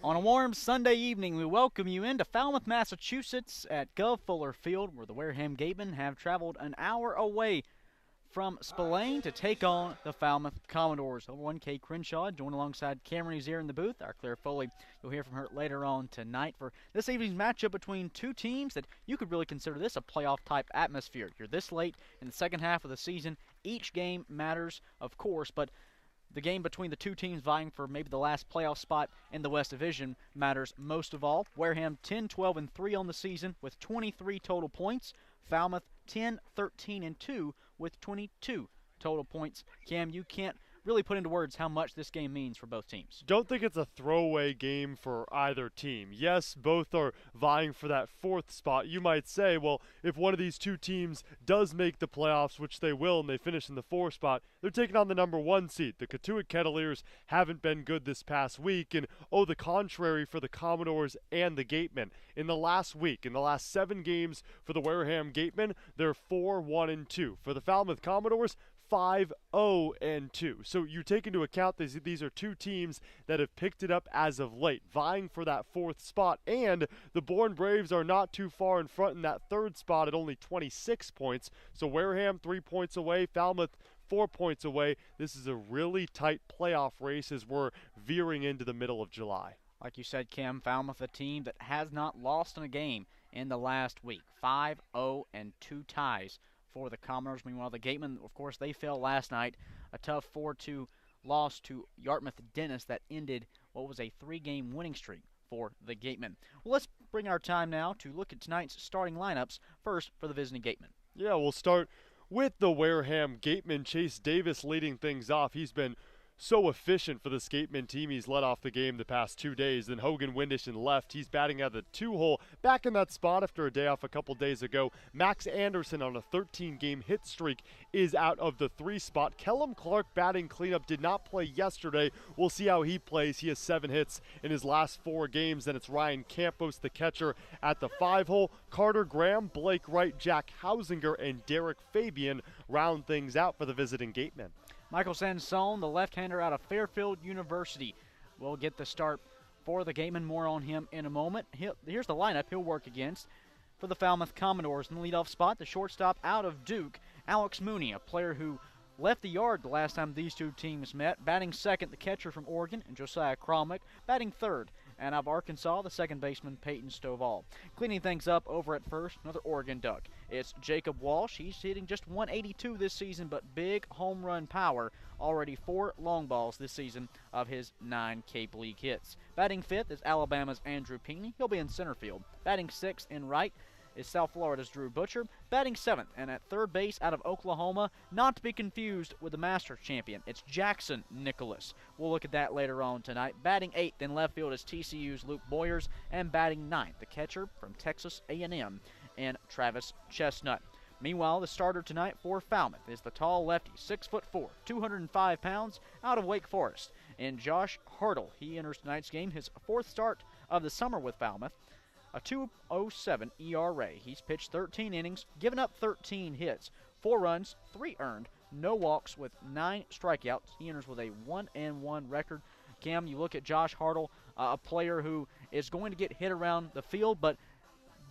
On a warm Sunday evening, we welcome you into Falmouth, Massachusetts at Gov Fuller Field, where the Wareham Gatemen have traveled an hour away from Spillane to take on the Falmouth Commodores. Over one, Cade Crenshaw, joined alongside Cameron Ezeir in the booth. Our Claire Foley, you'll hear from her later on tonight for this evening's matchup between two teams that you could really consider this a playoff-type atmosphere. You're this late in the second half of the season. Each game matters, of course, but the game between the two teams vying for maybe the last playoff spot in the West Division matters most of all. Wareham 10-12-3 on the season with 23 total points. Falmouth 10-13-2 with 22 total points. Cam, you can't really put into words how much this game means for both teams. Don't think it's a throwaway game for either team. Yes, both are vying for that fourth spot. You might say, well, if one of these two teams does make the playoffs, which they will, and they finish in the fourth spot, they're taking on the number one seed. The Cotuit Kettleers haven't been good this past week, and the contrary for the Commodores and the Gatemen. In the last week, in the last 7 games for the Wareham Gatemen, they're 4-1-2. For the Falmouth Commodores, 5-0-2. So you take into account these are two teams that have picked it up as of late, vying for that fourth spot, and the Bourne Braves are not too far in front in that third spot at only 26 points. So Wareham 3 points away, Falmouth 4 points away. This is a really tight playoff race as we're veering into the middle of July. Like you said, Cam, Falmouth, a team that has not lost in a game in the last week. 5-0 and 2 ties for the Commodores. Meanwhile, the Gatemen, of course, they fell last night. A tough 4-2 loss to Yarmouth Dennis that ended what was a 3-game winning streak for the Gatemen. Well, let's bring our time now to look at tonight's starting lineups. First, for the visiting Gatemen. Yeah, we'll start with the Wareham Gatemen. Chase Davis leading things off. He's been so efficient for the Gatemen team. He's led off the game the past 2 days. Then Hogan Windish in left. He's batting out of the 2-hole. Back in that spot after a day off a couple days ago. Max Anderson on a 13-game hit streak is out of the 3 spot. Kellum Clark batting cleanup did not play yesterday. We'll see how he plays. He has 7 hits in his last 4 games. Then it's Ryan Campos, the catcher, at the 5-hole. Carter Graham, Blake Wright, Jack Hausinger, and Derek Fabian round things out for the visiting Gatemen. Michael Sansone, the left-hander out of Fairfield University, will get the start for the Gatemen. More on him in a moment. Here's the lineup he'll work against for the Falmouth Commodores. In the leadoff spot, the shortstop out of Duke, Alex Mooney, a player who left the yard the last time these two teams met. Batting second, the catcher from Oregon, and Josiah Cromwell. Batting third, and out of Arkansas, the second baseman, Peyton Stovall. Cleaning things up over at first, another Oregon Duck. It's Jacob Walsh. He's hitting just 182 this season, but big home run power. Already 4 long balls this season of his 9 Cape League hits. Batting fifth is Alabama's Andrew Peeney. He'll be in center field. Batting sixth in right is South Florida's Drew Butcher. Batting seventh, and at third base out of Oklahoma, not to be confused with the Masters champion, it's Jackson Nicholas. We'll look at that later on tonight. Batting eighth in left field is TCU's Luke Boyers, and batting ninth, the catcher from Texas A&M, and Travis Chestnut. Meanwhile, the starter tonight for Falmouth is the tall lefty, 6'4", 205 pounds, out of Wake Forest, and Josh Hartle. He enters tonight's game, his 4th start of the summer with Falmouth. A 2.07 ERA. He's pitched 13 innings, given up 13 hits, 4 runs, 3 earned, no walks with 9 strikeouts. He enters with a 1-1 record. Cam, you look at Josh Hartle, a player who is going to get hit around the field, but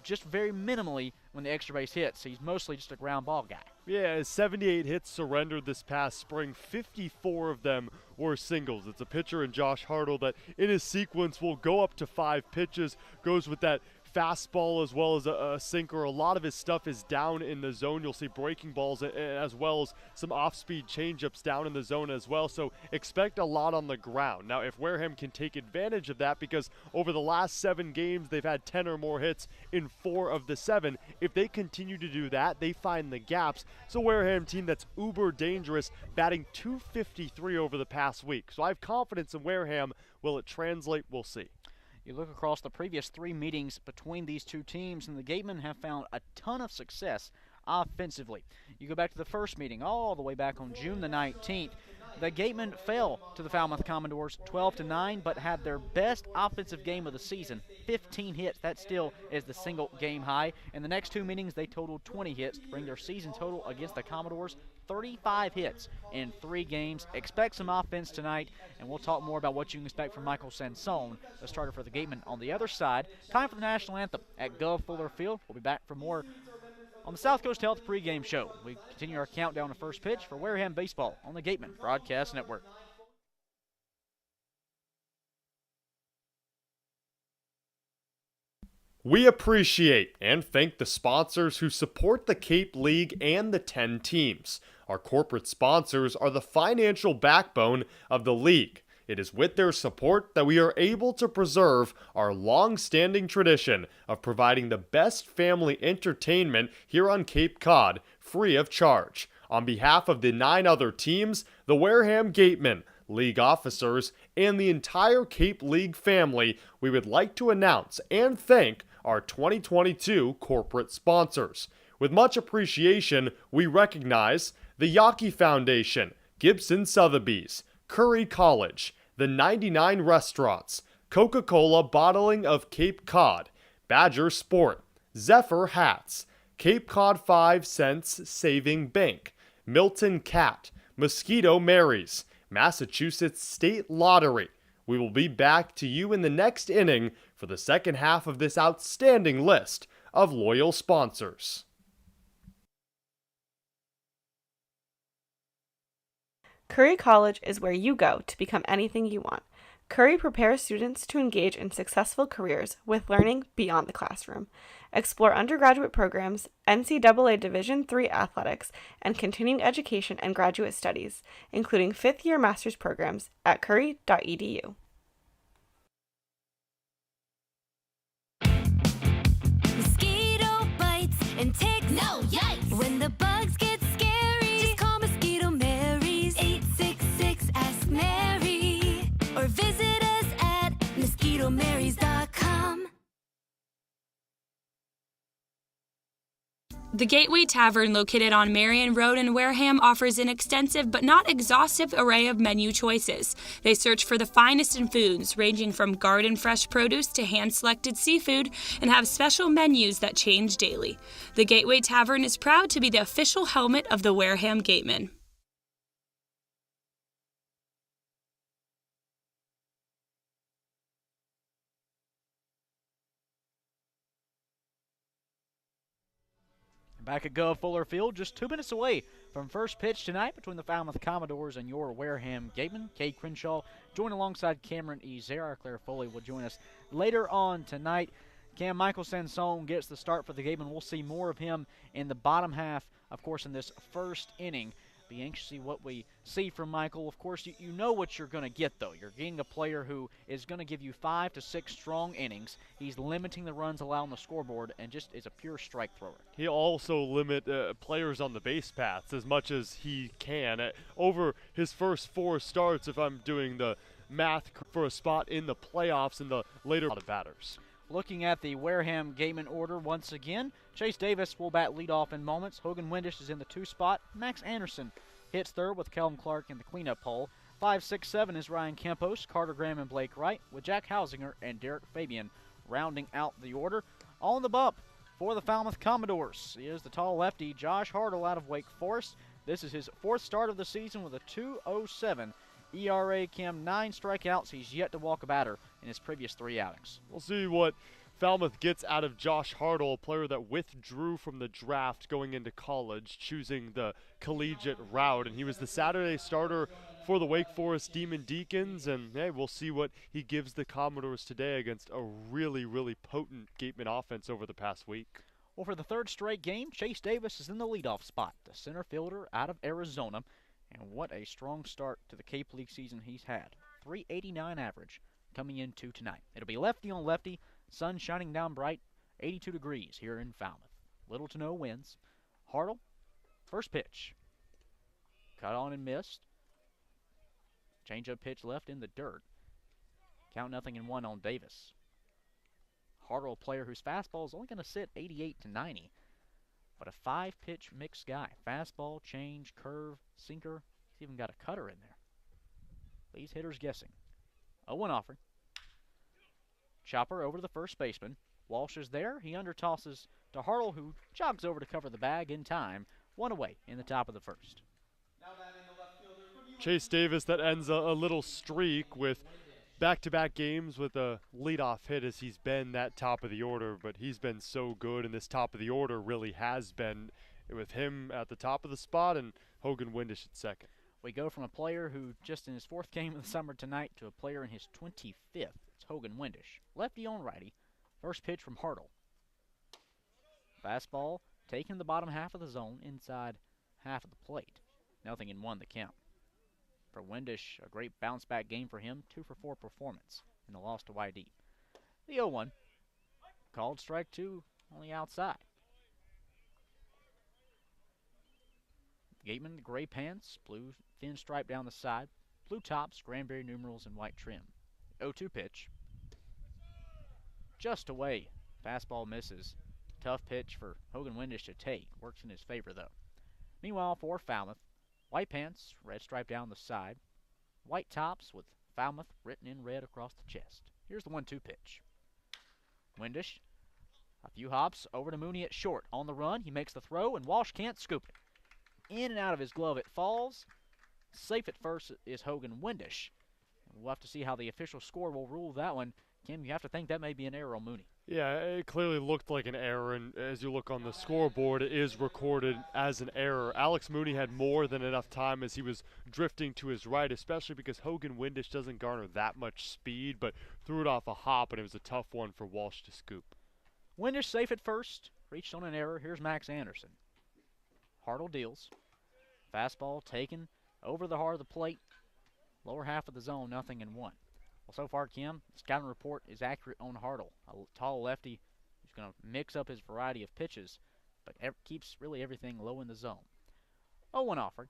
just very minimally when the extra base hits. He's mostly just a ground ball guy. Yeah, 78 hits surrendered this past spring. 54 of them were singles. It's a pitcher in Josh Hartle that in his sequence will go up to 5 pitches, goes with that fastball as well as a sinker. A lot of his stuff is down in the zone. You'll see breaking balls as well as some off-speed changeups down in the zone as well. So expect a lot on the ground. Now, if Wareham can take advantage of that, because over the last 7 games, they've had 10 or more hits in 4 of the 7. If they continue to do that, they find the gaps. It's a Wareham team that's uber dangerous, batting .253 over the past week. So I have confidence in Wareham. Will it translate? We'll see. You look across the previous 3 meetings between these two teams, and the Gatemen have found a ton of success offensively. You go back to the first meeting all the way back on June the 19th. The Gatemen fell to the Falmouth Commodores 12-9, but had their best offensive game of the season, 15 hits. That still is the single game high. In the next two meetings, they totaled 20 hits to bring their season total against the Commodores 35 hits in 3 games. Expect some offense tonight, and we'll talk more about what you can expect from Michael Sansone, the starter for the Gatemen. On the other side, time for the national anthem at Gov Fuller Field. We'll be back for more on the South Coast Health pregame show. We continue our countdown to first pitch for Wareham Baseball on the Gatemen Broadcast Network. We appreciate and thank the sponsors who support the Cape League and the 10 teams. Our corporate sponsors are the financial backbone of the league. It is with their support that we are able to preserve our long-standing tradition of providing the best family entertainment here on Cape Cod, free of charge. On behalf of the 9 other teams, the Wareham Gatemen, league officers, and the entire Cape League family, we would like to announce and thank our 2022 corporate sponsors. With much appreciation, we recognize the Yawkey Foundation, Gibson Sotheby's, Curry College, the 99 Restaurants, Coca-Cola Bottling of Cape Cod, Badger Sport, Zephyr Hats, Cape Cod 5 Cents Saving Bank, Milton Cat, Mosquito Marys, Massachusetts State Lottery. We will be back to you in the next inning for the second half of this outstanding list of loyal sponsors. Curry College is where you go to become anything you want. Curry prepares students to engage in successful careers with learning beyond the classroom. Explore undergraduate programs, NCAA Division III athletics, and continuing education and graduate studies, including fifth-year master's programs at curry.edu. Mosquito bites and ticks. No, yikes! When the bugs get scary, just call Mosquito Marys. 866 Ask Mary, or visit us at mosquitomarys.com. The Gateway Tavern, located on Marion Road in Wareham, offers an extensive but not exhaustive array of menu choices. They search for the finest in foods, ranging from garden fresh produce to hand-selected seafood, and have special menus that change daily. The Gateway Tavern is proud to be the official helmet of the Wareham Gatemen. Back at Gov Fuller Field, just 2 minutes away from first pitch tonight between the Falmouth Commodores and your Wareham Gatemen. Cade Crenshaw joined alongside Cameron Ezeir. Claire Foley will join us later on tonight. Michael Sansone gets the start for the Gatemen. We'll see more of him in the bottom half, of course, in this first inning. Be anxious to see what we see from Michael. Of course, you know what you're going to get, though. You're getting a player who is going to give you 5 to 6 strong innings. He's limiting the runs allowed on the scoreboard and just is a pure strike thrower. He'll also limit players on the base paths as much as he can. Over his first 4 starts, if I'm doing the math for a spot in the playoffs in the later batters. Looking at the Wareham Gatemen order once again, Chase Davis will bat leadoff in moments. Hogan Windish is in the 2 spot. Max Anderson hits third with Callum Clark in the cleanup hole. 5, 6, 7 is Ryan Campos, Carter Graham, and Blake Wright, with Jack Hausinger and Derek Fabian rounding out the order. On the bump for the Falmouth Commodores is the tall lefty Josh Hartle out of Wake Forest. This is his 4th start of the season with a 2.07 ERA. 9 strikeouts. He's yet to walk a batter in his previous 3 outings. We'll see what Falmouth gets out of Josh Hartle, a player that withdrew from the draft going into college, choosing the collegiate route, and he was the Saturday starter for the Wake Forest Demon Deacons, and hey, we'll see what he gives the Commodores today against a really, really potent Gateman offense over the past week. Well, for the 3rd straight game, Chase Davis is in the leadoff spot, the center fielder out of Arizona, and what a strong start to the Cape League season he's had. 389 average coming into tonight. It'll be lefty on lefty, sun shining down bright, 82 degrees here in Falmouth. Little to no winds. Hartle, first pitch. Cut on and missed. Change-up pitch left in the dirt. Count 0-1 on Davis. Hartle, a player whose fastball is only going to sit 88 to 90. But a 5-pitch mixed guy. Fastball, change, curve, sinker. He's even got a cutter in there. Leaves hitters guessing. 0-1 offering. Chopper over to the first baseman. Walsh is there. He undertosses to Hartle, who jogs over to cover the bag in time. 1 away in the top of the first. Chase Davis, that ends a little streak with back-to-back games with a leadoff hit as he's been that top of the order, but he's been so good, and this top of the order really has been with him at the top of the spot and Hogan Windish at second. We go from a player who just in his 4th game of the summer tonight to a player in his 25th. It's Hogan Windish. Lefty on righty. First pitch from Hartle. Fastball taking the bottom half of the zone inside half of the plate. 0-1 the count. For Windish, a great bounce-back game for him, 2-for-4 performance in the loss to YD. The 0-1, called strike 2 on the outside. Gateman, gray pants, blue thin stripe down the side, blue tops, cranberry numerals, and white trim. 0-2 pitch. Just away. Fastball misses. Tough pitch for Hogan Windish to take. Works in his favor, though. Meanwhile, for Falmouth, white pants, red stripe down the side. White tops with Falmouth written in red across the chest. Here's the 1-2 pitch. Windish, a few hops over to Mooney at short. On the run, he makes the throw, and Walsh can't scoop it. In and out of his glove it falls. Safe at first is Hogan Windish. We'll have to see how the official score will rule that one. Kim, you have to think that may be an error on Mooney. Yeah, it clearly looked like an error, and as you look on the scoreboard, it is recorded as an error. Alex Mooney had more than enough time as he was drifting to his right, especially because Hogan Windish doesn't garner that much speed, but threw it off a hop, and it was a tough one for Walsh to scoop. Windish safe at first. Reached on an error. Here's Max Anderson. Hartle deals. Fastball taken over the heart of the plate. Lower half of the zone, 0-1. Well, so far, Kim, the scouting report is accurate on Hartle. A tall lefty who's going to mix up his variety of pitches, but keeps really everything low in the zone. 0-1 offered.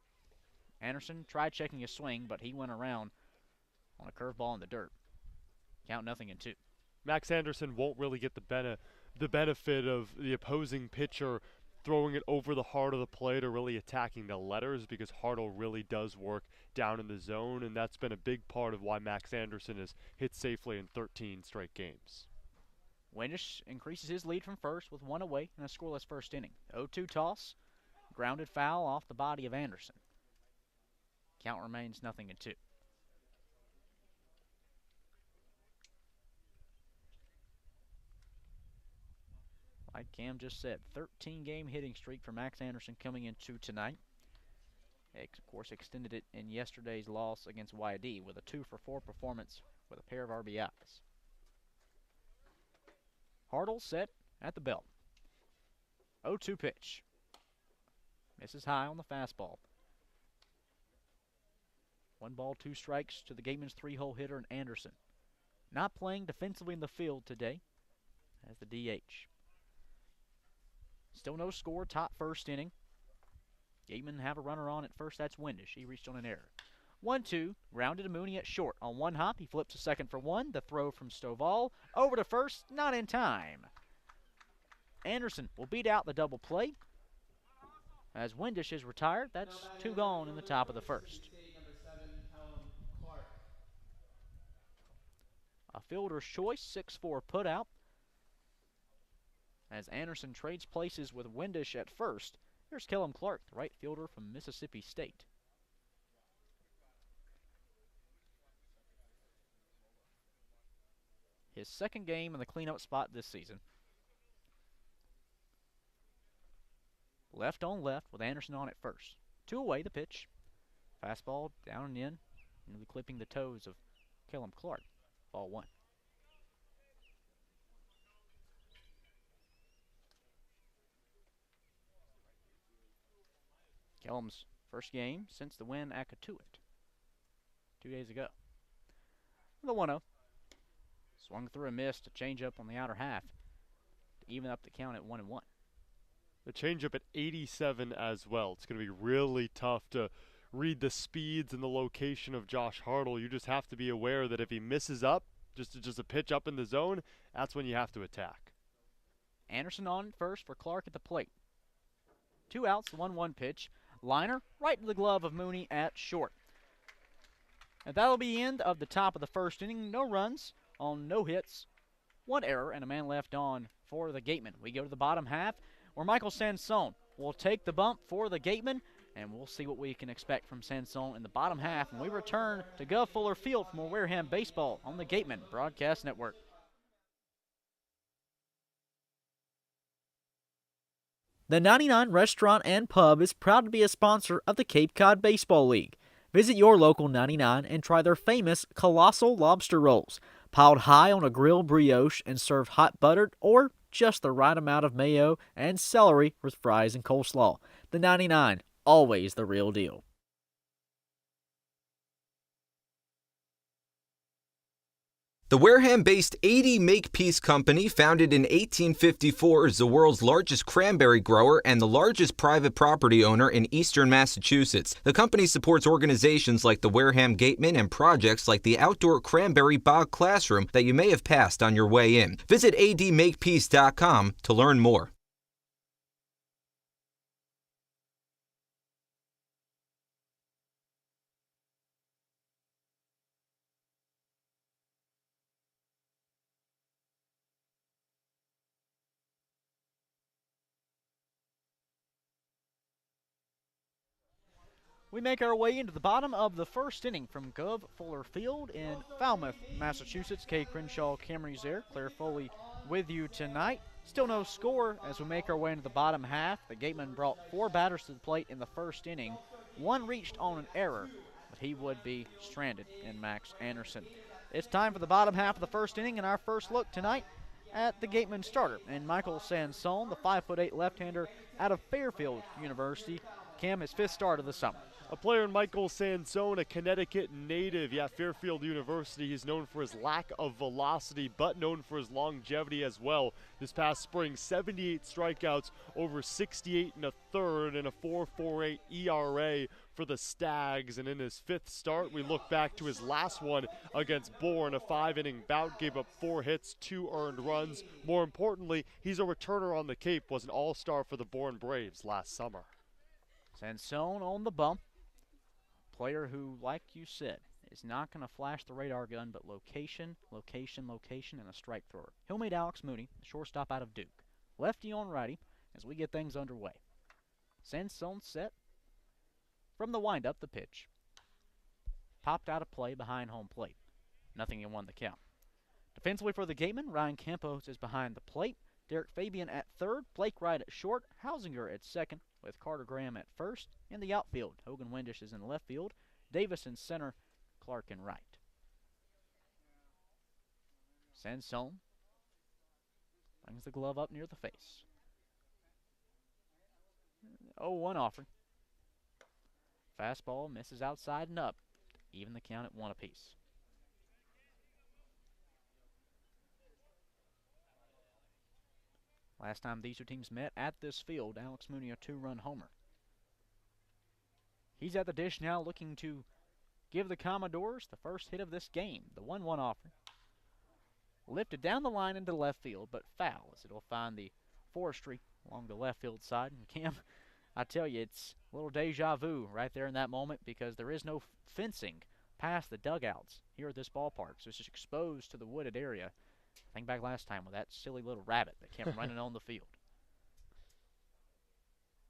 Anderson tried checking his swing, but he went around on a curveball in the dirt. Count 0-2. Max Anderson won't really get the benefit of the opposing pitcher throwing it over the heart of the plate or really attacking the letters, because Hartle really does work down in the zone, and that's been a big part of why Max Anderson has hit safely in 13 straight games. Windish increases his lead from first with 1 away in a scoreless first inning. 0-2 toss, grounded foul off the body of Anderson. Count remains 0-2. Like Cam just said, 13-game hitting streak for Max Anderson coming into tonight. Of course, extended it in yesterday's loss against YD with a 2-for-4 performance with a pair of RBIs. Hartle set at the belt. 0-2 pitch. Misses high on the fastball. 1 ball, 2 strikes to the Gateman's 3-hole hitter and Anderson. Not playing defensively in the field today as the DH. Still no score, top first inning. Gateman have a runner on at first, that's Windish. He reached on an error. 1-2, grounded to Mooney at short. On 1 hop, he flips to second for 1. The throw from Stovall over to first, not in time. Anderson will beat out the double play. As Windish is retired, that's 2 gone in the top of the first. A fielder's choice, 6-4 putout. As Anderson trades places with Windish at first, here's Kellum Clark, the right fielder from Mississippi State. His second game in the cleanup spot this season. Left on left with Anderson on at first. 2 away the pitch. Fastball down and in, nearly clipping the toes of Kellum Clark. Ball 1. Kellum's first game since the win at Catuit 2 days ago. The 1-0. Swung through and missed a changeup on the outer half to even up the count at 1-1. The changeup at 87 as well. It's going to be really tough to read the speeds and the location of Josh Hartle. You just have to be aware that if he misses up, just a pitch up in the zone, that's when you have to attack. Anderson on first for Clark at the plate. 2 outs, 1-1 pitch. Liner right to the glove of Mooney at short. And that'll be the end of the top of the first inning. No runs on no hits, one error, and a man left on for the Gatemen. We go to the bottom half where Michael Sansone will take the bump for the Gatemen, and we'll see what we can expect from Sansone in the bottom half when we return to Gov Fuller Field for more Wareham baseball on the Gatemen Broadcast Network. The 99 Restaurant and Pub is proud to be a sponsor of the Cape Cod Baseball League. Visit your local 99 and try their famous colossal lobster rolls, piled high on a grilled brioche and served hot buttered or just the right amount of mayo and celery with fries and coleslaw. The 99, always the real deal. The Wareham-based 80 Makepeace Company, founded in 1854, is the world's largest cranberry grower and the largest private property owner in eastern Massachusetts. The company supports organizations like the Wareham Gatemen and projects like the outdoor cranberry bog classroom that you may have passed on your way in. Visit admakepeace.com to learn more. We make our way into the bottom of the first inning from Gov Fuller Field in Falmouth, Massachusetts. Cade, Crenshaw, Cameron Ezeir, Claire Foley with you tonight. Still no score as we make our way into the bottom half. The Gatemen brought 4 batters to the plate in the first inning. One reached on an error, but he would be stranded in Max Anderson. It's time for the bottom half of the first inning and our first look tonight at the Gatemen starter. And Michael Sansone, the 5'8" left-hander out of Fairfield University. Cam, his 5th start of the summer. A player in Michael Sansone, a Connecticut native. Yeah, Fairfield University, he's known for his lack of velocity, but known for his longevity as well. This past spring, 78 strikeouts, over 68 and a third, and a 4.48 ERA for the Stags. And in his 5th start, we look back to his last one against Bourne, a 5-inning bout, gave up 4 hits, 2 earned runs. More importantly, he's a returner on the Cape, was an all-star for the Bourne Braves last summer. Sansone on the bump. Player who, like you said, is not going to flash the radar gun, but location, location, location, and a strike thrower. He'll meet Alex Mooney, the shortstop out of Duke. Lefty on righty as we get things underway. Sansone set. From the windup, the pitch. Popped out of play behind home plate. Nothing in 1 the count. Defensively for the Gatemen, Ryan Campos is behind the plate. Derek Fabian at 3rd, Blake Wright at short, Hausinger at 2nd, with Carter Graham at 1st. In the outfield, Hogan Windish is in left field, Davis in center, Clark in right. Sansone brings the glove up near the face. 0-1 offering. Fastball misses outside and up. Even the count at 1 apiece. Last time these two teams met at this field, Alex Mooney a 2-run homer. He's at the dish now looking to give the Commodores the first hit of this game. The 1-1 offering. Lifted down the line into left field, but foul as it'll find the forestry along the left field side. And Cam, I tell you, it's a little deja vu right there in that moment because there is no fencing past the dugouts here at this ballpark. So it's just exposed to the wooded area. Think back last time with that silly little rabbit that kept running on the field.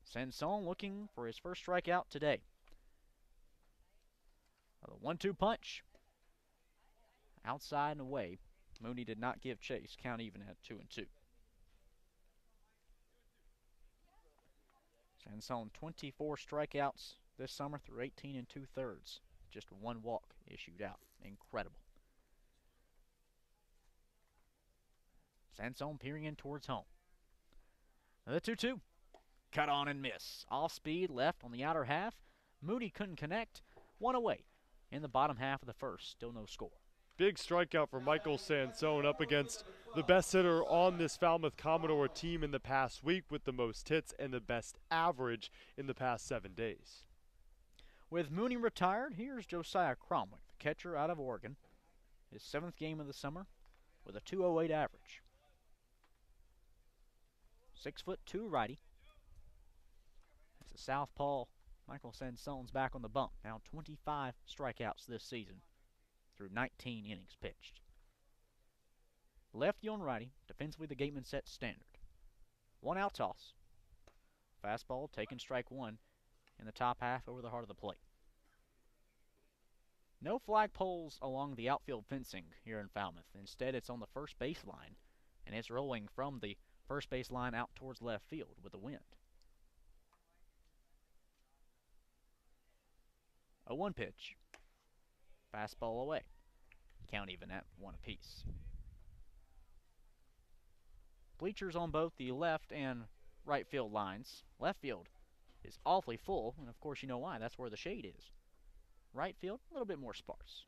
Sansone looking for his first strikeout today. The 1-2 punch. Outside and away. Mooney did not give chase. Count even at 2-2. Sansone 24 strikeouts this summer through 18 2/3. Just 1 walk issued out. Incredible. Sansone peering in towards home. The 2-2. Cut on and miss. Off speed left on the outer half. Mooney couldn't connect. 1 away in the bottom half of the first. Still no score. Big strikeout for Michael Sansone up against the best hitter on this Falmouth Commodore team in the past week with the most hits and the best average in the past 7 days. With Mooney retired, here's Josiah Cromwick, the catcher out of Oregon. His 7th game of the summer with a 2.08 average. 6'2" righty. It's a southpaw Michael Sansone's back on the bump. Now 25 strikeouts this season through 19 innings pitched. Lefty on righty. Defensively, the Gateman set standard. 1-out toss. Fastball taking strike one in the top half over the heart of the plate. No flagpoles along the outfield fencing here in Falmouth. Instead, it's on the first base line, and it's rolling from the first base line out towards left field with the wind. 0-1 pitch. Fastball away. Count even at 1 apiece. Bleachers on both the left and right field lines. Left field is awfully full, and of course you know why. That's where the shade is. Right field, a little bit more sparse.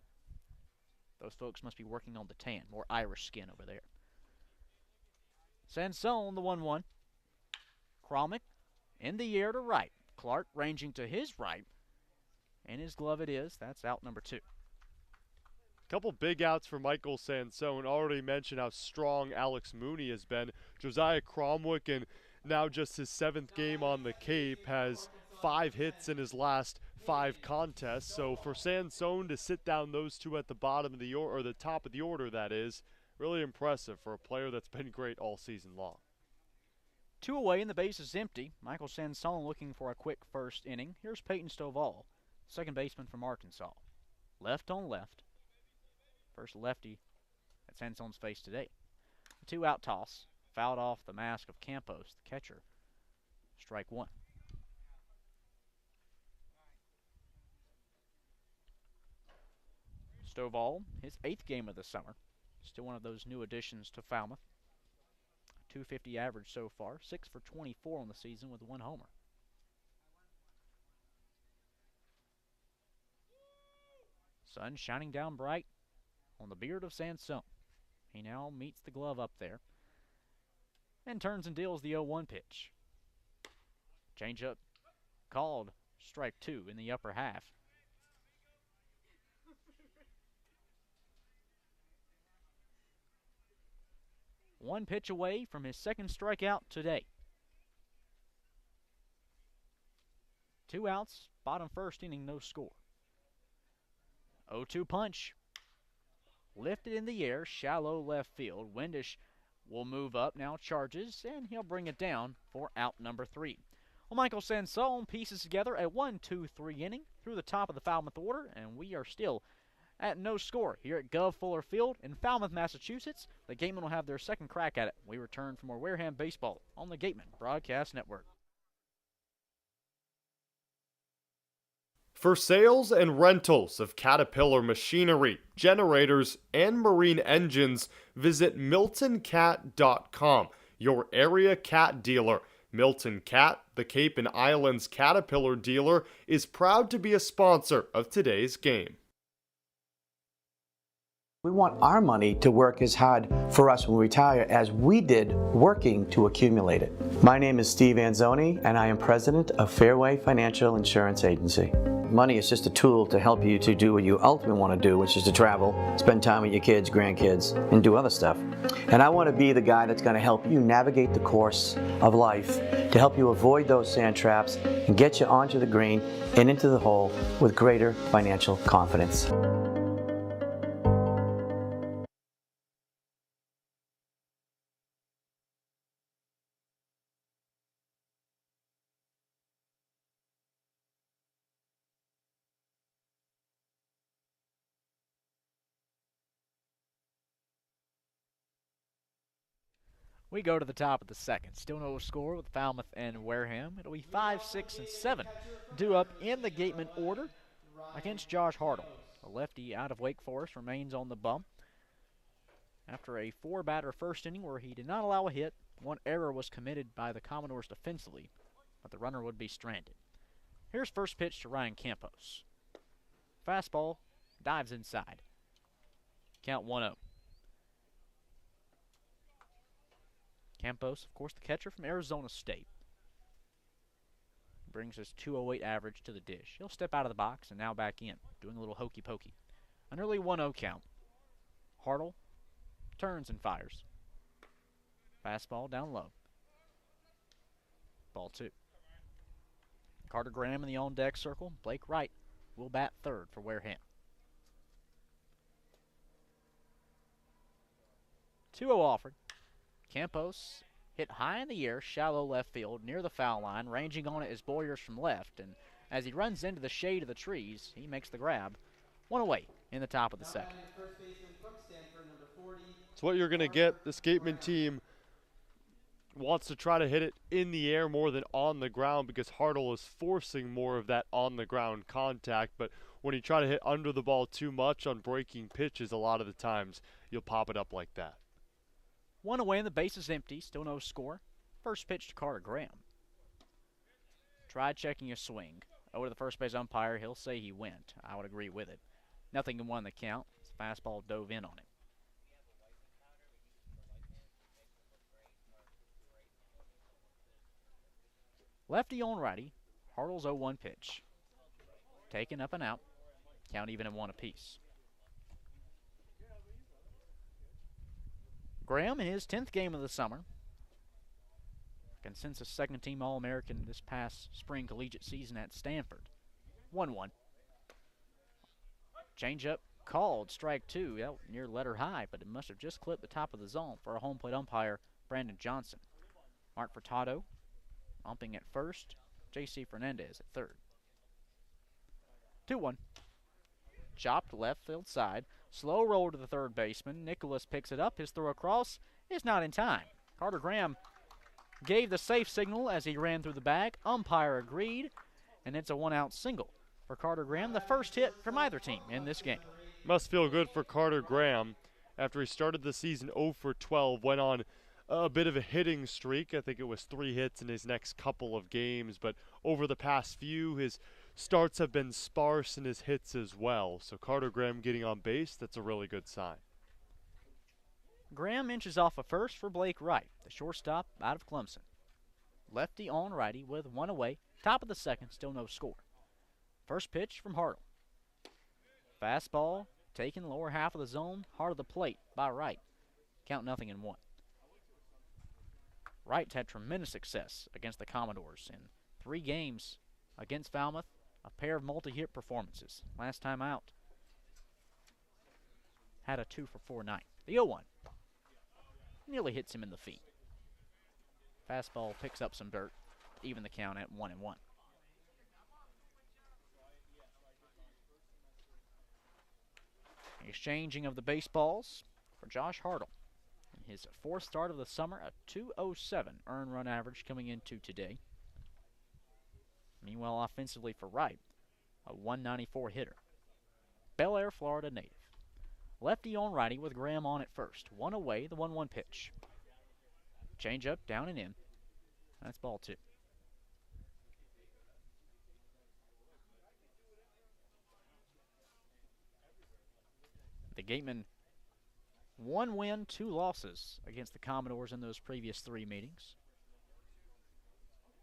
Those folks must be working on the tan, more Irish skin over there. Sansone, the 1-1. Kromick in the air to right. Clark ranging to his right. And his glove it is. That's out number 2. Couple big outs for Michael Sansone. Already mentioned how strong Alex Mooney has been. Josiah Cromwick, and now just his 7th game on the Cape, has 5 hits in his last 5 contests. So for Sansone to sit down those two at the bottom of the order, or the top of the order, that is, really impressive for a player that's been great all season long. 2 away and the base is empty. Michael Sansone looking for a quick first inning. Here's Peyton Stovall, second baseman from Arkansas. Left on left. First lefty at Sansone's face today. A 2-out toss. Fouled off the mask of Campos, the catcher. Strike 1. Stovall, his 8th game of the summer. Still one of those new additions to Falmouth. 250 average so far. 6 for 24 on the season with 1 homer. Sun shining down bright on the beard of Sansone. He now meets the glove up there and turns and deals the 0-1 pitch. Changeup called strike 2 in the upper half. One pitch away from his 2nd strikeout today. 2 outs, bottom first inning, no score. 0-2 punch. Lifted in the air, shallow left field. Windish will move up, now charges, and he'll bring it down for out number 3. Well, Michael Sansone pieces together a 1-2-3 inning through the top of the Falmouth order, and we are still at no score here at Gov Fuller Field in Falmouth, Massachusetts. The Gatemen will have their 2nd crack at it. We return for more Wareham baseball on the Gatemen Broadcast Network. For sales and rentals of Caterpillar machinery, generators, and marine engines, visit MiltonCat.com, your area cat dealer. Milton Cat, the Cape and Islands Caterpillar dealer, is proud to be a sponsor of today's game. We want our money to work as hard for us when we retire as we did working to accumulate it. My name is Steve Anzoni, and I am president of Fairway Financial Insurance Agency. Money is just a tool to help you to do what you ultimately want to do, which is to travel, spend time with your kids, grandkids, and do other stuff. And I want to be the guy that's going to help you navigate the course of life to help you avoid those sand traps and get you onto the green and into the hole with greater financial confidence. We go to the top of the 2nd. Still no score with Falmouth and Wareham. It'll be 5, 6, and 7 due up in the Gateman order against Josh Hartle. The lefty out of Wake Forest remains on the bump. After a 4-batter first inning where he did not allow a hit, 1 error was committed by the Commodores defensively, but the runner would be stranded. Here's first pitch to Ryan Campos. Fastball dives inside. Count 1-0. Campos, of course, the catcher from Arizona State. Brings his 208 average to the dish. He'll step out of the box and now back in, doing a little hokey pokey. An early 1-0 count. Hartle turns and fires. Fastball down low. Ball 2. Carter Graham in the on-deck circle. Blake Wright will bat third for Wareham. 2-0 offered. Campos hit high in the air, shallow left field, near the foul line. Ranging on it is Boyers from left, and as he runs into the shade of the trees, he makes the grab. One away in the top of the second. It's what you're going to get. The Skateman team wants to try to hit it in the air more than on the ground because Hartle is forcing more of that on-the-ground contact. But when you try to hit under the ball too much on breaking pitches, a lot of the times you'll pop it up like that. One away and the base is empty. Still no score. First pitch to Carter Graham. Tried checking a swing. Over to the first base umpire. He'll say he went. I would agree with it. Nothing in one the count. His fastball dove in on him. Lefty on righty. Hartle's 0-1 pitch. Taken up and out. Count even in one apiece. Graham in his 10th game of the summer. Consensus second-team All-American this past spring collegiate season at Stanford. 1-1. Change-up called, strike two. That near letter high, but it must have just clipped the top of the zone for a home plate umpire, Brandon Johnson. Mark Furtado umping at first. J.C. Fernandez at third. 2-1. Chopped left field side. Slow roll to the third baseman. Nicholas picks it up. His throw across is not in time. Carter Graham gave the safe signal as he ran through the bag. Umpire agreed, and it's a one-out single for Carter Graham, the first hit from either team in this game. Must feel good for Carter Graham after he started the season 0 for 12, went on a bit of a hitting streak. I think it was 3 hits in his next couple of games, but over the past few, his starts have been sparse in his hits as well. So Carter Graham getting on base, that's a really good sign. Graham inches off a first for Blake Wright, the shortstop out of Clemson. Lefty on righty with one away. Top of the second, still no score. First pitch from Hartle. Fastball taken lower half of the zone, heart of the plate by Wright. Count nothing in one. Wright had tremendous success against the Commodores in 3 games against Falmouth, a pair of multi-hit performances. Last time out, had a 2-for-4 night. The 0-1 nearly hits him in the feet. Fastball picks up some dirt, even the count at 1-1. Exchanging of the baseballs for Josh Hartle. In his 4th start of the summer, a 2.07 earned run average coming into today. Meanwhile, offensively for Wright, a 194 hitter. Bel Air, Florida native. Lefty on righty with Graham on at first. One away, the 1-1 pitch. Change up, down and in. That's ball 2. The Gatemen, 1 win, 2 losses against the Commodores in those previous 3 meetings.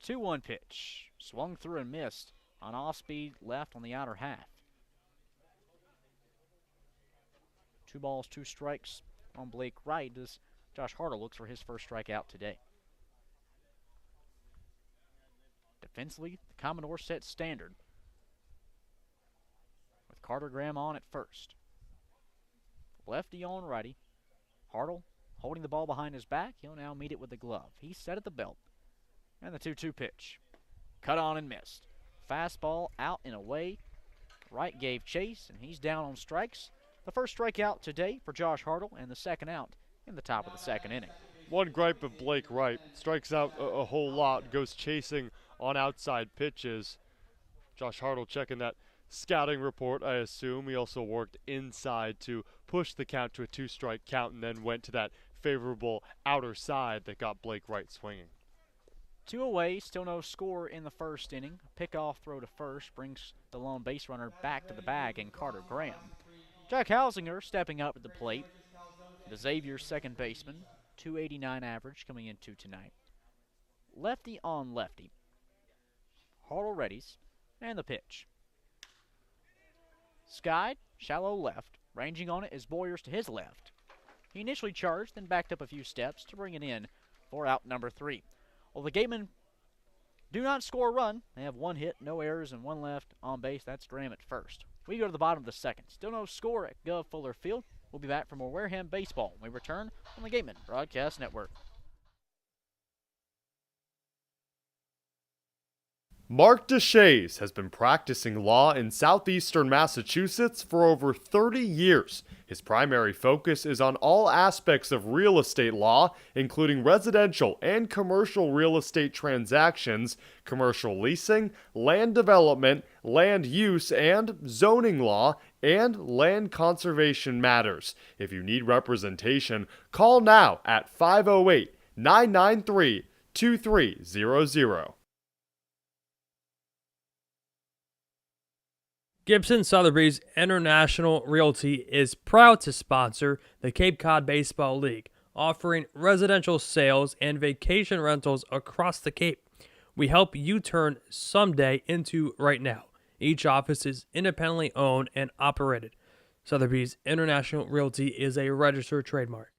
2-1 pitch. Swung through and missed on off-speed left on the outer half. 2 balls, 2 strikes on Blake Wright as Josh Hartle looks for his first strikeout today. Defensively, the Commodores set standard with Carter Graham on at first. Lefty on righty. Hartle holding the ball behind his back. He'll now meet it with the glove. He's set at the belt. And the 2-2 pitch. Cut on and missed. Fastball out and away. Wright gave chase, and he's down on strikes. The first strikeout today for Josh Hartle, and the second out in the top of the second inning. One gripe of Blake Wright. Strikes out a whole lot. Goes chasing on outside pitches. Josh Hartle checking that scouting report, I assume. He also worked inside to push the count to a 2-strike count and then went to that favorable outer side that got Blake Wright swinging. 2 away, still no score in the first inning. A pickoff throw to first brings the lone base runner back to the bag in Carter Graham. Jack Hausinger stepping up at the plate. The Xavier's second baseman, 289 average coming into tonight. Lefty on lefty. Hartle readies, and the pitch. Skied, shallow left. Ranging on it is Boyers to his left. He initially charged, then backed up a few steps to bring it in for out number 3. Well, the Gatemen do not score a run. They have 1 hit, no errors, and 1 left on base. That's Graham at first. We go to the bottom of the second. Still no score at Gov Fuller Field. We'll be back for more Wareham baseball when we return on the Gateman Broadcast Network. Mark DeShays has been practicing law in southeastern Massachusetts for over 30 years. His primary focus is on all aspects of real estate law, including residential and commercial real estate transactions, commercial leasing, land development, land use and zoning law, and land conservation matters. If you need representation, call now at 508-993-2300. Gibson Sotheby's International Realty is proud to sponsor the Cape Cod Baseball League, offering residential sales and vacation rentals across the Cape. We help you turn someday into right now. Each office is independently owned and operated. Sotheby's International Realty is a registered trademark.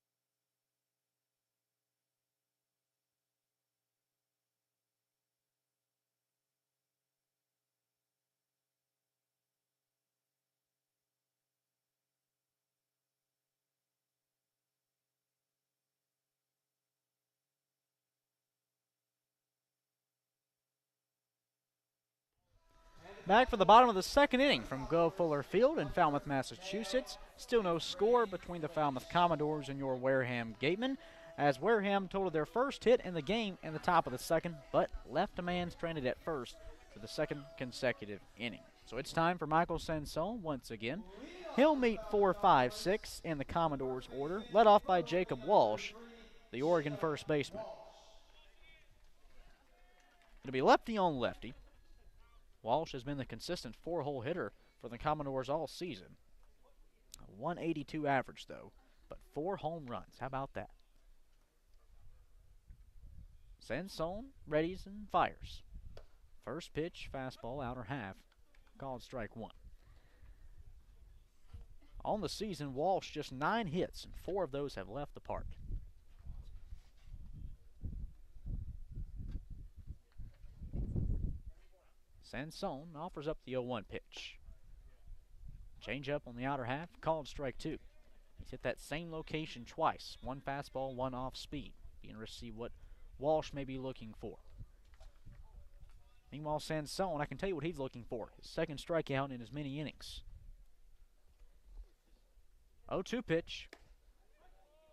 Back for the bottom of the second inning from Gov Fuller Field in Falmouth, Massachusetts. Still no score between the Falmouth Commodores and your Wareham Gatemen, as Wareham totaled their first hit in the game in the top of the second, but left a man stranded at first for the second consecutive inning. So it's time for Michael Sansone once again. He'll meet 4, 5, 6 in the Commodores' order, led off by Jacob Walsh, the Oregon first baseman. It'll be lefty on lefty. Walsh has been the consistent 4-hole hitter for the Commodores all season. A 182 average, though, but 4 home runs. How about that? Sansone readies and fires. First pitch, fastball, outer half, called strike 1. On the season, Walsh just 9 hits, and 4 of those have left the park. Sansone offers up the 0-1 pitch. Change-up on the outer half, called strike 2. He's hit that same location twice. 1 fastball, 1 off speed. Be interested to see what Walsh may be looking for. Meanwhile, Sansone, I can tell you what he's looking for. His second strikeout in as many innings. 0-2 pitch.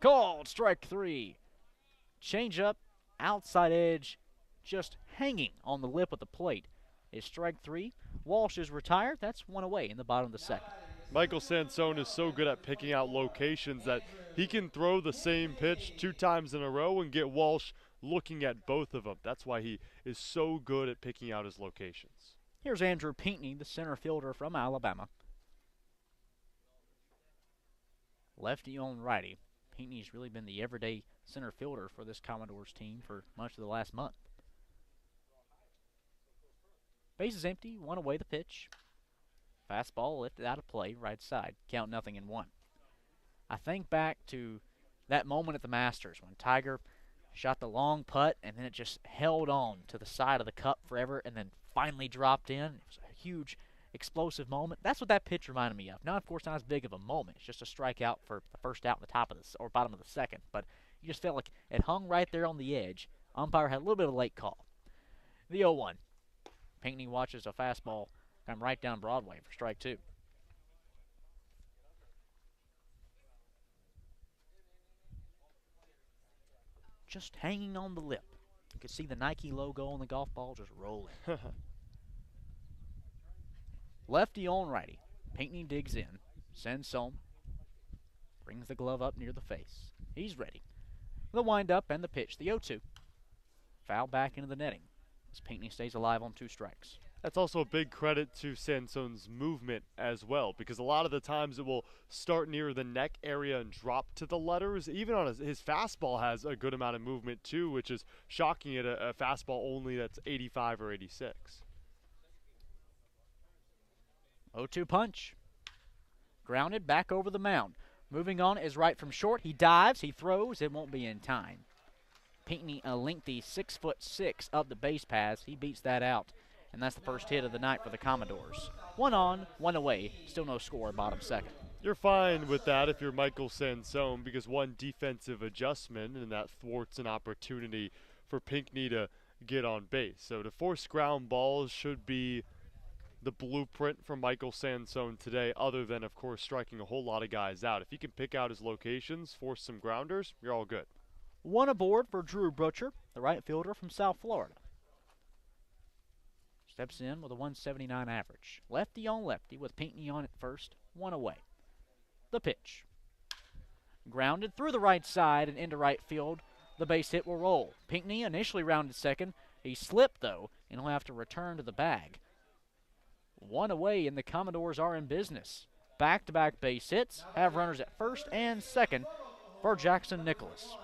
Called strike 3. Change-up, outside edge, just hanging on the lip of the plate. Is strike 3. Walsh is retired. That's 1 away in the bottom of the second. Michael Sansone is so good at picking out locations that he can throw the same pitch 2 times in a row and get Walsh looking at both of them. That's why he is so good at picking out his locations. Here's Andrew Pinckney, the center fielder from Alabama. Lefty on righty. Pinckney's really been the everyday center fielder for this Commodores team for much of the last month. Base is empty, 1 away the pitch. Fastball lifted out of play, right side. Count 0-1. I think back to that moment at the Masters when Tiger shot the long putt and then it just held on to the side of the cup forever and then finally dropped in. It was a huge, explosive moment. That's what that pitch reminded me of. Now, of course, not as big of a moment. It's just a strikeout for the first out in the top of the or bottom of the second. But you just felt like it hung right there on the edge. Umpire had a little bit of a late call. The 0-1. Pinckney watches a fastball come right down Broadway for strike 2. Just hanging on the lip. You can see the Nike logo on the golf ball just rolling. Lefty on righty. Pinckney digs in. Sansone brings the glove up near the face. He's ready. The windup and the pitch. The 0-2. Foul back into the netting as Pinckney stays alive on 2 strikes. That's also a big credit to Sansone's movement as well, because a lot of the times it will start near the neck area and drop to the letters. Even on his fastball has a good amount of movement too, which is shocking at a fastball only that's 85 or 86. 0-2 punch. Grounded back over the mound. Moving on is right from short. He dives, he throws, it won't be in time. Pinckney a lengthy 6'6" up the base pass. He beats that out, and that's the first hit of the night for the Commodores. 1 on, 1 away, still no score, bottom second. You're fine with that if you're Michael Sansone, because one defensive adjustment, and that thwarts an opportunity for Pinckney to get on base. So to force ground balls should be the blueprint for Michael Sansone today, other than, of course, striking a whole lot of guys out. If he can pick out his locations, force some grounders, you're all good. 1 aboard for Drew Butcher, the right fielder from South Florida. Steps in with a 179 average. Lefty on lefty with Pinckney on at first, 1 away. The pitch. Grounded through the right side and into right field. The base hit will roll. Pinckney initially rounded second. He slipped, though, and he'll have to return to the bag. 1 away, and the Commodores are in business. Back-to-back base hits have runners at first and second for Jackson Nicholas.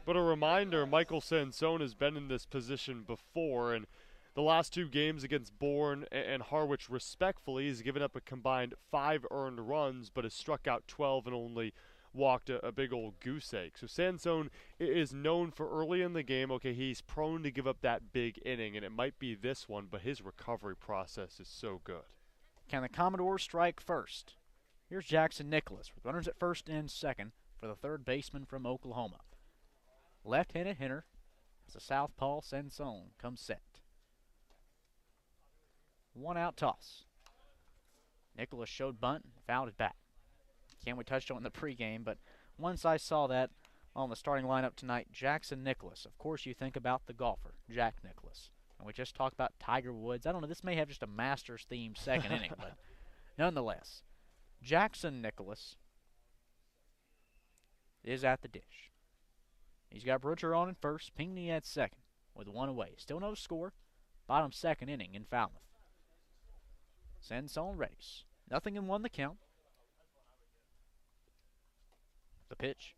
But a reminder, Michael Sansone has been in this position before, and the last 2 games against Bourne and Harwich respectfully, he's given up a combined 5 earned runs, but has struck out 12 and only walked a big old goose egg. So Sansone is known for early in the game, okay, he's prone to give up that big inning, and it might be this one, but his recovery process is so good. Can the Commodores strike first? Here's Jackson Nicholas with runners at first and second for the third baseman from Oklahoma. Left-handed hitter as a southpaw Sansone comes set. 1 out toss. Nicholas showed bunt and fouled it back. We touched on it in the pregame, but once I saw that on the starting lineup tonight, Jackson Nicholas. Of course, you think about the golfer, Jack Nicklaus. And we just talked about Tiger Woods. I don't know, this may have just a Masters-themed second inning, but nonetheless, Jackson Nicholas is at the dish. He's got Butcher on in first, Pinckney at second with 1 away. Still no score, bottom second inning in Falmouth. Sansone readies. 0-1 the count. The pitch.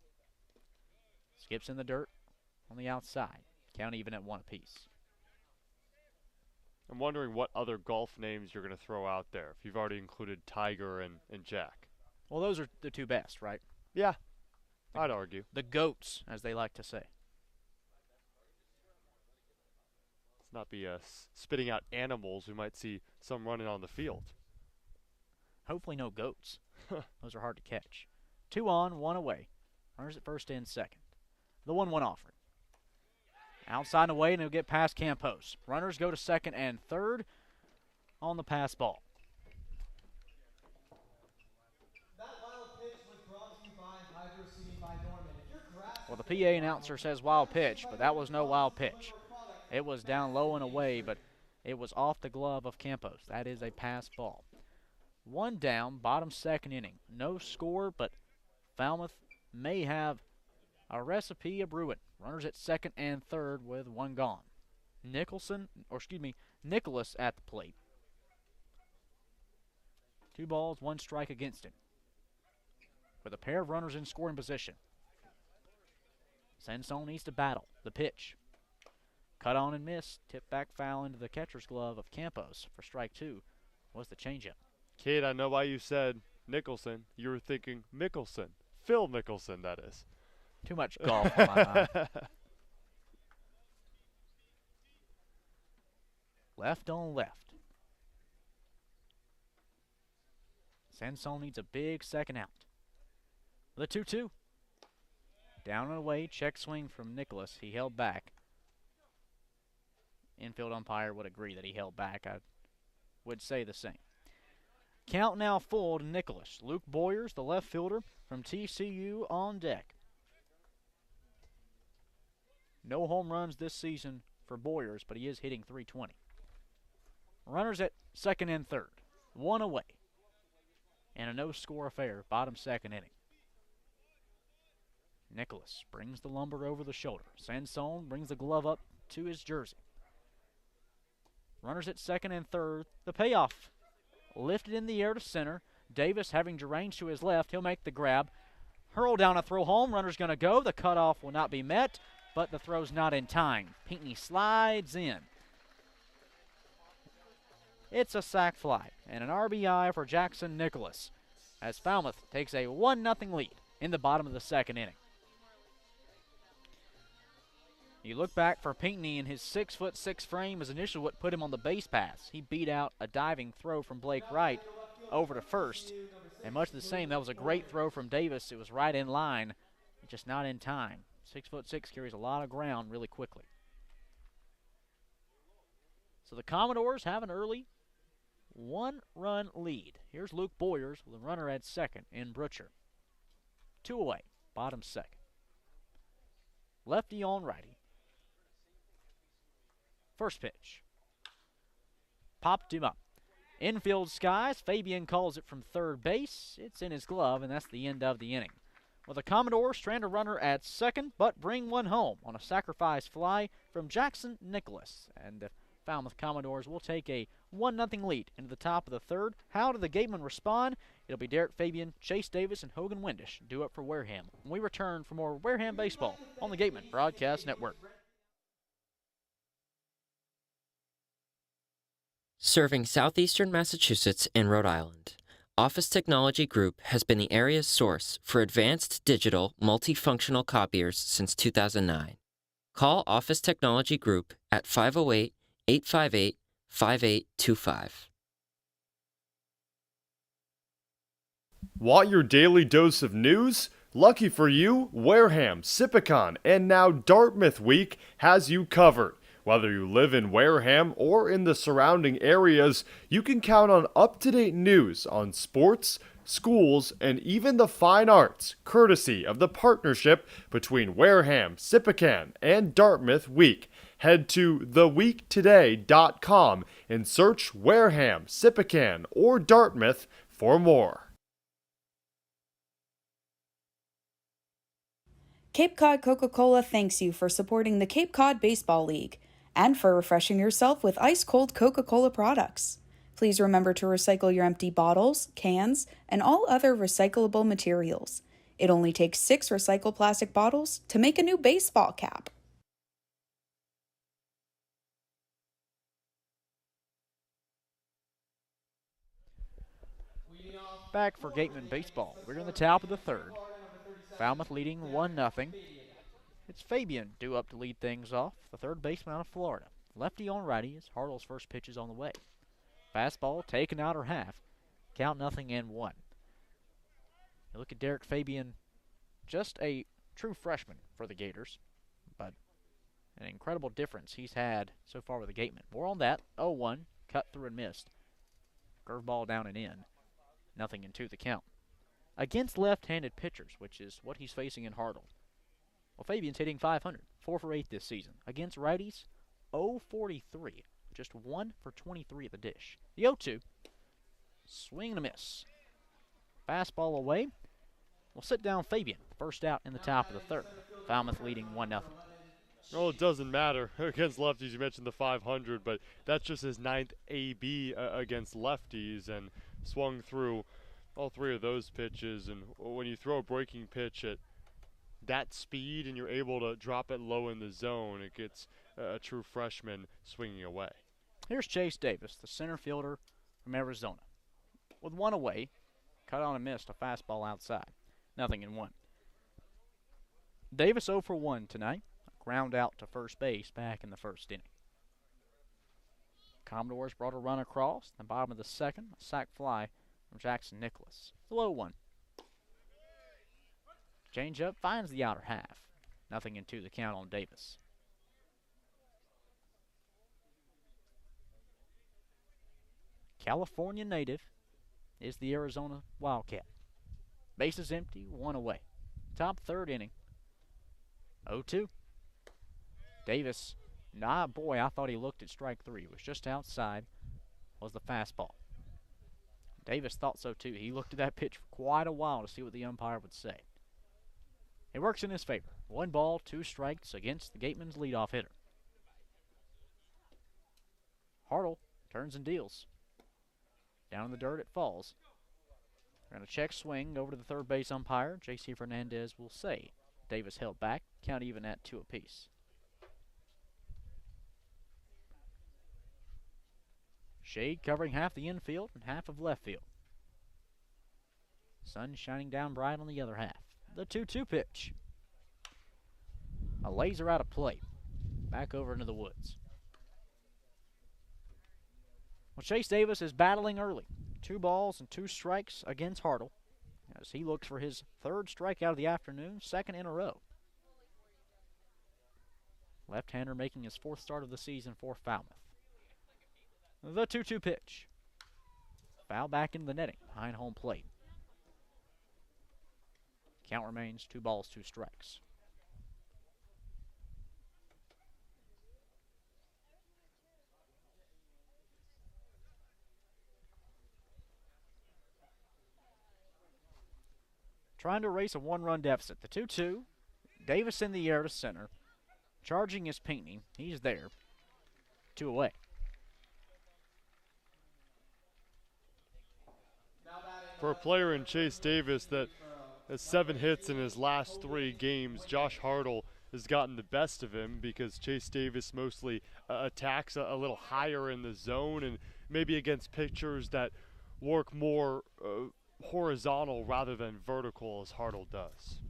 Skips in the dirt on the outside. Count even at 1 apiece. I'm wondering what other golf names you're going to throw out there, if you've already included Tiger and Jack. Well, those are the 2 best, right? Yeah, I'd argue. The GOATs, as they like to say. Let's not be spitting out animals. We might see some running on the field. Hopefully no goats. Those are hard to catch. 2 on, 1 away. Runners at first and second. The 1-1 offering. Outside and away, and he'll get past Campos. Runners go to second and third on the pass ball. Well, the PA announcer says wild pitch, but that was no wild pitch. It was down low and away, but it was off the glove of Campos. That is a pass ball. 1 down, bottom second inning. No score, but Falmouth may have a recipe of brewing. Runners at second and third with 1 gone. Nicholas at the plate. 2 balls, 1 strike against him. With a pair of runners in scoring position. Sansone needs to battle. The pitch. Cut on and missed. Tip back foul into the catcher's glove of Campos for strike 2 was the changeup. Cade, I know why you said Nicholson. You were thinking Mickelson. Phil Mickelson, that is. Too much golf on my mind. Left on left. Sansone needs a big second out. The 2-2. Down and away, check swing from Nicholas. He held back. Infield umpire would agree that he held back. I would say the same. Count now full to Nicholas. Luke Boyers, the left fielder from TCU, on deck. No home runs this season for Boyers, but he is hitting .320. Runners at second and third. 1 away. And a no-score affair, bottom second inning. Nicholas brings the lumber over the shoulder. Sansone brings the glove up to his jersey. Runners at second and third. The payoff lifted in the air to center. Davis having deranged to his left. He'll make the grab. Hurl down a throw home. Runner's going to go. The cutoff will not be met, but the throw's not in time. Pinckney slides in. It's a sac fly and an RBI for Jackson Nicholas as Falmouth takes a 1-0 lead in the bottom of the second inning. You look back for Pinckney, and his 6'6" frame is initially what put him on the base pass. He beat out a diving throw from Blake Wright over to first. And much the same, that was a great throw from Davis. It was right in line, just not in time. 6'6" carries a lot of ground really quickly. So the Commodores have an early one-run lead. Here's Luke Boyers with a runner at second in Brutcher. 2 away, bottom second. Lefty on righty. First pitch. Popped him up. Infield skies. Fabian calls it from third base. It's in his glove, and that's the end of the inning. Well, the Commodores strand a runner at second, but bring one home on a sacrifice fly from Jackson Nicholas. And the Falmouth Commodores will take a 1-0 lead into the top of the third. How do the Gatemen respond? It'll be Derek Fabian, Chase Davis, and Hogan Windish due up for Wareham. When we return for more Wareham baseball on the Gatemen Broadcast Network. Serving southeastern Massachusetts and Rhode Island, Office Technology Group has been the area's source for advanced digital multifunctional copiers since 2009. Call Office Technology Group at 508-858-5825. Want your daily dose of news? Lucky for you, Wareham, Sipicon, and now Dartmouth Week has you covered. Whether you live in Wareham or in the surrounding areas, you can count on up-to-date news on sports, schools, and even the fine arts, courtesy of the partnership between Wareham, Sipicon, and Dartmouth Week. Head to theweektoday.com and search Wareham, Sipicon, or Dartmouth for more. Cape Cod Coca-Cola thanks you for supporting the Cape Cod Baseball League and for refreshing yourself with ice-cold Coca-Cola products. Please remember to recycle your empty bottles, cans, and all other recyclable materials. It only takes 6 recycled plastic bottles to make a new baseball cap. Back for Gatemen baseball. We're in the top of the third. Falmouth leading 1-0. It's Fabian due up to lead things off, the third baseman out of Florida. Lefty on righty as Hartle's first pitch is on the way. Fastball taken outer half. Count 0-1. You look at Derek Fabian, just a true freshman for the Gators, but an incredible difference he's had so far with the Gatemen. More on that. 0-1, cut through and missed. Curveball down and in. 0-2 the count. Against left-handed pitchers, which is what he's facing in Hartle. Well, Fabian's hitting .500, 4 for 8 this season. Against righties, 0-43, just 1 for 23 at the dish. The 0-2, swing and a miss. Fastball away. We'll sit down Fabian, first out in the top of the third. Falmouth leading 1-0. Well, it doesn't matter against lefties. You mentioned the .500, but that's just his 9th AB against lefties, and swung through all 3 of those pitches. And when you throw a breaking pitch at that speed and you're able to drop it low in the zone, it gets a true freshman swinging away. Here's Chase Davis, the center fielder from Arizona. With 1 away, cut on and missed a fastball outside. 0-1. Davis 0 for 1 tonight. A ground out to first base back in the first inning. Commodores brought a run across. The bottom of the second, a sac fly from Jackson Nicholas. The low one. Changeup finds the outer half. 0-2 the count on Davis. California native is the Arizona Wildcat. Bases empty, 1 away. Top third inning. 0-2. Davis, boy, I thought he looked at strike 3. It was just outside, was the fastball. Davis thought so too. He looked at that pitch for quite a while to see what the umpire would say. It works in his favor. 1 ball, 2 strikes against the Gatemen's leadoff hitter. Hartle turns and deals. Down in the dirt it falls. They're going to check swing over to the third base umpire. J.C. Fernandez will say Davis held back. Count even at 2 apiece. Shade covering half the infield and half of left field. Sun shining down bright on the other half. The 2-2 pitch. A laser out of play. back over into the woods. Well, Chase Davis is battling early. 2 balls and 2 strikes against Hartle as he looks for his 3rd strikeout of the afternoon, 2nd in a row. Left-hander making his 4th start of the season for Falmouth. The 2-2 pitch. Foul back into the netting behind home plate. Count remains 2 balls, 2 strikes. Trying to erase a 1-run deficit. The 2-2. Davis in the air to center. Charging is Pinckney. He's there. 2 away. For a player in Chase Davis that has 7 hits in his last 3 games, Josh Hartle has gotten the best of him because Chase Davis mostly attacks a little higher in the zone and maybe against pitchers that work more horizontal rather than vertical as Hartle does.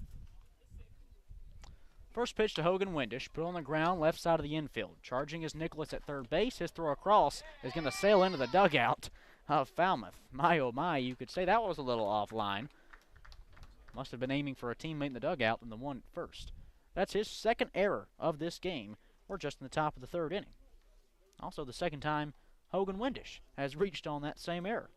First pitch to Hogan Windish, put on the ground, left side of the infield. Charging is Nicholas at third base. His throw across is going to sail into the dugout of Falmouth. My, oh my, you could say that was a little offline. Must have been aiming for a teammate in the dugout than the one at first. That's his 2nd error of this game. We're just in the top of the 3rd inning. Also the 2nd time Hogan Windish has reached on that same error.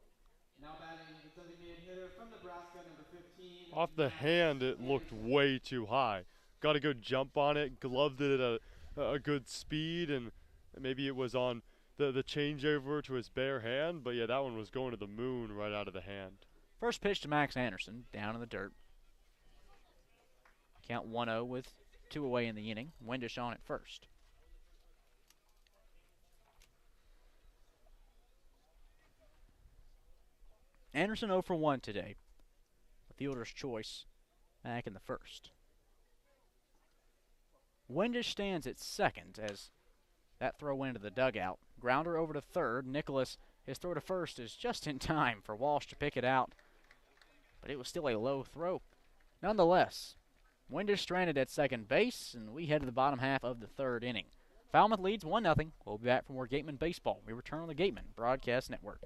Now batting the designated hitter from Nebraska, number 15. Off the hand, it looked way too high. Got a good jump on it, gloved it at a good speed, and maybe it was on the changeover to his bare hand, but yeah, that one was going to the moon right out of the hand. First pitch to Max Anderson, down in the dirt. Count 1-0 with 2 away in the inning. Windish on at first. Anderson 0 for 1 today. The fielder's choice back in the first. Windish stands at second as that throw went into the dugout. Grounder over to third. Nicholas, his throw to first is just in time for Walsh to pick it out. But it was still a low throw. Nonetheless, Windish stranded at second base, and we head to the bottom half of the 3rd inning. Falmouth leads 1-0. We'll be back for more Gateman baseball. We return on the Gateman Broadcast Network.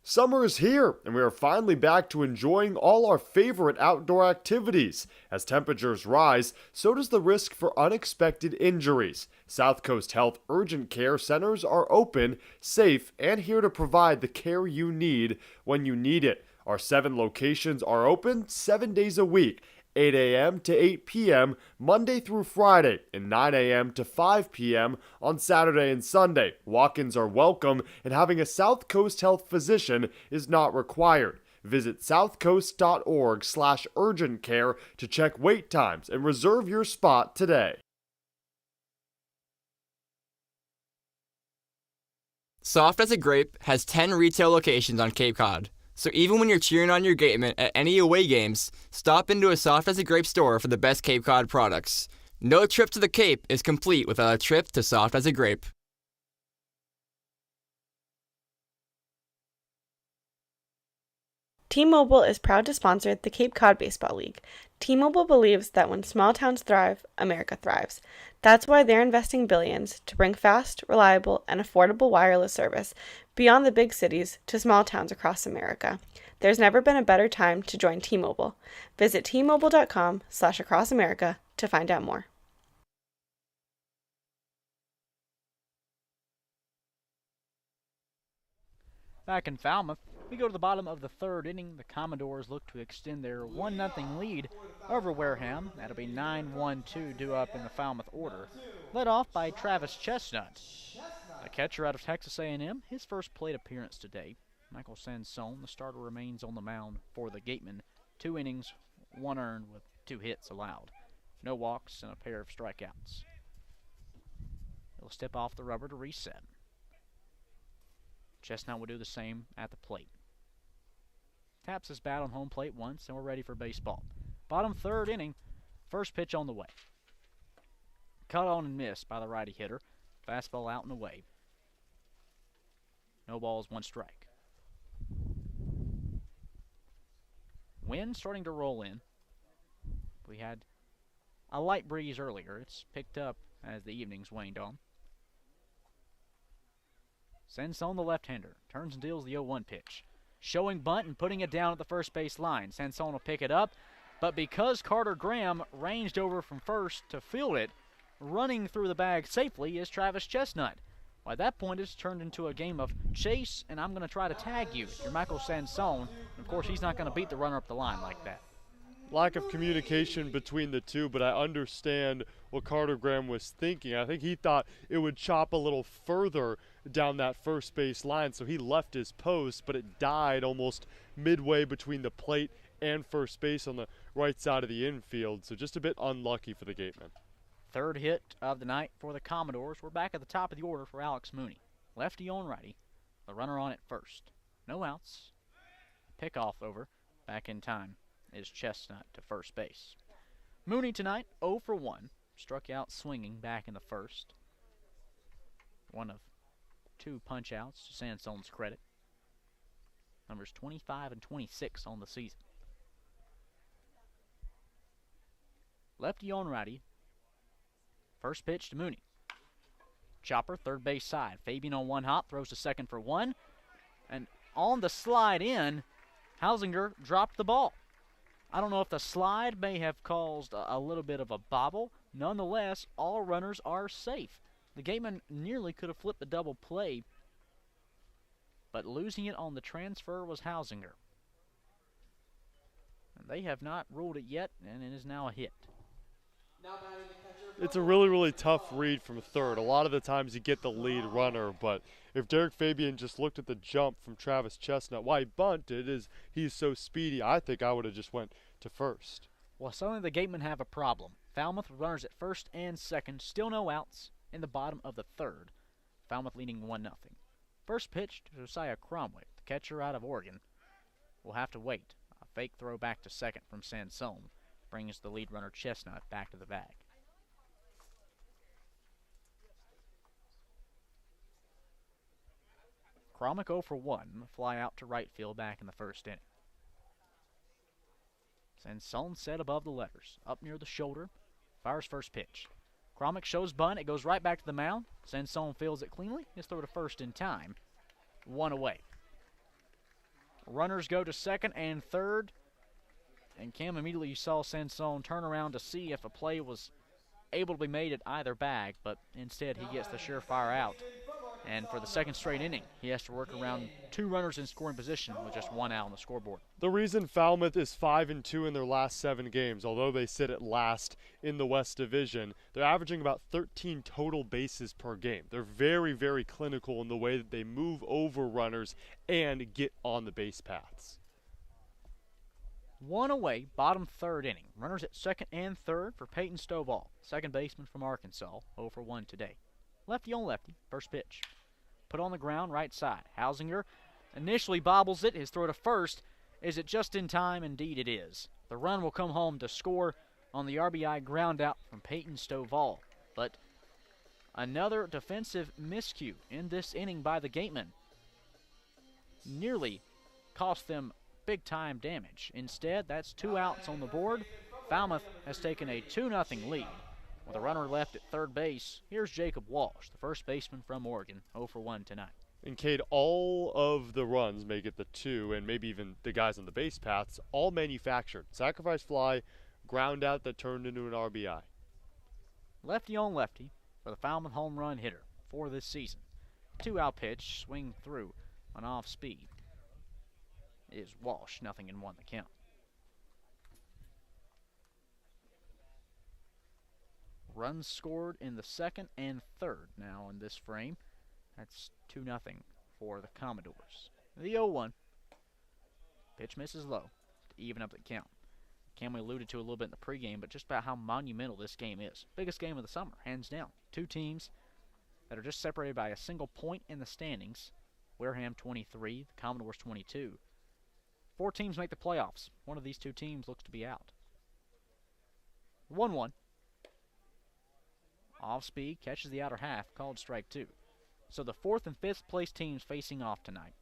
Summer is here, and we are finally back to enjoying all our favorite outdoor activities. As temperatures rise, so does the risk for unexpected injuries. South Coast Health Urgent Care Centers are open, safe, and here to provide the care you need when you need it. Our 7 locations are open 7 days a week, 8 a.m. to 8 p.m. Monday through Friday, and 9 a.m. to 5 p.m. on Saturday and Sunday. Walk-ins are welcome, and having a South Coast Health physician is not required. Visit southcoast.org/urgent care to check wait times and reserve your spot today. Soft as a Grape has 10 retail locations on Cape Cod. So even when you're cheering on your Gateman at any away games, stop into a Soft as a Grape store for the best Cape Cod products. No trip to the Cape is complete without a trip to Soft as a Grape. T-Mobile is proud to sponsor the Cape Cod Baseball League. T-Mobile believes that when small towns thrive, America thrives. That's why they're investing billions to bring fast, reliable, and affordable wireless service beyond the big cities to small towns across America. There's never been a better time to join T-Mobile. Visit T-Mobile.com/acrossamerica to find out more. Back in Falmouth, we go to the bottom of the 3rd inning. The Commodores look to extend their 1-0 lead over Wareham. That'll be 9-1-2 due up in the Falmouth order. Led off by Travis Chestnut, a catcher out of Texas A&M. His first plate appearance today. Michael Sansone, the starter, remains on the mound for the Gatemen. 2 innings, 1 earned with 2 hits allowed. No walks and a pair of strikeouts. He'll step off the rubber to reset. Chestnut will do the same at the plate. Taps his bat on home plate once, and we're ready for baseball. Bottom 3rd inning, first pitch on the way. Cut on and missed by the righty hitter. Fastball out and away. No balls, 1 strike. Wind starting to roll in. We had a light breeze earlier. It's picked up as the evening's waned on. Sansone, the left-hander, turns and deals the 0-1 pitch. Showing bunt and putting it down at the first base line. Sansone will pick it up, but because Carter Graham ranged over from first to field it, running through the bag safely is Travis Chestnut. By that point, it's turned into a game of chase, and I'm going to try to tag you. You're Michael Sansone. Of course, he's not going to beat the runner up the line like that. Lack of communication between the two, but I understand what Carter Graham was thinking. I think he thought it would chop a little further down that first base line, so he left his post, but it died almost midway between the plate and first base on the right side of the infield, so just a bit unlucky for the Gatemen. Third hit of the night for the Commodores. We're back at the top of the order for Alex Mooney. Lefty on righty, the runner on at first. No outs. Pickoff over, back in time is Chestnut to first base. Mooney tonight 0 for 1. Struck out swinging back in the first. One of 2 punch-outs to Sansone's credit. Numbers 25 and 26 on the season. Lefty on righty. First pitch to Mooney. Chopper, third base side. Fabian on one hop, throws to second for 1. And on the slide in, Hausinger dropped the ball. I don't know if the slide may have caused a little bit of a bobble. Nonetheless, all runners are safe. The Gatemen nearly could have flipped the double play, but losing it on the transfer was Hausinger. And they have not ruled it yet, and it is now a hit. It's a really, really tough read from third. A lot of the times you get the lead runner, but if Derek Fabian just looked at the jump from Travis Chestnut, why he bunted is he's so speedy. I think I would have just went to first. Well, suddenly the Gatemen have a problem. Falmouth with runners at first and second, still no outs in the bottom of the third. Falmouth leading 1-0. First pitch to Josiah Cromwell, the catcher out of Oregon. Will have to wait. A fake throw back to second from Sansone brings the lead runner Chestnut back to the bag. Cromwell 0 for 1, fly out to right field back in the first inning. Sansone set above the letters, up near the shoulder, fires first pitch. Cromwell shows bunt, it goes right back to the mound. Sansone fields it cleanly, his throw to first in time. 1 away. Runners go to second and third, and Cam immediately saw Sansone turn around to see if a play was able to be made at either bag, but instead he gets the surefire out. And for the second straight inning, he has to work around 2 runners in scoring position with just 1 out on the scoreboard. The reason Falmouth is 5-2 in their last 7 games, although they sit at last in the West Division, they're averaging about 13 total bases per game. They're very, very clinical in the way that they move over runners and get on the base paths. 1 away, bottom third inning. Runners at second and third for Peyton Stovall, second baseman from Arkansas, 0 for 1 today. Lefty on lefty, first pitch. Put on the ground, right side. Hausinger initially bobbles it. His throw to first. Is it just in time? Indeed it is. The run will come home to score on the RBI ground out from Peyton Stovall. But another defensive miscue in this inning by the Gatemen nearly cost them big-time damage. Instead, that's 2 outs on the board. Falmouth has taken a 2-0 lead. With a runner left at third base, here's Jacob Walsh, the first baseman from Oregon, 0 for 1 tonight. And Cade, all of the runs make it the 2, and maybe even the guys on the base paths, all manufactured. Sacrifice fly, ground out that turned into an RBI. Lefty on lefty for the Falmouth home run hitter for this season. 2-out pitch, swing through on off speed. Is Walsh, 0-1 the count. Runs scored in the second and third now in this frame. That's 2-0 for the Commodores. The 0-1. Pitch misses low to even up the count. Cam, we alluded to a little bit in the pregame, but just about how monumental this game is. Biggest game of the summer, hands down. 2 teams that are just separated by a single point in the standings. Wareham 23, the Commodores 22. 4 teams make the playoffs. One of these 2 teams looks to be out. 1-1. Off speed, catches the outer half, called strike 2. So the 4th and 5th place teams facing off tonight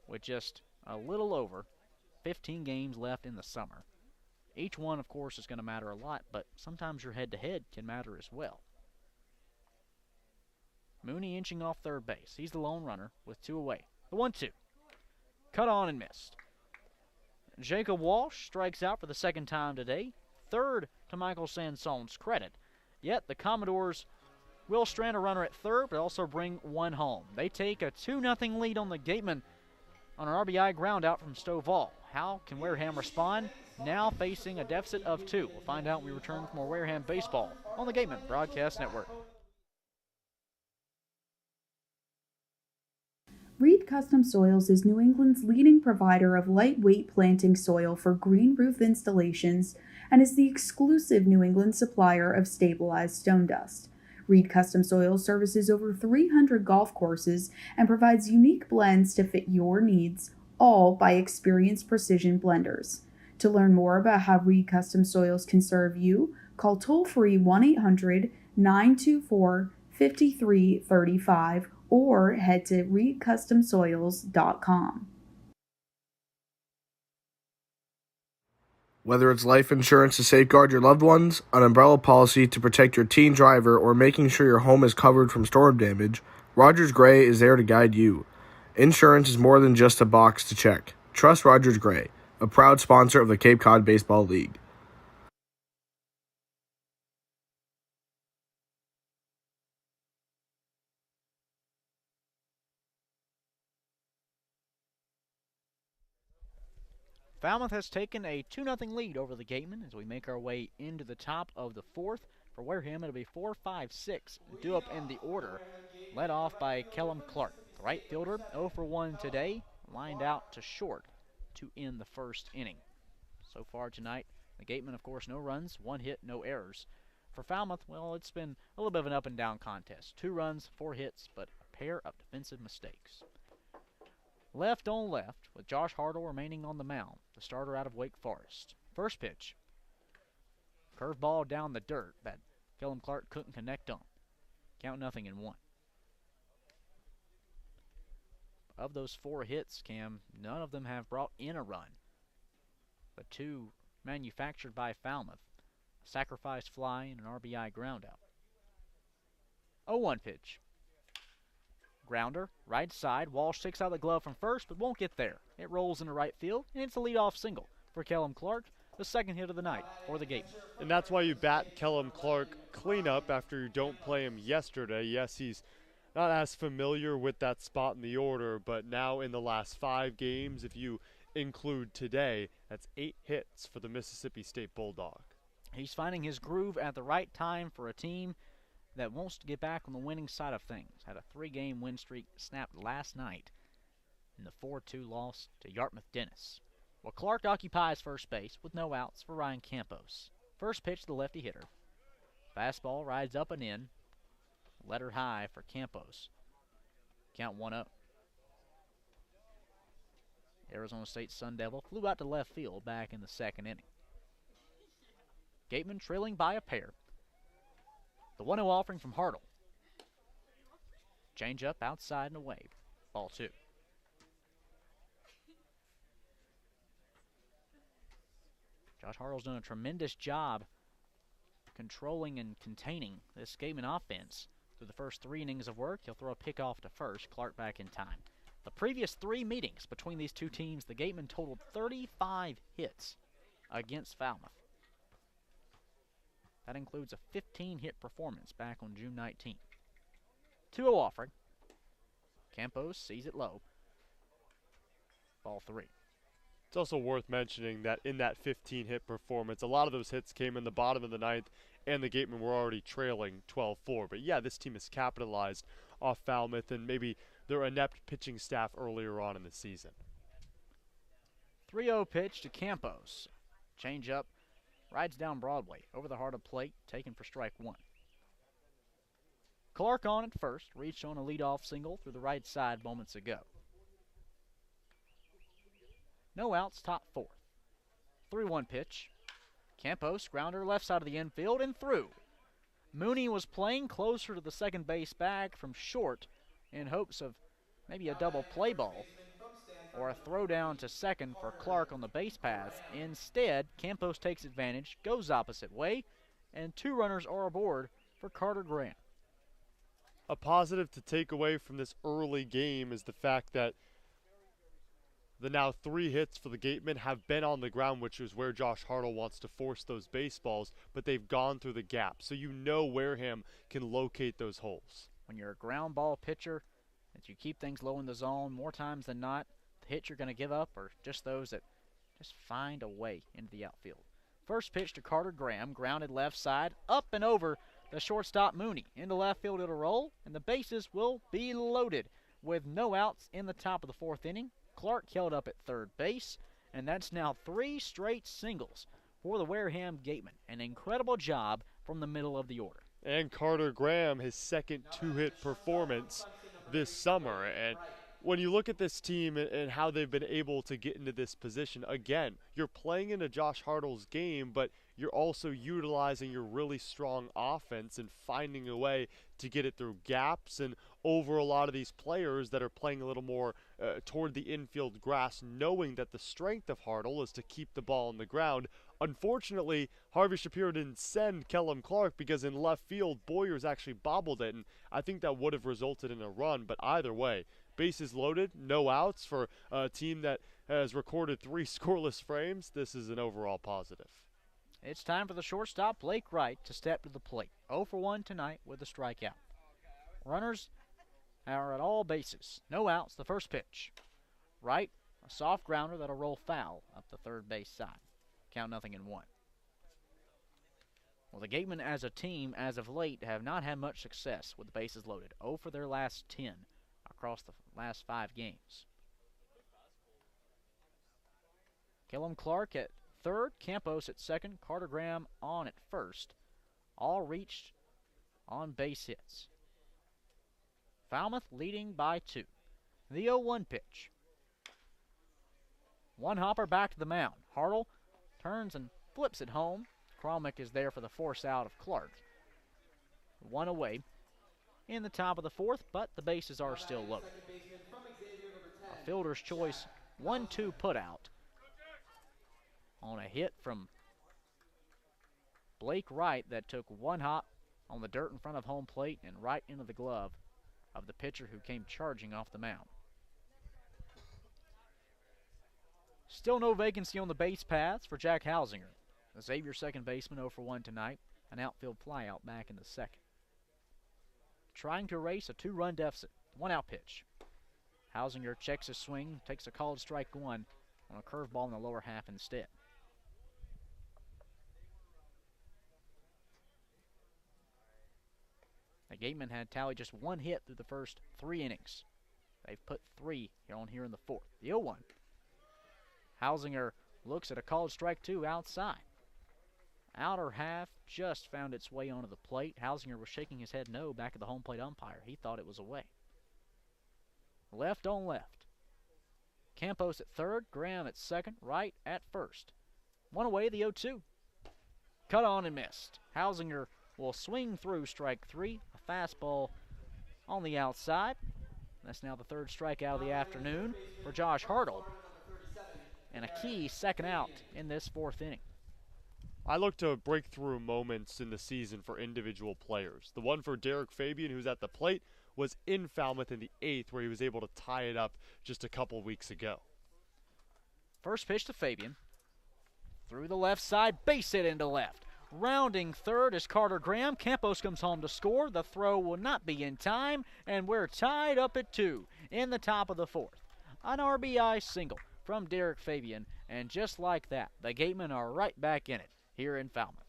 with just a little over 15 games left in the summer. Each one, of course, is going to matter a lot, but sometimes your head-to-head can matter as well. Mooney inching off third base. He's the lone runner with 2 away. The 1-2. Cut on and missed. Jacob Walsh strikes out for the second time today. Third to Michael Sanson's credit. Yet the Commodores will strand a runner at third, but also bring one home. They take a 2-0 lead on the Gatemen on an RBI ground out from Stovall. How can Wareham respond? Now facing a deficit of 2. We'll find out when we return for more Wareham baseball on the Gatemen Broadcast Network. Reed Custom Soils is New England's leading provider of lightweight planting soil for green roof installations and is the exclusive New England supplier of stabilized stone dust. Reed Custom Soils services over 300 golf courses and provides unique blends to fit your needs, all by experienced precision blenders. To learn more about how Reed Custom Soils can serve you, call toll-free 1-800-924-5335 or head to reedcustomsoils.com. Whether it's life insurance to safeguard your loved ones, an umbrella policy to protect your teen driver, or making sure your home is covered from storm damage, Rogers Gray is there to guide you. Insurance is more than just a box to check. Trust Rogers Gray, a proud sponsor of the Cape Cod Baseball League. Falmouth has taken a 2-0 lead over the Gatemen as we make our way into the top of the 4th. For Wareham, it'll be 4-5-6 due up in the order, led off by Kellum Clark. The right fielder, 0 for 1 today, lined out to short to end the first inning. So far tonight, the Gatemen, of course, no runs, 1 hit, no errors. For Falmouth, well, it's been a little bit of an up-and-down contest. 2 runs, 4 hits, but a pair of defensive mistakes. Left on left, with Josh Hartle remaining on the mound, the starter out of Wake Forest. First pitch. Curveball down the dirt that Kellum Clark couldn't connect on. Count 0-1. Of those 4 hits, Cam, none of them have brought in a run. The 2 manufactured by Falmouth. A sacrifice fly and an RBI groundout. 0-1 pitch. Grounder, right side. Walsh takes out the glove from first, but won't get there. It rolls into right field, and it's a leadoff single for Kellum Clark, the second hit of the night for the Gatemen. And that's why you bat Kellum Clark cleanup after you don't play him yesterday. Yes, he's not as familiar with that spot in the order, but now in the last 5 games, if you include today, that's 8 hits for the Mississippi State Bulldog. He's finding his groove at the right time for a team that wants to get back on the winning side of things. Had a 3-game win streak snapped last night in the 4-2 loss to Yarmouth Dennis. Well, Clark occupies first base with no outs for Ryan Campos. First pitch to the lefty hitter. Fastball rides up and in. Letter high for Campos. Count 1-0. Arizona State Sun Devil flew out to left field back in the second inning. Gatemen trailing by a pair. The 1-0 offering from Hartle. Change up outside and away. Ball 2. Josh Hartle's done a tremendous job controlling and containing this Gatemen offense. Through the first 3 innings of work, he'll throw a pick off to first. Clark back in time. The previous 3 meetings between these 2 teams, the Gatemen totaled 35 hits against Falmouth. That includes a 15-hit performance back on June 19th. 2-0 offering. Campos sees it low. Ball 3. It's also worth mentioning that in that 15-hit performance, a lot of those hits came in the bottom of the 9th, and the Gatemen were already trailing 12-4. But yeah, this team has capitalized off Falmouth and maybe their inept pitching staff earlier on in the season. 3-0 pitch to Campos. Change up. Rides down Broadway, over the heart of plate, taken for strike 1. Clark on at first, reached on a leadoff single through the right side moments ago. No outs, top 4th. 3-1 pitch. Campos, grounder left side of the infield and through. Mooney was playing closer to the second base bag from short in hopes of maybe a double play ball or a throw down to second for Clark on the base pass. Instead, Campos takes advantage, goes opposite way, and 2 runners are aboard for Carter Graham. A positive to take away from this early game is the fact that the now 3 hits for the Gatemen have been on the ground, which is where Josh Hartle wants to force those baseballs, but they've gone through the gap. So you know Wareham can locate those holes. When you're a ground ball pitcher, that you keep things low in the zone, more times than not, the hits you're going to give up are just those that just find a way into the outfield. First pitch to Carter Graham, grounded left side, up and over the shortstop Mooney. Into left field it'll roll, and the bases will be loaded with no outs in the top of the 4th inning. Clark held up at third base, and that's now 3 straight singles for the Wareham Gatemen. An incredible job from the middle of the order. And Carter Graham, his second 2-hit performance this summer. And when you look at this team and how they've been able to get into this position, again, you're playing into Josh Hartle's game, but you're also utilizing your really strong offense and finding a way to get it through gaps and over a lot of these players that are playing a little more toward the infield grass, knowing that the strength of Hartle is to keep the ball on the ground. Unfortunately, Harvey Shapiro didn't send Kellum Clark because in left field, Boyers actually bobbled it, and I think that would have resulted in a run, but either way, bases loaded, no outs for a team that has recorded 3 scoreless frames. This is an overall positive. It's time for the shortstop, Blake Wright, to step to the plate. 0 for 1 tonight with a strikeout. Runners are at all bases. No outs, the first pitch. Wright, a soft grounder that'll roll foul up the third base side. Count 0-1. Well, the Gatemen as a team, as of late, have not had much success with the bases loaded. 0 for their last 10 across the last 5 games. Kellum Clark at third, Campos at second, Carter Graham on at first. All reached on base hits. Falmouth leading by 2. The 0-1 pitch. One hopper back to the mound. Hartle turns and flips it home. Kromick is there for the force out of Clark. 1 away in the top of the 4th, but the bases are still loaded. A fielder's choice 1-2 put out on a hit from Blake Wright that took 1 hop on the dirt in front of home plate and right into the glove of the pitcher who came charging off the mound. Still no vacancy on the base paths for Jack Hausinger. Ezeir, second baseman, 0 for 1 tonight. An outfield flyout back in the second. Trying to erase a 2-run deficit. 1-out pitch. Hausinger checks his swing, takes a called strike 1 on a curveball in the lower half instead. The Gatemen had tallied just 1 hit through the first 3 innings. They've put 3 here in the 4th. The 0-1. Hausinger looks at a called strike 2 outside. Outer half just found its way onto the plate. Hausinger was shaking his head no back at the home plate umpire. He thought it was away. Left on left. Campos at third, Graham at second, Wright at first. 1 away, the 0-2. Cut on and missed. Hausinger will swing through strike 3. A fastball on the outside. That's now the 3rd strikeout of the afternoon for Josh Hartle. And a key second out in this 4th inning. I look to breakthrough moments in the season for individual players. The one for Derek Fabian, who's at the plate, was in Falmouth in the 8th, where he was able to tie it up just a couple weeks ago. First pitch to Fabian. Through the left side, base hit into left. Rounding third is Carter Graham. Campos comes home to score. The throw will not be in time, and we're tied up at 2 in the top of the 4th. An RBI single from Derek Fabian, and just like that, the Gatemen are right back in it here in Falmouth.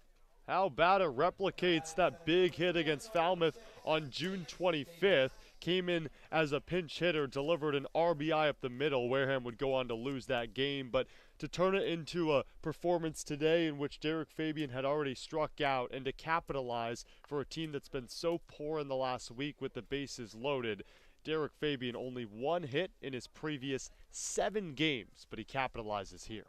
How about it replicates that big hit against Falmouth on June 25th. Came in as a pinch hitter, delivered an RBI up the middle. Wareham would go on to lose that game, but to turn it into a performance today in which Derek Fabian had already struck out and to capitalize for a team that's been so poor in the last week with the bases loaded. Derek Fabian only 1 hit in his previous 7 games, but he capitalizes here.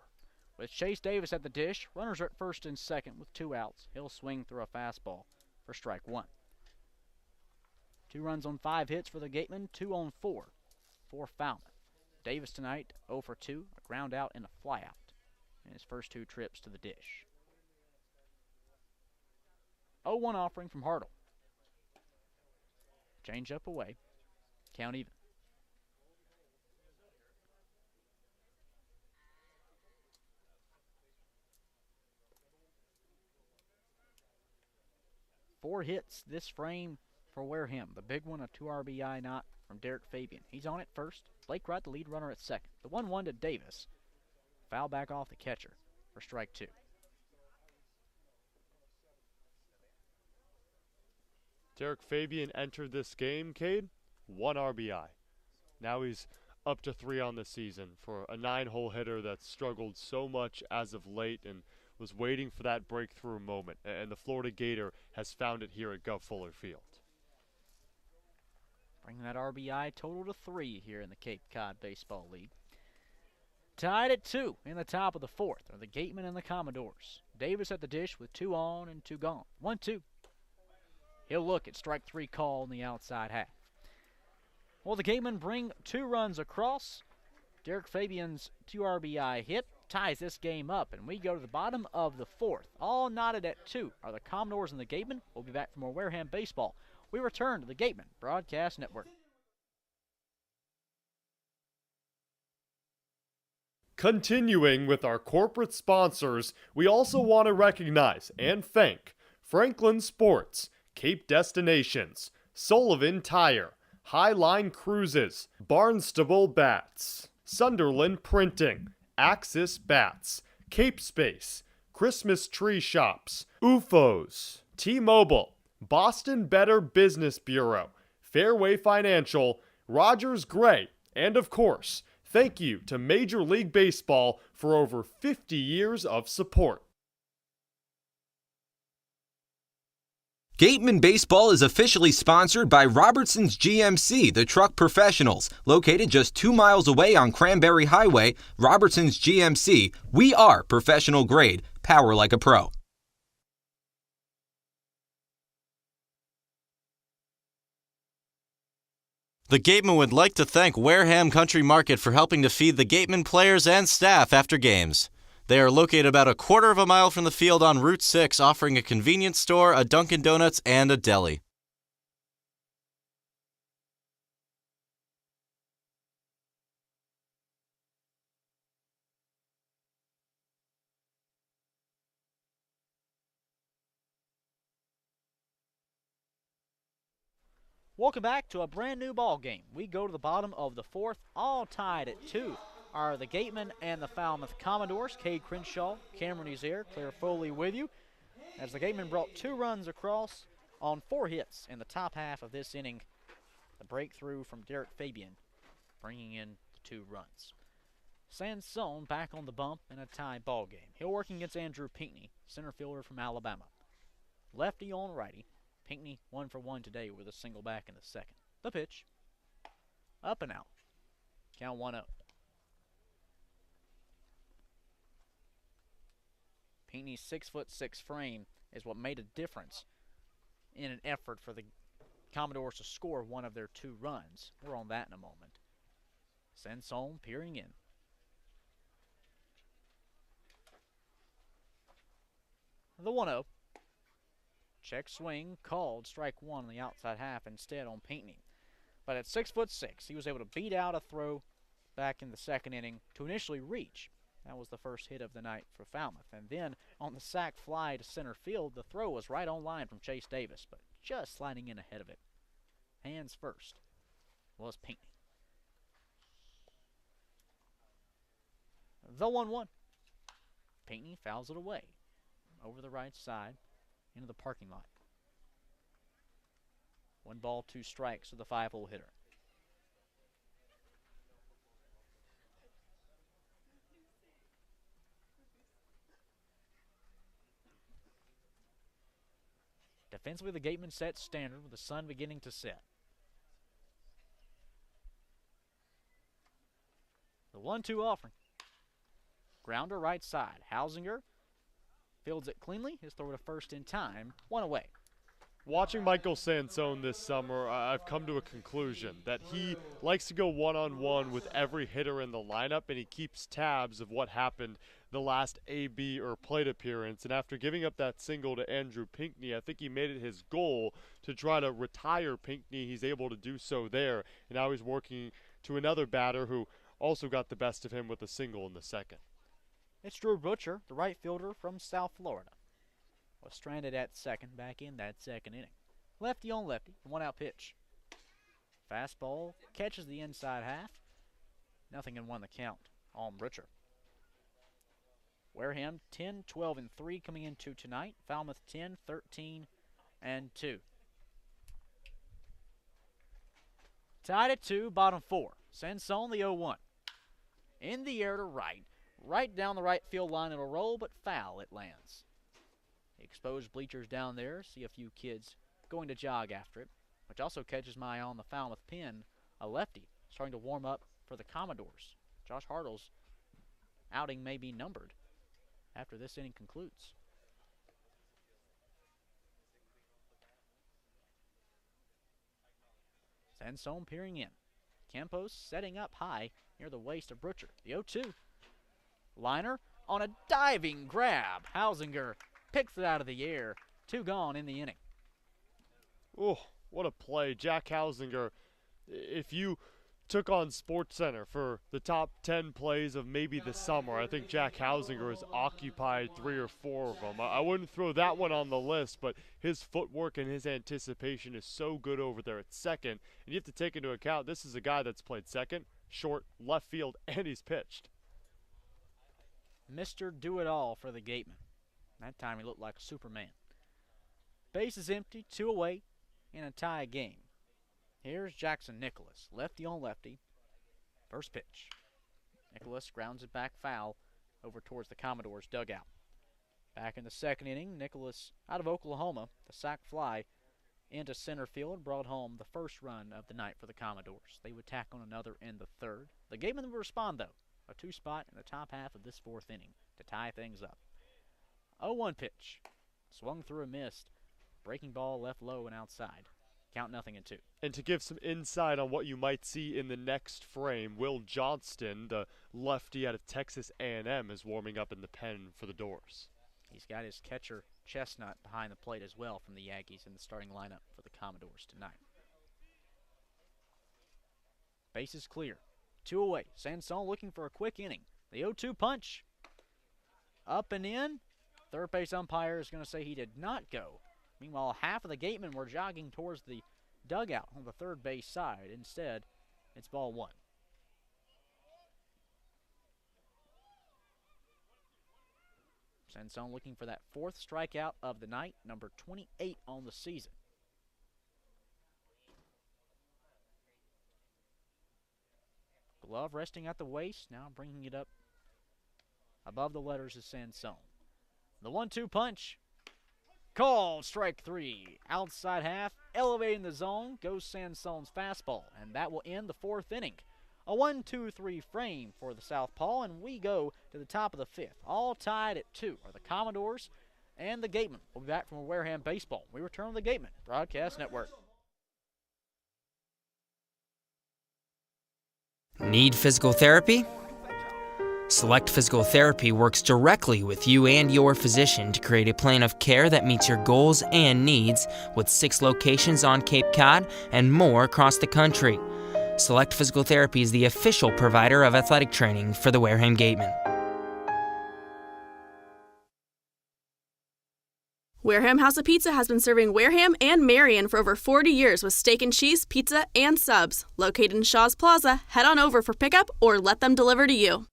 With Chase Davis at the dish, runners are at first and second with 2 outs. He'll swing through a fastball for strike 1. 2 runs on 5 hits for the Gatemen, 2 on 4 for Falmouth. Davis tonight 0 for 2, a ground out and a fly out in his first 2 trips to the dish. 0-1 offering from Hartle. Change up away. Count even. Four hits this frame for Wareham. The big one, a 2 RBI knot from Derek Fabian. He's on at first. Blake Wright, the lead runner, at second. The 1-1 to Davis. Foul back off the catcher for strike 2. Derek Fabian entered this game, Cade, 1 RBI. Now he's up to 3 on the season for a 9-hole hitter that's struggled so much as of late and was waiting for that breakthrough moment. And the Florida Gator has found it here at Gov Fuller Field. Bringing that RBI total to 3 here in the Cape Cod Baseball League. Tied at 2 in the top of the 4th are the Gatemen and the Commodores. Davis at the dish with 2 on and 2 gone. 1-2. He'll look at strike 3 call in the outside half. Well, the Gatemen bring 2 runs across. Derek Fabian's 2 RBI hit ties this game up, and we go to the bottom of the 4th. All knotted at 2 are the Commodores and the Gatemen. We'll be back for more Wareham baseball. We return to the Gatemen Broadcast Network. Continuing with our corporate sponsors, we also want to recognize and thank Franklin Sports, Cape Destinations, Sullivan Tire, Highline Cruises, Barnstable Bats, Sunderland Printing, Axis Bats, Cape Space, Christmas Tree Shops, UFOs, T-Mobile, Boston Better Business Bureau, Fairway Financial, Rogers Gray, and of course, thank you to Major League Baseball for over 50 years of support. Gateman Baseball is officially sponsored by Robertson's GMC, the truck professionals. Located just 2 miles away on Cranberry Highway, Robertson's GMC, we are professional grade, power like a pro. The Gatemen would like to thank Wareham Country Market for helping to feed the Gatemen players and staff after games. They are located about a quarter of a mile from the field on Route 6, offering a convenience store, a Dunkin' Donuts, and a deli. Welcome back to a brand new ball game. We go to the bottom of the 4th, all tied at 2 are the Gatemen and the Falmouth Commodores. Cade Crenshaw, Cameron Ezeir, Claire Foley with you. As the Gatemen brought 2 runs across on 4 hits in the top half of this inning. The breakthrough from Derek Fabian, bringing in the 2 runs. Sansone back on the bump in a tie ball game. He'll work against Andrew Pinckney, center fielder from Alabama. Lefty on righty. Pinckney 1 for 1 today with a single back in the 2nd. The pitch. Up and out. Count 1-0. Pinckney's 6'6" frame is what made a difference in an effort for the Commodores to score one of their 2 runs. We're on that in a moment. Sansone peering in. The 1-0. Check swing, called, strike 1 on the outside half instead on Pinckney. But at 6'6", he was able to beat out a throw back in the 2nd inning to initially reach. That was the first hit of the night for Falmouth. And then on the sac fly to center field, the throw was right on line from Chase Davis, but just sliding in ahead of it. Hands first was Pinckney. The 1-1. Pinckney fouls it away over the right side into the parking lot. 1 ball, 2 strikes to the 5-hole hitter. Defensively, the Gatemen set standard with the sun beginning to set. The 1-2 offering. Grounder right side. Hausinger fields it cleanly. His throw to first in time. 1 away. Watching Michael Sansone this summer, I've come to a conclusion that he likes to go one-on-one with every hitter in the lineup, and he keeps tabs of what happened the last AB or plate appearance. And after giving up that single to Andrew Pinckney, I think he made it his goal to try to retire Pinckney. He's able to do so there, and now he's working to another batter who also got the best of him with a single in the second. It's Drew Butcher, the right fielder from South Florida. Was stranded at second back in that second inning. Lefty on lefty, 1-out pitch. Fastball catches the inside half. Nothing in one the count on Butcher. Wareham 10, 12, and 3 coming into tonight. Falmouth 10, 13, and 2. Tied at 2, bottom 4. Sansone the 0-1. In the air to right. Right down the right field line it'll roll, but foul it lands. Exposed bleachers down there. See a few kids going to jog after it, which also catches my eye on the Falmouth pin. A lefty starting to warm up for the Commodores. Josh Hartle's outing may be numbered after this inning concludes. Sansone peering in. Campos setting up high near the waist of Butcher. The 0-2. Liner on a diving grab. Hausinger picks it out of the air. 2 gone in the inning. Oh, what a play. Jack Hausinger, if you took on SportsCenter for the top 10 plays of maybe the summer, I think Jack Hausinger has occupied 3 or 4 of them. I wouldn't throw that one on the list, but his footwork and his anticipation is so good over there at second. And you have to take into account this is a guy that's played second, short, left field, and he's pitched. Mr. Do-It-All for the Gateman. That time he looked like Superman. Base is empty, 2 away in a tie game. Here's Jackson Nicholas, lefty on lefty. First pitch. Nicholas grounds it back foul over towards the Commodores' dugout. Back in the second inning, Nicholas out of Oklahoma, the sac fly into center field, brought home the first run of the night for the Commodores. They would tack on another in the third. The Gatemen would respond, though. A 2 spot in the top half of this 4th inning to tie things up. 0-1 pitch. Swung through a mist. Breaking ball left low and outside. Count 0-2. And to give some insight on what you might see in the next frame, Will Johnston, the lefty out of Texas A&M, is warming up in the pen for the Doors. He's got his catcher Chestnut behind the plate as well from the Yankees in the starting lineup for the Commodores tonight. Base is clear. 2 away. Sansone looking for a quick inning. The 0-2 punch. Up and in. Third base umpire is going to say he did not go. Meanwhile, half of the Gatemen were jogging towards the dugout on the third base side. Instead, it's ball 1. Sansone looking for that 4th strikeout of the night, number 28 on the season. Glove resting at the waist, now bringing it up above the letters is Sansone. The 1-2 punch. Called strike 3. Outside half, elevating the zone, goes Sansone's fastball, and that will end the 4th inning. A 1-2-3 frame for the Southpaw, and we go to the top of the 5th. All tied at 2 are the Commodores and the Gatemen. We'll be back from Wareham Baseball. We return to the Gatemen Broadcast Network. Need physical therapy? Select Physical Therapy works directly with you and your physician to create a plan of care that meets your goals and needs, with 6 locations on Cape Cod and more across the country. Select Physical Therapy is the official provider of athletic training for the Wareham Gatemen. Wareham House of Pizza has been serving Wareham and Marion for over 40 years with steak and cheese, pizza, and subs. Located in Shaw's Plaza, head on over for pickup or let them deliver to you.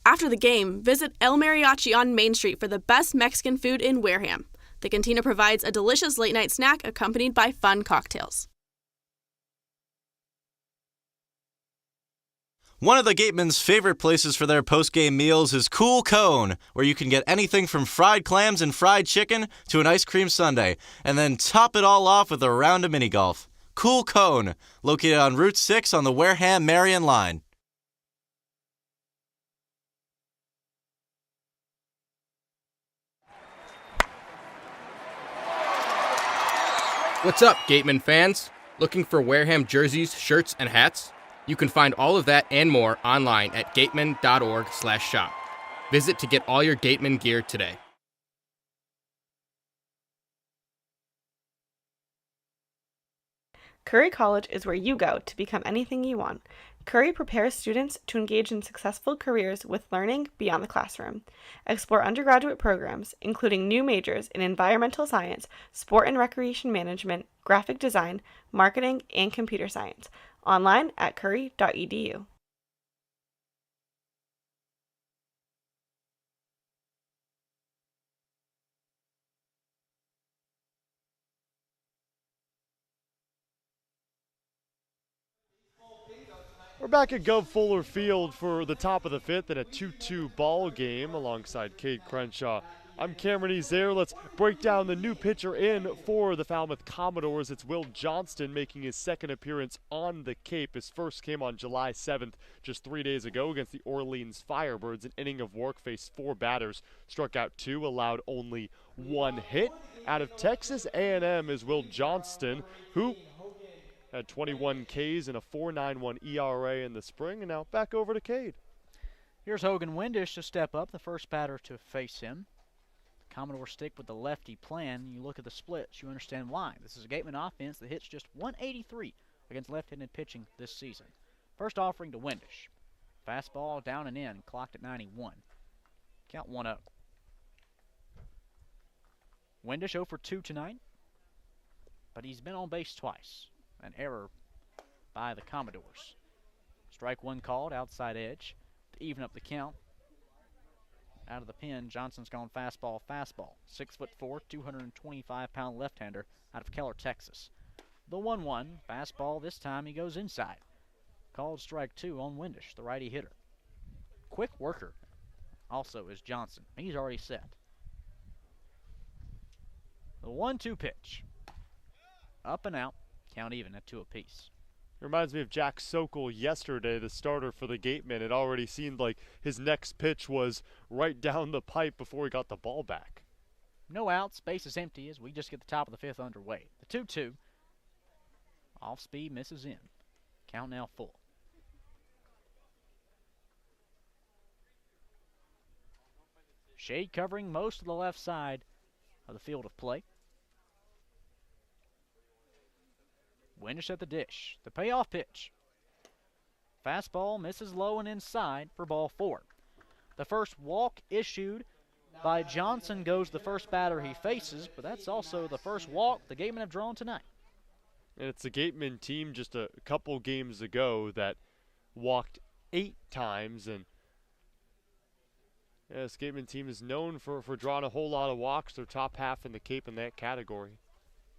After the game, visit El Mariachi on Main Street for the best Mexican food in Wareham. The cantina provides a delicious late-night snack accompanied by fun cocktails. One of the Gatemen's favorite places for their post-game meals is Cool Cone, where you can get anything from fried clams and fried chicken to an ice cream sundae, and then top it all off with a round of mini golf. Cool Cone, located on Route 6 on the Wareham-Marion line. What's up, Gateman fans? Looking for Wareham jerseys, shirts, and hats? You can find all of that and more online at gateman.org/shop. Visit to get all your Gateman gear today. Curry College is where you go to become anything you want. Curry prepares students to engage in successful careers with learning beyond the classroom. Explore undergraduate programs, including new majors in environmental science, sport and recreation management, graphic design, marketing, and computer science. Online at curry.edu. We're back at Gov Fuller Field for the top of the fifth in a 2-2 ball game alongside Cade Crenshaw. I'm Cameron Ezeir. Let's break down the new pitcher in for the Falmouth Commodores. It's Will Johnston making his second appearance on the Cape. His first came on July 7th, just 3 days ago against the Orleans Firebirds. An inning of work, faced 4 batters, struck out 2, allowed only 1 hit. Out of Texas A&M is Will Johnston, who had 21 Ks and a 4.91 ERA in the spring, and now back over to Cade. Here's Hogan Windish to step up, the first batter to face him. The Commodores stick with the lefty plan. You look at the splits, you understand why. This is a Gateman offense that hits just 183 against left-handed pitching this season. First offering to Windish. Fastball down and in, clocked at 91. Count 1-0. Windish 0 for 2 tonight, but he's been on base twice. An error by the Commodores. Strike 1 called, outside edge to even up the count. Out of the pen, Johnson's gone fastball. 6'4", 225-pound left-hander out of Keller, Texas. The 1-1 fastball. This time he goes inside. Called strike 2 on Windish, the righty hitter. Quick worker also is Johnson. He's already set. The 1-2 pitch. Up and out. Count even at 2 apiece. It reminds me of Jack Sokol yesterday, the starter for the Gatemen. It already seemed like his next pitch was right down the pipe before he got the ball back. No outs, base is empty as we just get the top of the 5th underway. The 2-2. Off speed, misses in. Count now full. Shade covering most of the left side of the field of play. Windish at the dish. The payoff pitch. Fastball misses low and inside for ball 4. The first walk issued by Johnson goes the first batter he faces, but that's also the first walk the Gatemen have drawn tonight. And it's the Gatemen team just a couple games ago that walked 8 times, and this Gatemen team is known for drawing a whole lot of walks. They're top half in the Cape in that category.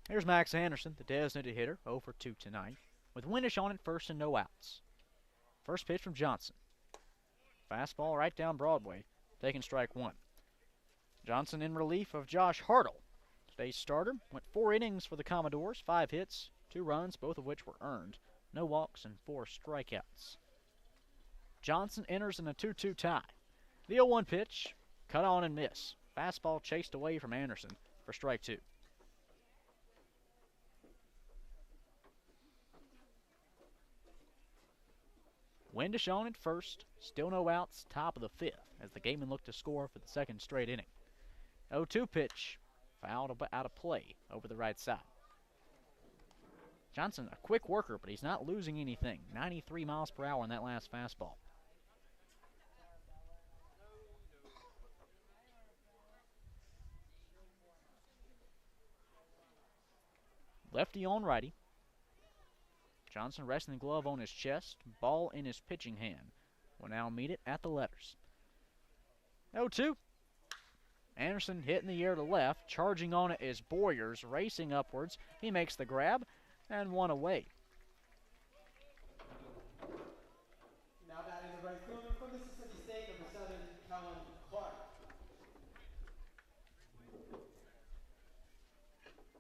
Here's Max Anderson, the designated hitter, 0 for 2 tonight, with Windish on at first and no outs. First pitch from Johnson. Fastball right down Broadway, taking strike 1. Johnson in relief of Josh Hartle. Today's starter went 4 innings for the Commodores, 5 hits, 2 runs, both of which were earned. No walks and 4 strikeouts. Johnson enters in a 2-2 tie. The 0-1 pitch, cut on and miss. Fastball chased away from Anderson for strike 2. Windish on at first, still no outs, top of the 5th, as the Gatemen look to score for the second straight inning. 0-2 pitch, fouled out of play over the right side. Johnson, a quick worker, but he's not losing anything. 93 miles per hour on that last fastball. Lefty on righty. Johnson resting the glove on his chest, ball in his pitching hand. Will now meet it at the letters. 0-2. Anderson hit in the air to left. Charging on it is Boyers, racing upwards. He makes the grab and 1 away. Now batting the right fielder from Mississippi State, number 7, Kellen Clark.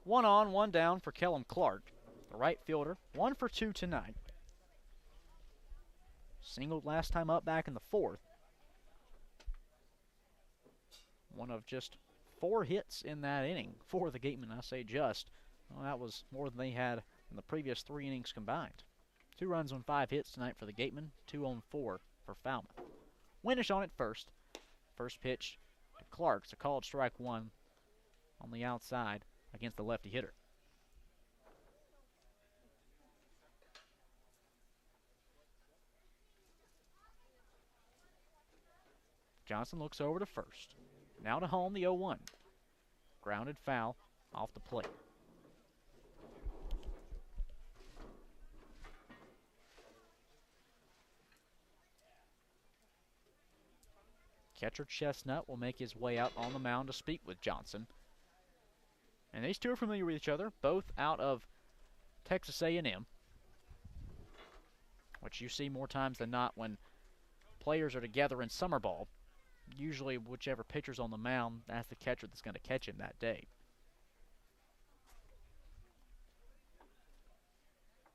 1 on, 1 down for Kellum Clark. The right fielder, 1 for 2 tonight. Singled last time up back in the 4th. One of just 4 hits in that inning for the Gatemen, I say just. Well, that was more than they had in the previous 3 innings combined. 2 runs on 5 hits tonight for the Gatemen, 2 on 4 for Falmouth. Windish on it first. First pitch to Clark's a called strike 1 on the outside against the lefty hitter. Johnson looks over to first. Now to home, the 0-1. Grounded foul off the plate. Catcher Chestnut will make his way out on the mound to speak with Johnson. And these two are familiar with each other, both out of Texas A&M, which you see more times than not when players are together in summer ball. Usually whichever pitcher's on the mound, that's the catcher that's going to catch him that day.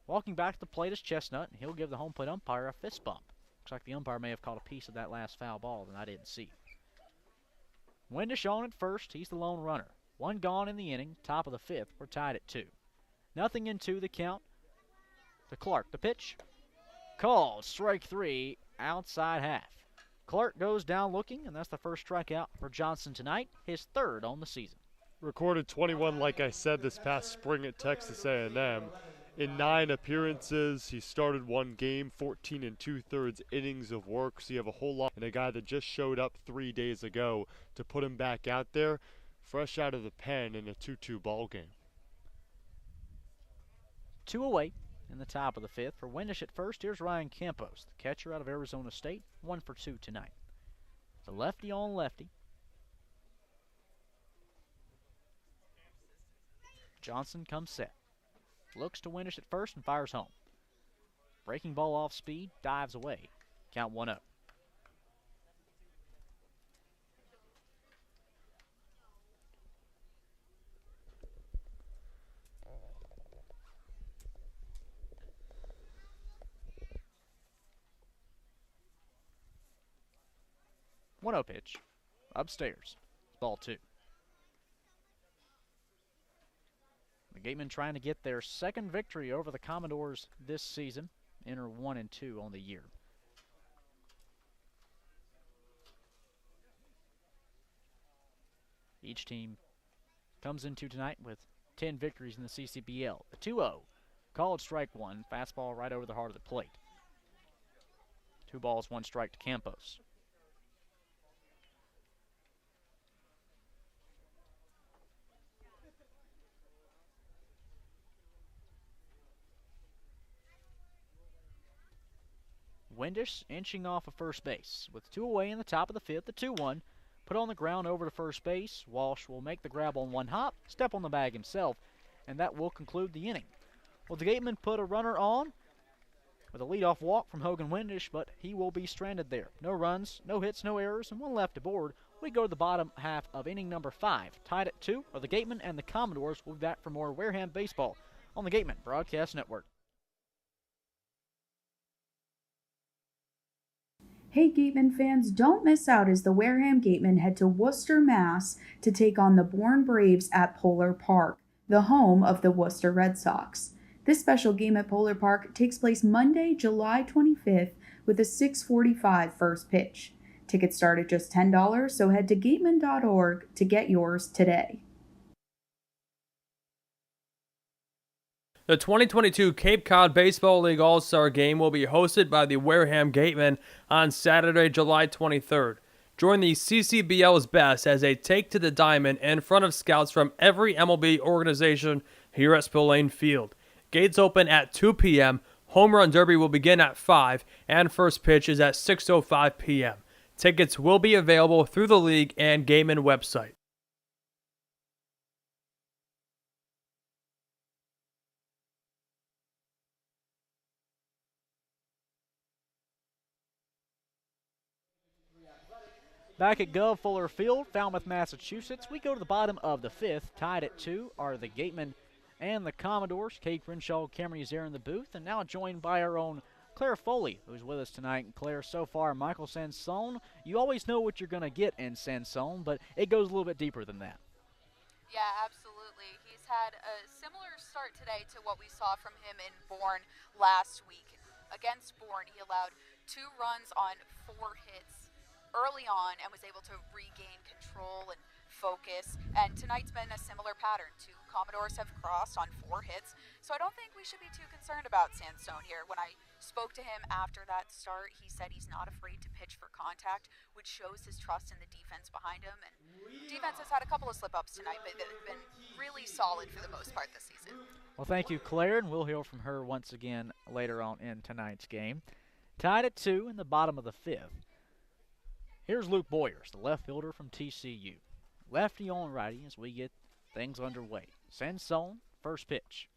Walking back to the plate is Chestnut, and he'll give the home plate umpire a fist bump. Looks like the umpire may have caught a piece of that last foul ball that I didn't see. Windish on at first. He's the lone runner. 1 gone in the inning. Top of the 5th. We're tied at 2. Nothing in 2 the count to Clark. The pitch. Called. Strike 3. Outside half. Clark goes down looking, and that's the first strikeout for Johnson tonight. His 3rd on the season. Recorded 21, like I said, this past spring at Texas A&M. In 9 appearances, he started 1 game, 14 2/3 innings of work, so you have a whole lot. And a guy that just showed up 3 days ago to put him back out there, fresh out of the pen in a 2-2 ball game. 2 away in the top of the 5th. For Windish at first, here's Ryan Campos, the catcher out of Arizona State, 1 for 2 tonight. It's a lefty on lefty. Johnson comes set. Looks to Windish at first and fires home. Breaking ball off speed, dives away. Count 1-0. One-0 pitch. Upstairs. Ball 2. The Gatemen trying to get their 2nd victory over the Commodores this season. Enter 1-2 on the year. Each team comes into tonight with 10 victories in the CCBL. The 2-0. Called strike 1. Fastball right over the heart of the plate. 2 balls, 1 strike to Campos. Windish inching off of first base. With 2 away in the top of the 5th, the 2-1. Put on the ground over to first base. Walsh will make the grab on 1 hop, step on the bag himself, and that will conclude the inning. Well, the Gatemen put a runner on with a leadoff walk from Hogan Windish, but he will be stranded there. No runs, no hits, no errors, and 1 left aboard. We go to the bottom half of inning number 5. Tied at 2 are the Gatemen and the Commodores. We'll be back for more Wareham baseball on the Gatemen Broadcast Network. Hey Gatemen fans, don't miss out as the Wareham Gatemen head to Worcester, Mass. to take on the Bourne Braves at Polar Park, the home of the Worcester Red Sox. This special game at Polar Park takes place Monday, July 25th with a 6:45 first pitch. Tickets start at just $10, so head to gateman.org to get yours today. The 2022 Cape Cod Baseball League All-Star Game will be hosted by the Wareham Gatemen on Saturday, July 23rd. Join the CCBL's best as they take to the diamond in front of scouts from every MLB organization here at Spillane Field. Gates open at 2 p.m., Home Run Derby will begin at 5, and first pitch is at 6:05 p.m. Tickets will be available through the league and Gateman website. Back at Gov Fuller Field, Falmouth, Massachusetts, we go to the bottom of the 5th. Tied at 2 are the Gatemen and the Commodores. Cade, Crenshaw, Cameron Ezeir in the booth, and now joined by our own Claire Foley, who's with us tonight. And Claire, so far, Michael Sansone, you always know what you're going to get in Sansone, but it goes a little bit deeper than that. Yeah, absolutely. He's had a similar start today to what we saw from him in Bourne last week. Against Bourne, he allowed 2 runs on 4 hits early on and was able to regain control and focus. And tonight's been a similar pattern. 2 Commodores have crossed on 4 hits, so I don't think we should be too concerned about Sandstone here. When I spoke to him after that start, he said he's not afraid to pitch for contact, which shows his trust in the defense behind him. And defense has had a couple of slip-ups tonight, but they've been really solid for the most part this season. Well, thank you, Claire, and we'll hear from her once again later on in tonight's game. Tied at 2 in the bottom of the 5th. Here's Luke Boyers, the left fielder from TCU. Lefty on righty as we get things underway. Sansone, first pitch.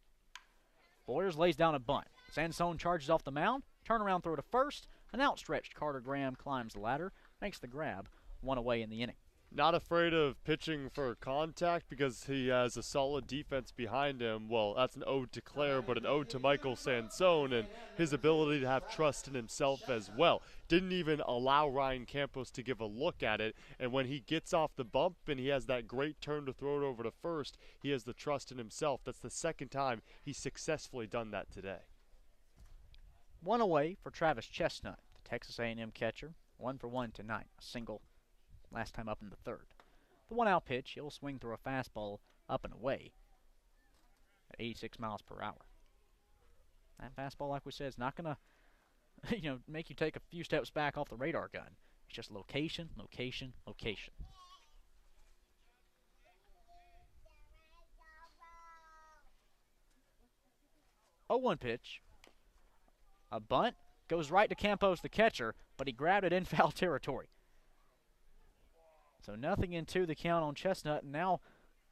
Boyers lays down a bunt. Sansone charges off the mound. Turnaround throw to first. An outstretched Carter Graham climbs the ladder, makes the grab, 1 away in the inning. Not afraid of pitching for contact because he has a solid defense behind him. Well, that's an ode to Claire, but an ode to Michael Sansone and his ability to have trust in himself as well. Didn't even allow Ryan Campos to give a look at it, and when he gets off the bump and he has that great turn to throw it over to first, he has the trust in himself. That's the second time he's successfully done that today. 1 away for Travis Chestnut, the Texas A&M catcher. 1 for 1 tonight, a single last time up in the 3rd. The 1-out pitch, he'll swing through a fastball up and away at 86 miles per hour. That fastball, like we said, is not going to make you take a few steps back off the radar gun. It's just location, location, location. Oh, 1 pitch. A bunt goes right to Campos, the catcher, but he grabbed it in foul territory. So 0-2 the count on Chestnut, and now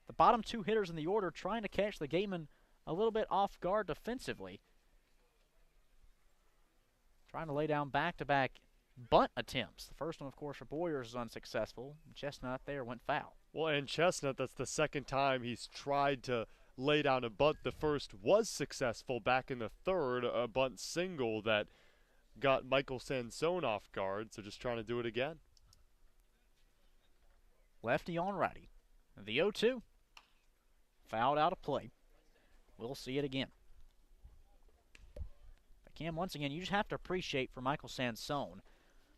the bottom 2 hitters in the order trying to catch the Gatemen a little bit off guard defensively. Trying to lay down back-to-back bunt attempts. The first one, of course, for Boyers is unsuccessful. Chestnut there went foul. Well, and Chestnut, that's the second time he's tried to lay down a bunt. The first was successful back in the 3rd, a bunt single that got Michael Sansone off guard, so just trying to do it again. Lefty on righty. The 0-2. Fouled out of play. We'll see it again. But Cam, once again, you just have to appreciate for Michael Sansone.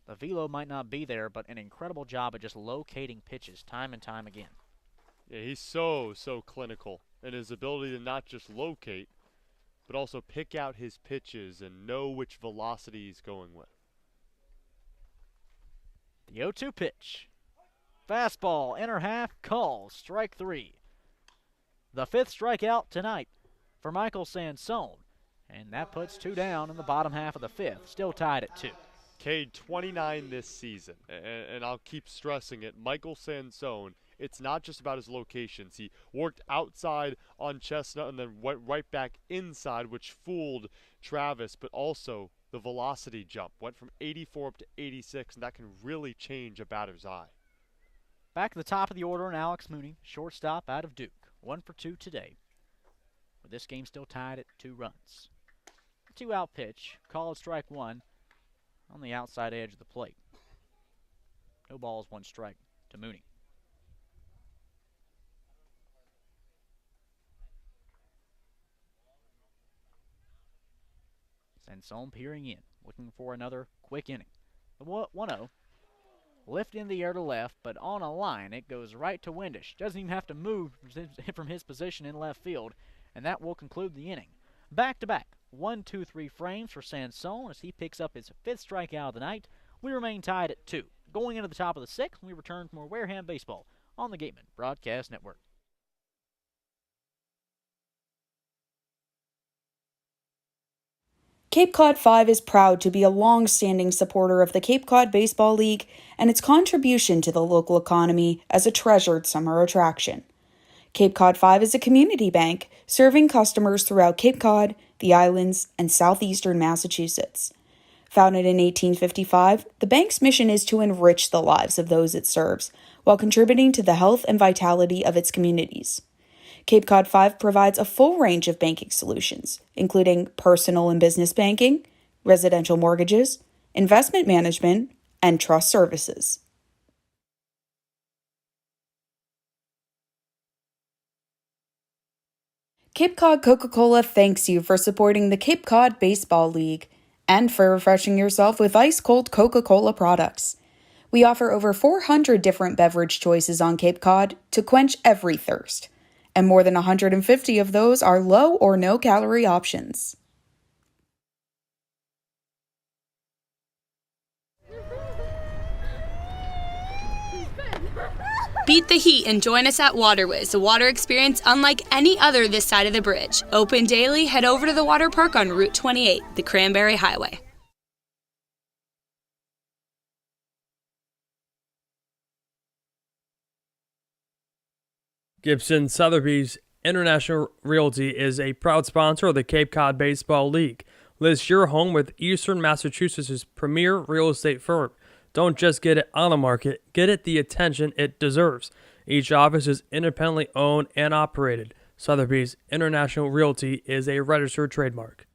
The velo might not be there, but an incredible job of just locating pitches time and time again. Yeah, he's so clinical in his ability to not just locate, but also pick out his pitches and know which velocity he's going with. The 0-2 pitch. Fastball, inner half, calls, strike 3. The 5th strikeout tonight for Michael Sansone. And that puts 2 down in the bottom half of the 5th, still tied at 2. Cade, 29 this season, and I'll keep stressing it. Michael Sansone, it's not just about his locations. He worked outside on Chestnut and then went right back inside, which fooled Travis, but also the velocity jump. Went from 84 up to 86, and that can really change a batter's eye. Back at the top of the order, and Alex Mooney, shortstop out of Duke. 1 for 2 today. With this game still tied at 2 runs. 2-out pitch, called strike 1 on the outside edge of the plate. No balls, 1 strike to Mooney. Sansone peering in, looking for another quick inning. The 1-0. Lift in the air to left, but on a line, it goes right to Windish. Doesn't even have to move from his position in left field, and that will conclude the inning. Back-to-back, 1, 2, 3 frames for Sansone as he picks up his 5th strikeout of the night. We remain tied at 2. Going into the top of the 6th, we return for more Wareham baseball on the Gateman Broadcast Network. Cape Cod 5 is proud to be a long-standing supporter of the Cape Cod Baseball League and its contribution to the local economy as a treasured summer attraction. Cape Cod 5 is a community bank serving customers throughout Cape Cod, the islands, and southeastern Massachusetts. Founded in 1855, the bank's mission is to enrich the lives of those it serves while contributing to the health and vitality of its communities. Cape Cod 5 provides a full range of banking solutions, including personal and business banking, residential mortgages, investment management, and trust services. Cape Cod Coca-Cola thanks you for supporting the Cape Cod Baseball League and for refreshing yourself with ice-cold Coca-Cola products. We offer over 400 different beverage choices on Cape Cod to quench every thirst, and more than 150 of those are low or no-calorie options. Beat the heat and join us at Waterwiz, a water experience unlike any other this side of the bridge. Open daily, head over to the water park on Route 28, the Cranberry Highway. Gibson Sotheby's International Realty is a proud sponsor of the Cape Cod Baseball League. List your home with Eastern Massachusetts' premier real estate firm. Don't just get it on the market, get it the attention it deserves. Each office is independently owned and operated. Sotheby's International Realty is a registered trademark.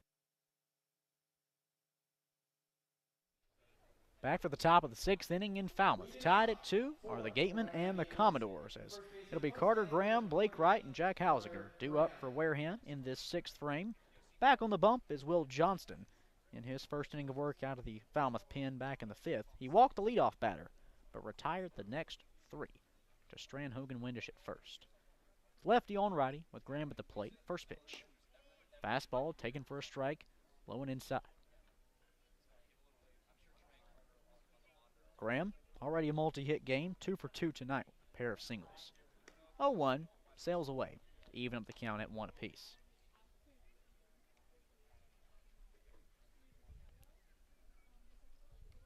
Back for the top of the 6th inning in Falmouth. Tied at 2 are the Gatemen and the Commodores, as it'll be Carter Graham, Blake Wright, and Jack Hausiger due up for Wareham in this 6th frame. Back on the bump is Will Johnston. In his first inning of work out of the Falmouth pen back in the 5th, he walked the leadoff batter, but retired the next 3 to Strand Hogan Windish at first. Lefty on righty with Graham at the plate. First pitch. Fastball taken for a strike, low and inside. Graham, already a multi-hit game, 2 for 2 tonight with a pair of singles. 0-1 sails away to even up the count at 1 apiece.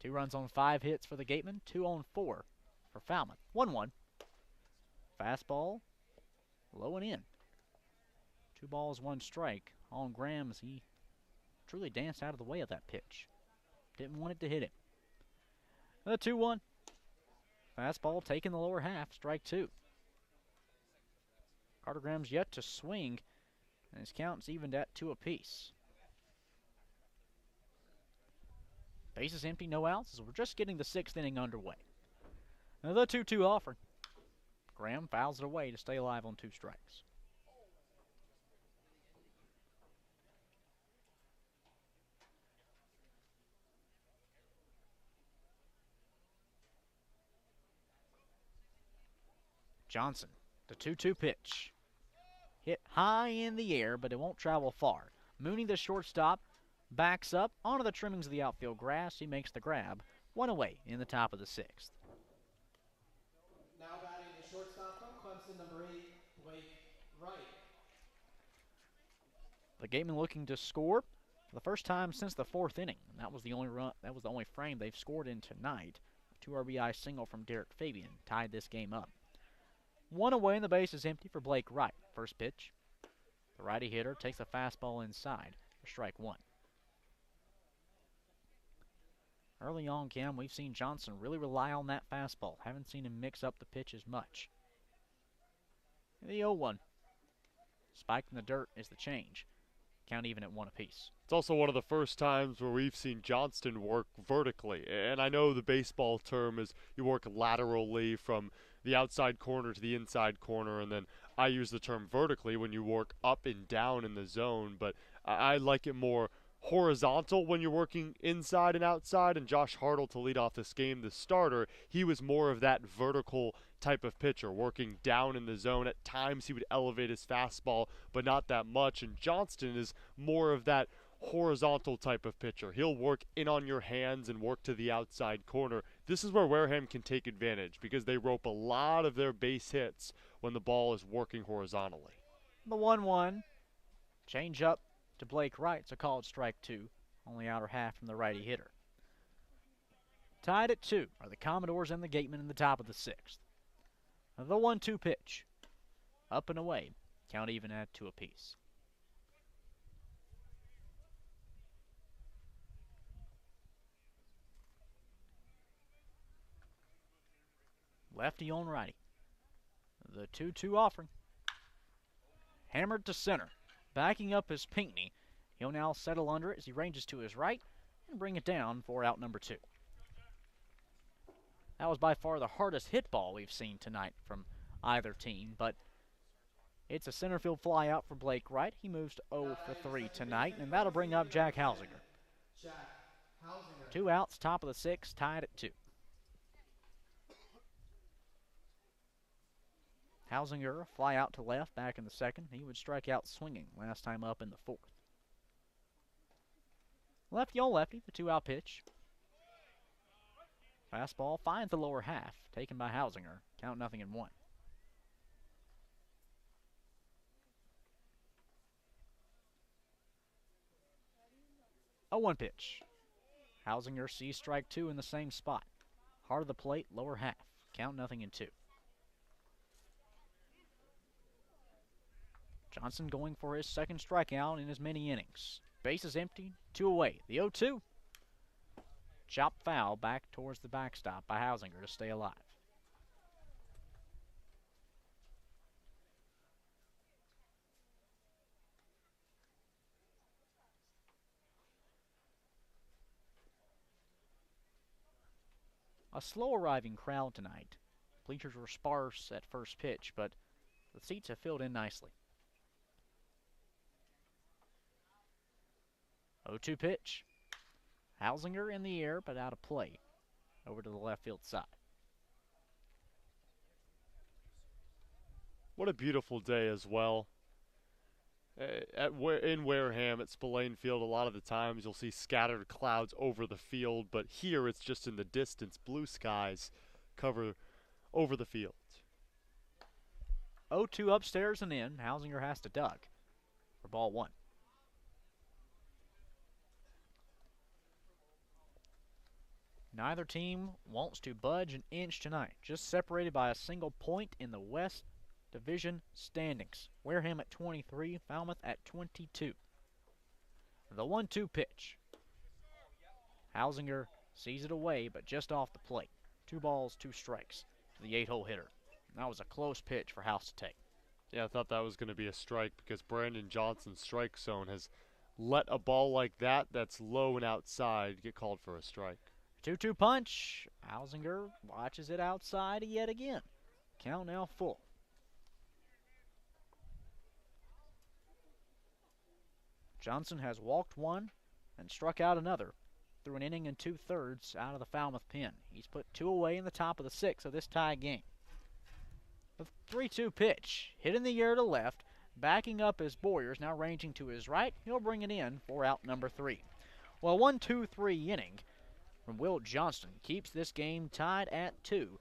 Two runs on 5 hits for the Gatemen, 2 on 4 for Falmouth. 1-1. Fastball, low and in. 2 balls, 1 strike on Graham as he truly danced out of the way of that pitch. Didn't want it to hit him. The 2-1. Fastball taking the lower half, strike 2. Carter Graham's yet to swing, and his count's evened at 2 apiece. Bases empty, no outs, as we're just getting the 6th inning underway. Now the 2-2 offering. Graham fouls it away to stay alive on 2 strikes. Johnson, the 2-2 pitch. Hit high in the air, but it won't travel far. Mooney, the shortstop, backs up onto the trimmings of the outfield grass. He makes the grab. 1 away in the top of the 6th. Now batting the shortstop from Clemson, number 8, Blake Wright. The Gatemen looking to score for the first time since the 4th inning. That was the only run. That was the only frame they've scored in tonight. 2 RBI single from Derek Fabian tied this game up. 1 away, and the base is empty for Blake Wright. First pitch. The righty hitter takes a fastball inside for strike 1. Early on, Cam, we've seen Johnson really rely on that fastball. Haven't seen him mix up the pitch as much. The 0-1. Spiked in the dirt is the change. Count even at 1 apiece. It's also one of the first times where we've seen Johnston work vertically. And I know the baseball term is you work laterally from the outside corner to the inside corner, and then I use the term vertically when you work up and down in the zone, but I like it more horizontal when you're working inside and outside. And Josh Hartle, to lead off this game, the starter, he was more of that vertical type of pitcher, working down in the zone. At times he would elevate his fastball, but not that much. And Johnston is more of that horizontal type of pitcher. He'll work in on your hands and work to the outside corner. This is where Wareham can take advantage because they rope a lot of their base hits when the ball is working horizontally. The 1-1. Change up to Blake Wright. It's a called strike 2 on the outer half from the righty hitter. Tied at 2 are the Commodores and the Gatemen in the top of the 6th. The 1-2 pitch. Up and away. Count even at 2 apiece. Lefty on righty. The 2-2 offering. Hammered to center. Backing up is Pinckney. He'll now settle under it as he ranges to his right and bring it down for out number 2. That was by far the hardest hit ball we've seen tonight from either team, but It's a center field fly out for Blake Wright. He moves to 0 for 3 tonight, and that'll bring up Jack Hausinger. 2 outs, top of the 6th, tied at 2. Hausinger, fly out to left, back in the 2nd. He would strike out swinging last time up in the 4th. Lefty on lefty, the 2-out pitch. Fastball finds the lower half, taken by Hausinger. Count 0-1. 0-1 pitch. Hausinger sees strike 2 in the same spot. Heart of the plate, lower half. Count 0-2. Johnson going for his second strikeout in as many innings. Base is empty, 2 away. The 0-2. Chop foul back towards the backstop by Hausinger to stay alive. A slow arriving crowd tonight. Bleachers were sparse at first pitch, but the seats have filled in nicely. 0-2 pitch. Hausinger in the air, but out of play. Over to the left field side. What a beautiful day as well. In Wareham at Spillane Field, a lot of the times you'll see scattered clouds over the field, but here it's just in the distance. Blue skies cover over the field. 0-2 upstairs and in. Hausinger has to duck for ball 1. Neither team wants to budge an inch tonight, just separated by a single point in the West Division standings. Wareham at 23, Falmouth at 22. The 1-2 pitch. Hausinger sees it away, but just off the plate. 2 balls, 2 strikes to the 8-hole hitter. That was a close pitch for House to take. Yeah, I thought that was going to be a strike because Brandon Johnson's strike zone has let a ball like that that's low and outside get called for a strike. 2-2 punch. Hausinger watches it outside yet again. Count now full. Johnson has walked 1 and struck out another through an inning and 2/3 out of the Falmouth pen. He's put 2 away in the top of the 6th of this tie game. The 3-2 pitch, hit in the air to left, backing up as Boyers, now ranging to his right. He'll bring it in for out number 3. Well, 1-2-3 inning from Wilt Johnston keeps this game tied at 2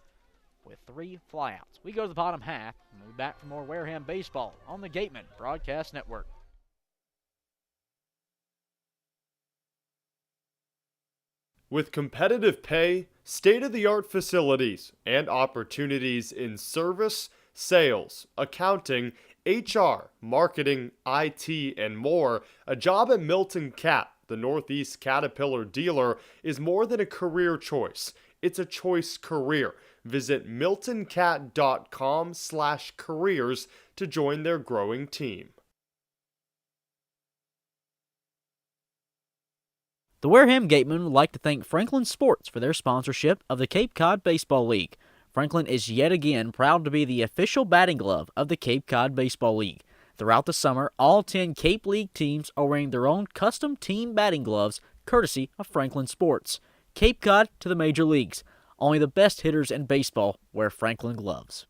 with 3 flyouts. We go to the bottom half, and we'll be back for more Wareham baseball on the Gateman Broadcast Network. With competitive pay, state-of-the-art facilities, and opportunities in service, sales, accounting, HR, marketing, IT, and more, a job at Milton Cat, the Northeast Caterpillar dealer, is more than a career choice. It's a choice career. Visit miltoncat.com/careers to join their growing team. The Wareham Gatemen would like to thank Franklin Sports for their sponsorship of the Cape Cod Baseball League. Franklin is yet again proud to be the official batting glove of the Cape Cod Baseball League. Throughout the summer, all 10 Cape League teams are wearing their own custom team batting gloves, courtesy of Franklin Sports. Cape Cod to the major leagues. Only the best hitters in baseball wear Franklin gloves.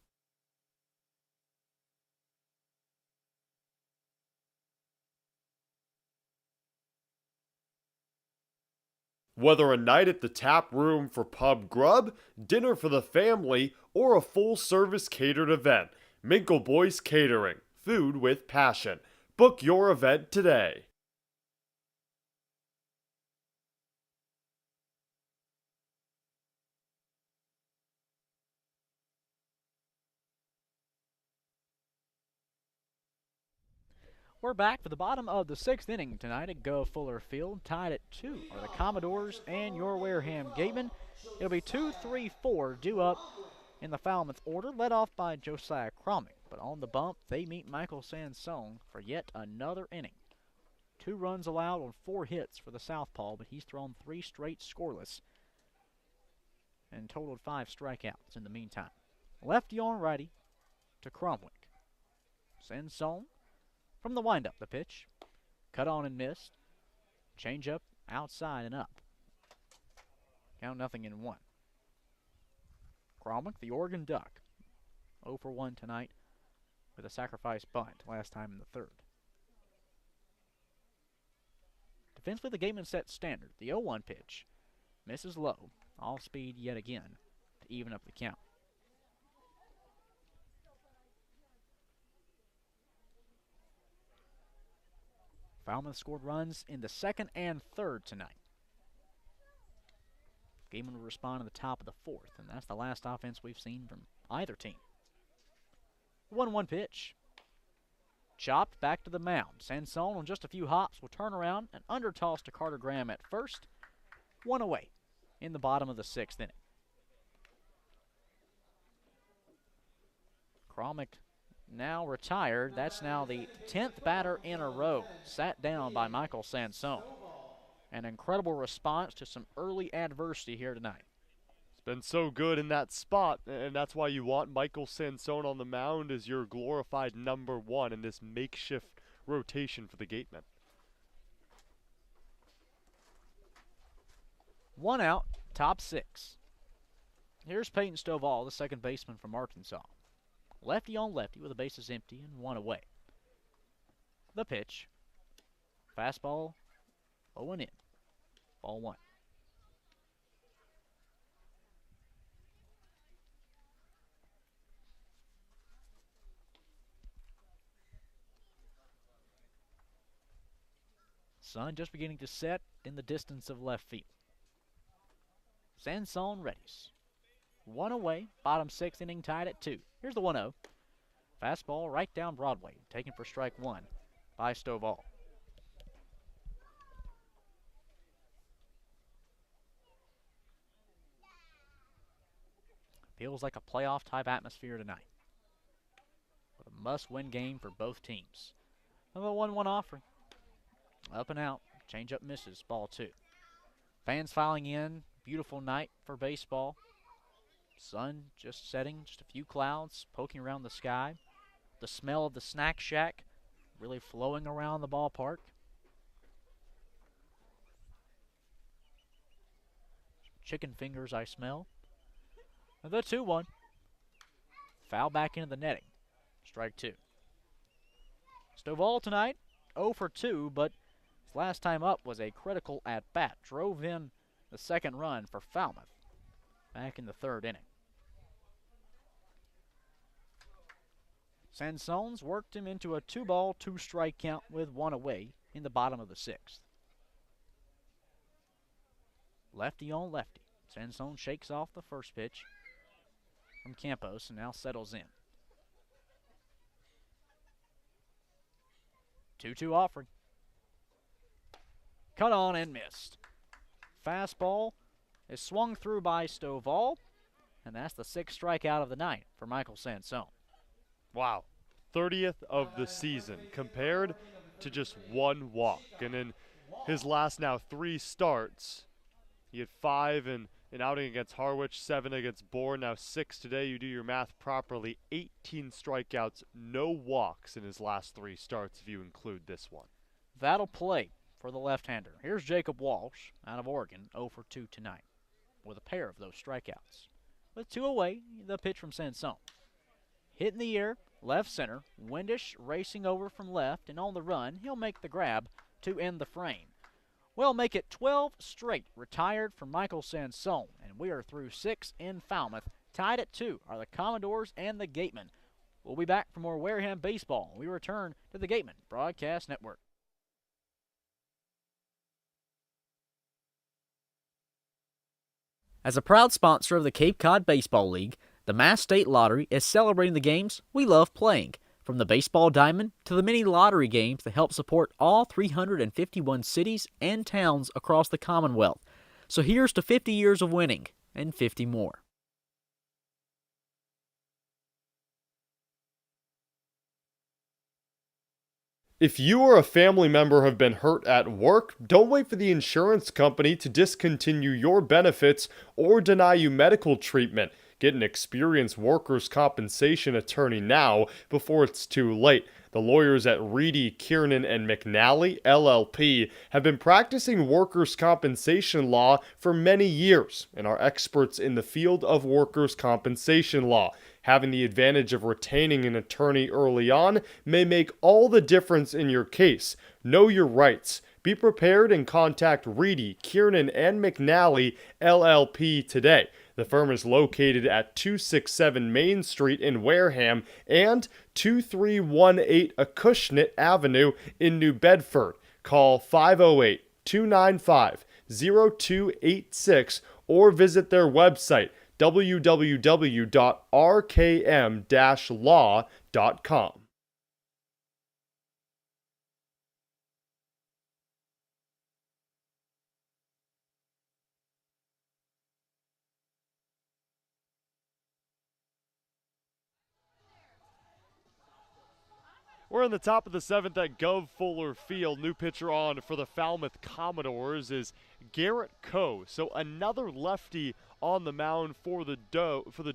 Whether a night at the tap room for pub grub, dinner for the family, or a full-service catered event, Minkle Boys Catering. Food with passion. Book your event today. We're back for the bottom of the 6th inning tonight at Go Fuller Field. Tied at 2 are the Commodores and your Wareham Gatemen. It'll be 2-3-4 due up in the Falmouth order, led off by Josiah Croming. But on the bump, they meet Michael Sansone for yet another inning. 2 runs allowed on 4 hits for the southpaw, but he's thrown 3 straight scoreless and totaled 5 strikeouts in the meantime. Lefty on righty to Cromwick. Sansone from the windup, the pitch. Cut on and missed. Change up, outside and up. Count 0-1. Cromwell, the Oregon Duck. 0 for 1 tonight with a sacrifice bunt last time in the third. Defensively, the Gateman set standard. The 0-1 pitch. Misses low. Off speed yet again to even up the count. Falmouth scored runs in the second and third tonight. Gateman will respond in the top of the fourth, and that's the last offense we've seen from either team. 1-1 pitch. Chopped back to the mound. Sansone on just a few hops will turn around and under toss to Carter Graham at first. 1 away in the bottom of the 6th inning. Cromwell now retired. That's now the 10th batter in a row sat down by Michael Sansone. An incredible response to some early adversity here tonight. It's been so good in that spot, and that's why you want Michael Sansone on the mound as your glorified number 1 in this makeshift rotation for the Gatemen. 1 out, top 6. Here's Peyton Stovall, the second baseman from Arkansas. Lefty on lefty with the bases empty and 1 away. The pitch. Fastball, 0 in. Ball 1. Sun just beginning to set in the distance of left field. Sansone readies. 1 away, bottom 6th inning tied at 2. Here's the 1-0. Fastball right down Broadway, taken for strike 1 by Stovall. Feels like a playoff type atmosphere tonight. With a must-win game for both teams. Another 1-1 offering. Up and out. Change-up misses. Ball 2. Fans filing in. Beautiful night for baseball. Sun just setting. Just a few clouds poking around the sky. The smell of the snack shack really flowing around the ballpark. Chicken fingers I smell. The 2-1. Foul back into the netting. Strike 2. Stovall tonight, 0 for 2, but his last time up was a critical at-bat. Drove in the second run for Falmouth back in the 3rd inning. Sansone's worked him into a 2-ball, 2-strike count with 1 away in the bottom of the 6th. Lefty on lefty. Sansone shakes off the first pitch from Campos and now settles in. 2-2 offering. Cut on and missed. Fastball is swung through by Stovall, and that's the 6th strikeout of the night for Michael Sansone. Wow. 30th of the season compared to just 1 walk. And in his last now 3 starts, he had 5 in an outing against Harwich, 7 against Bourne, now 6 today. You do your math properly. 18 strikeouts, no walks in his last 3 starts if you include this one. That'll play for the left-hander. Here's Jacob Walsh out of Oregon, 0 for 2 tonight with a pair of those strikeouts. With 2 away, the pitch from Sansone. Hit in the air, left center. Windish racing over from left, and on the run, he'll make the grab to end the frame. We'll make it 12 straight retired for Michael Sansone, and we are through 6 in Falmouth. Tied at 2 are the Commodores and the Gatemen. We'll be back for more Wareham baseball when we return to the Gatemen Broadcast Network. As a proud sponsor of the Cape Cod Baseball League, the Mass State Lottery is celebrating the games we love playing, from the baseball diamond to the many lottery games that help support all 351 cities and towns across the Commonwealth. So here's to 50 years of winning and 50 more. If you or a family member have been hurt at work, don't wait for the insurance company to discontinue your benefits or deny you medical treatment. Get an experienced workers' compensation attorney now before it's too late. The lawyers at Reedy, Kiernan, and McNally, LLP, have been practicing workers' compensation law for many years and are experts in the field of workers' compensation law. Having the advantage of retaining an attorney early on may make all the difference in your case. Know your rights. Be prepared and contact Reedy, Kiernan, and McNally, LLP today. The firm is located at 267 Main Street in Wareham and 2318 Acushnet Avenue in New Bedford. Call 508-295-0286 or visit their website www.rkm-law.com. We're in the top of the 7th at Gov Fuller Field. New pitcher on for the Falmouth Commodores is Garrett Coe. So another lefty on the mound for the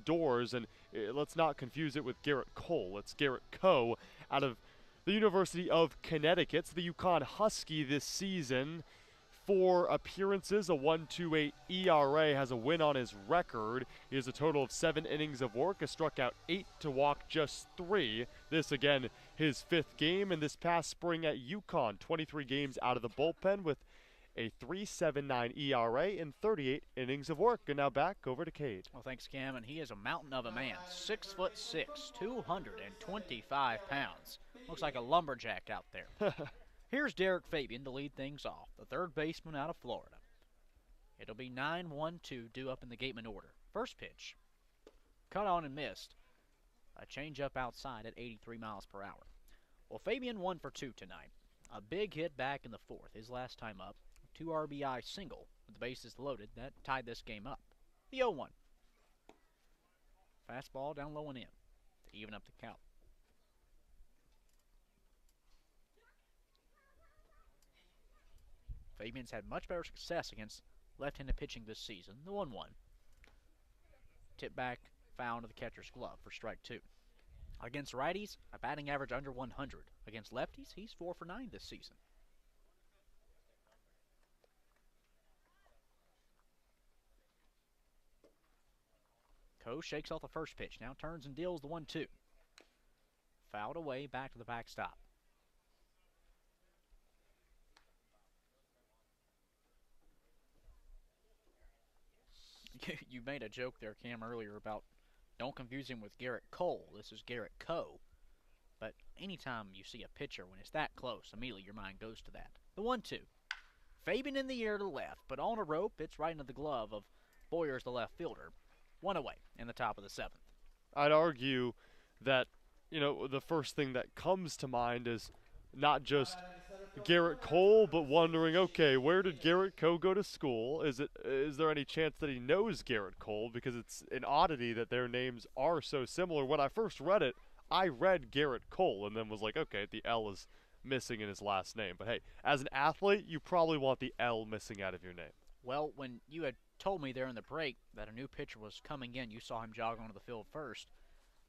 Doors, and let's not confuse it with Garrett Cole. It's Garrett Coe out of the University of Connecticut. It's the Yukon Husky this season. 4 appearances, a 1.28 ERA, has a win on his record. He has a total of 7 innings of work, has struck out 8 to walk just 3. This, again, his 5th game, and this past spring at Yukon, 23 games out of the bullpen with a 3.79 ERA and 38 innings of work. And now back over to Cade. Well, thanks, Cam, and he is a mountain of a man. 6'6", 225 pounds. Looks like a lumberjack out there. Here's Derek Fabian to lead things off, the third baseman out of Florida. It'll be 9-1-2 due up in the Gateman order. First pitch, cut on and missed. A changeup outside at 83 miles per hour. Well, Fabian 1 for 2 tonight. A big hit back in the 4th, his last time up. 2 RBI single with the bases loaded. That tied this game up. The 0-1. Fastball down low and in to even up the count. Fabian's had much better success against left-handed pitching this season. The 1-1. Tip back, foul to the catcher's glove for strike 2. Against righties, a batting average under 100. Against lefties, he's 4 for 9 this season. Coe shakes off the first pitch, now turns and deals the 1-2. Fouled away, back to the backstop. You made a joke there, Cam, earlier about don't confuse him with Garrett Cole. This is Garrett Coe. But anytime you see a pitcher when it's that close, immediately your mind goes to that. The 1-2. Fabian in the air to left, but on a rope, it's right into the glove of Boyers, the left fielder. 1 away in the top of the 7th. I'd argue that, the first thing that comes to mind is not just Garrett Cole, but wondering, okay, where did Garrett Coe go to school? Is there any chance that he knows Garrett Cole? Because it's an oddity that their names are so similar. When I first read it, I read Garrett Cole and then was like, okay, the L is missing in his last name. But hey, as an athlete, you probably want the L missing out of your name. Well, when you had told me there in the break that a new pitcher was coming in, you saw him jog onto the field first.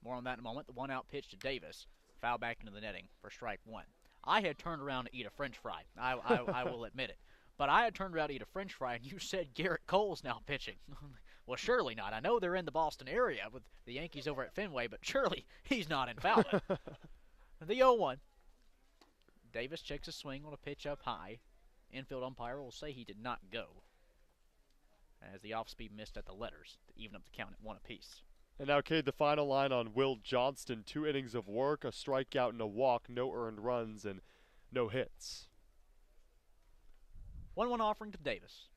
More on that in a moment. The 1-out pitch to Davis. Foul back into the netting for strike 1. I had turned around to eat a French fry. I will admit it. But I had turned around to eat a French fry, and you said Garrett Cole's now pitching. Well, surely not. I know they're in the Boston area with the Yankees over at Fenway, but surely he's not in Falmouth. The 0-1. Davis checks a swing on a pitch up high. Infield umpire will say he did not go, as the off-speed missed at the letters to even up the count at 1 apiece. And now, Cade, the final line on Will Johnston. 2 innings of work, a strikeout and a walk, no earned runs, and no hits. 1-1 offering to Davis.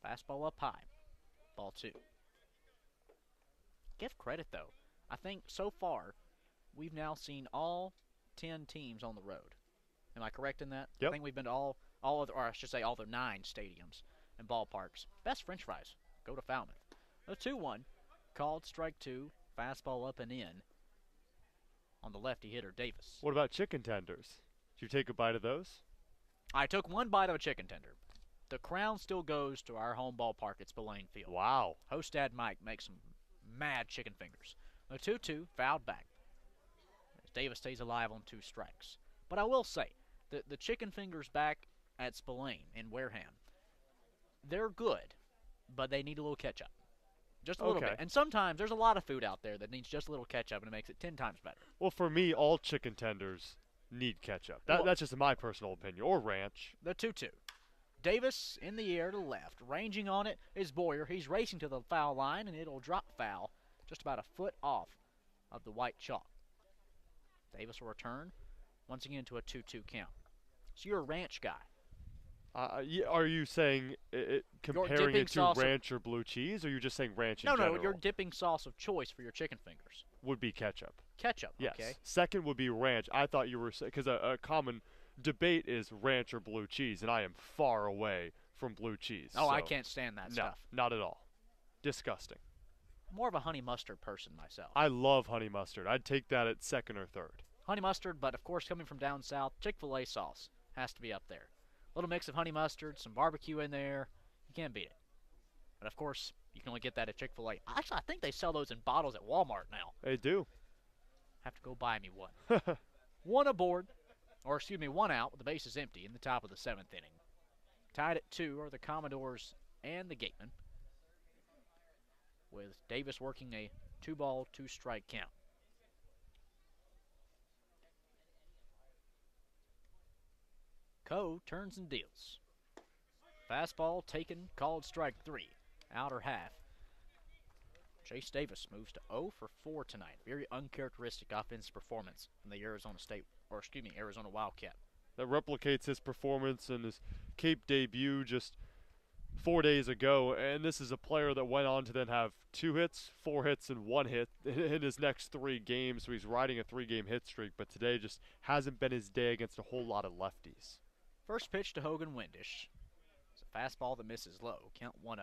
Fastball up high. Ball 2. Give credit, though. I think so far we've now seen all 10 teams on the road. Am I correct in that? Yep. I think we've been to all of, or I should say all the 9 stadiums and ballparks. Best French fries. Go to Falmouth. A 2-1. Called strike 2, fastball up and in on the lefty hitter Davis. What about chicken tenders? Did you take a bite of those? I took 1 bite of a chicken tender. The crown still goes to our home ballpark at Spillane Field. Wow. Host Dad Mike makes some mad chicken fingers. The 2-2 fouled back. As Davis stays alive on 2 strikes. But I will say, the chicken fingers back at Spillane in Wareham, they're good, but they need a little ketchup. Just a little bit. And sometimes there's a lot of food out there that needs just a little ketchup, and it makes it 10 times better. Well, for me, all chicken tenders need ketchup. That's just my personal opinion. Or ranch. The 2-2. Davis in the air to the left. Ranging on it is Boyer. He's racing to the foul line, and it'll drop foul just about a foot off of the white chalk. Davis will return once again to a 2-2 count. So you're a ranch guy. Are you saying comparing it to ranch or blue cheese, or are you just saying ranch in general? No, your dipping sauce of choice for your chicken fingers would be ketchup. Ketchup, yes. Okay. Second would be ranch. I thought you were saying, because a common debate is ranch or blue cheese, and I am far away from blue cheese. Oh, so I can't stand that stuff. No, not at all. Disgusting. More of a honey mustard person myself. I love honey mustard. I'd take that at second or third. Honey mustard, but of course coming from down south, Chick-fil-A sauce has to be up there. Little mix of honey mustard, some barbecue in there. You can't beat it. But of course, you can only get that at Chick-fil-A. Actually, I think they sell those in bottles at Walmart now. They do. Have to go buy me one. One out with the bases empty in the top of the 7th inning. Tied at 2 are the Commodores and the Gatemen, with Davis working a 2-ball, 2-strike count. Coe turns and deals. Fastball taken, called strike 3. Outer half. Chase Davis moves to 0 for 4 tonight. Very uncharacteristic offensive performance from the Arizona Wildcat. That replicates his performance in his Cape debut just 4 days ago, and this is a player that went on to then have 2 hits, 4 hits, and 1 hit in his next 3 games, so he's riding a 3-game hit streak, but today just hasn't been his day against a whole lot of lefties. First pitch to Hogan Windish. It's a fastball that misses low. Count 1-0.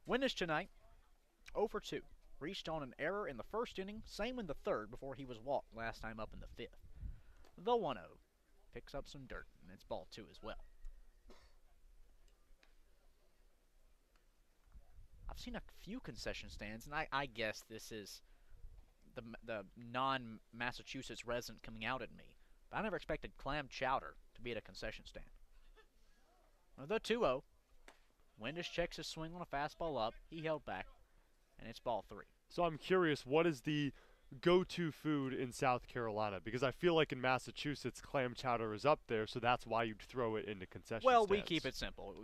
Windish tonight, 0 for 2. Reached on an error in the first inning, same in the third before he was walked last time up in the 5th. The 1-0 picks up some dirt, and it's ball 2 as well. I've seen a few concession stands, and I guess this is the non-Massachusetts resident coming out at me, but I never expected clam chowder to be at a concession stand. The 2-0. Windish checks his swing on a fastball up. He held back, and it's ball 3. So I'm curious, what is the go-to food in South Carolina? Because I feel like in Massachusetts, clam chowder is up there, so that's why you'd throw it into concession stands. We keep it simple.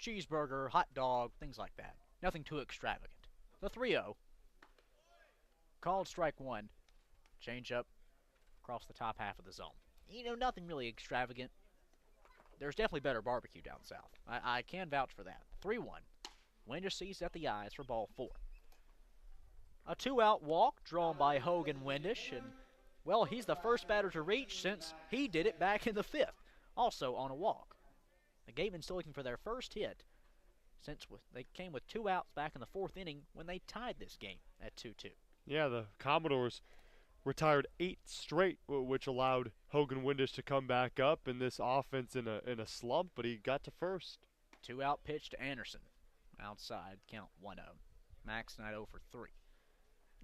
Cheeseburger, hot dog, things like that. Nothing too extravagant. The 3-0. Called strike 1. Change up across the top half of the zone. Nothing really extravagant. There's definitely better barbecue down south. I can vouch for that. 3-1. Windish sees at the eyes for ball 4. A 2-out walk drawn by Hogan Windish, and, he's the first batter to reach since he did it back in the 5th, also on a walk. The Gatemen still looking for their first hit since they came with 2 outs back in the 4th inning when they tied this game at 2-2. Yeah, the Commodores retired 8 straight, which allowed Hogan Windish to come back up in this offense in a slump, but he got to first. 2-out pitch to Anderson. Outside, count 1-0. Max tonight 0 for 3.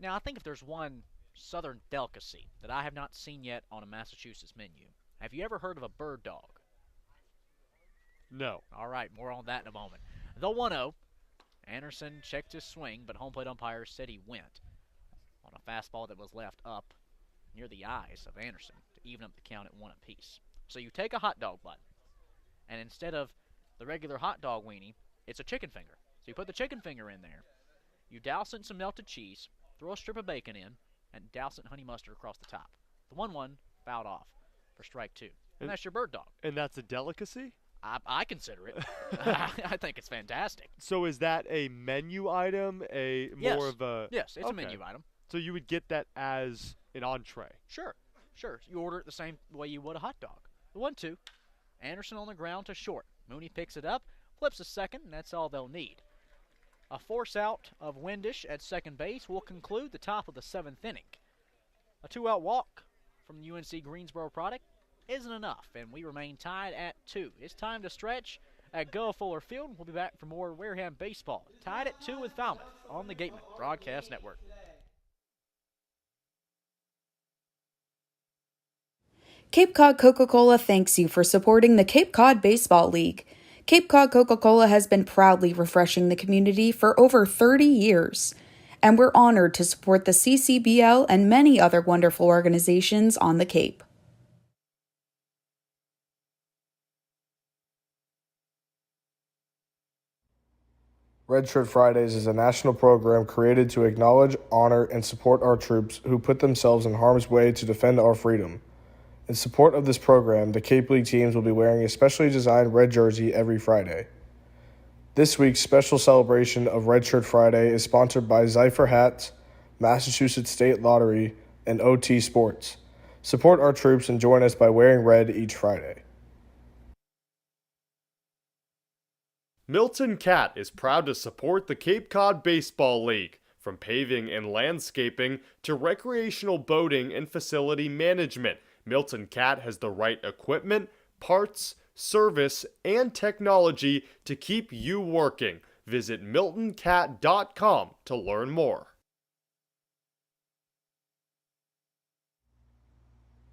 Now, I think if there's one southern delicacy that I have not seen yet on a Massachusetts menu, have you ever heard of a bird dog? No. All right, more on that in a moment. The 1-0. Anderson checked his swing, but home plate umpire said he went on a fastball that was left up near the eyes of Anderson to even up the count at 1 apiece. So you take a hot dog bun, and instead of the regular hot dog weenie, it's a chicken finger. So you put the chicken finger in there, you douse it in some melted cheese, throw a strip of bacon in, and douse it in honey mustard across the top. The 1-1 fouled off for strike 2. And that's your bird dog. And that's a delicacy? I consider it. I think it's fantastic. So is that a menu item? Yes, it's a menu item. So you would get that as an entree? Sure. You order it the same way you would a hot dog. The 1-2. Anderson on the ground to short. Mooney picks it up, flips a second, and that's all they'll need. A force out of Windish at second base will conclude the top of the 7th inning. A 2-out walk from the UNC Greensboro product isn't enough, and we remain tied at 2. It's time to stretch at Go Fuller Field. We'll be back for more Wareham baseball. Tied at 2 with Falmouth on the Gateman Broadcast Network. Cape Cod Coca-Cola thanks you for supporting the Cape Cod Baseball League. Cape Cod Coca-Cola has been proudly refreshing the community for over 30 years, and we're honored to support the CCBL and many other wonderful organizations on the Cape. Red Shirt Fridays is a national program created to acknowledge, honor, and support our troops who put themselves in harm's way to defend our freedom. In support of this program, the Cape League teams will be wearing a specially designed red jersey every Friday. This week's special celebration of Red Shirt Friday is sponsored by Ezeir Hats, Massachusetts State Lottery, and OT Sports. Support our troops and join us by wearing red each Friday. Milton Cat is proud to support the Cape Cod Baseball League, from paving and landscaping to recreational boating and facility management. Milton Cat has the right equipment, parts, service, and technology to keep you working. Visit miltoncat.com to learn more.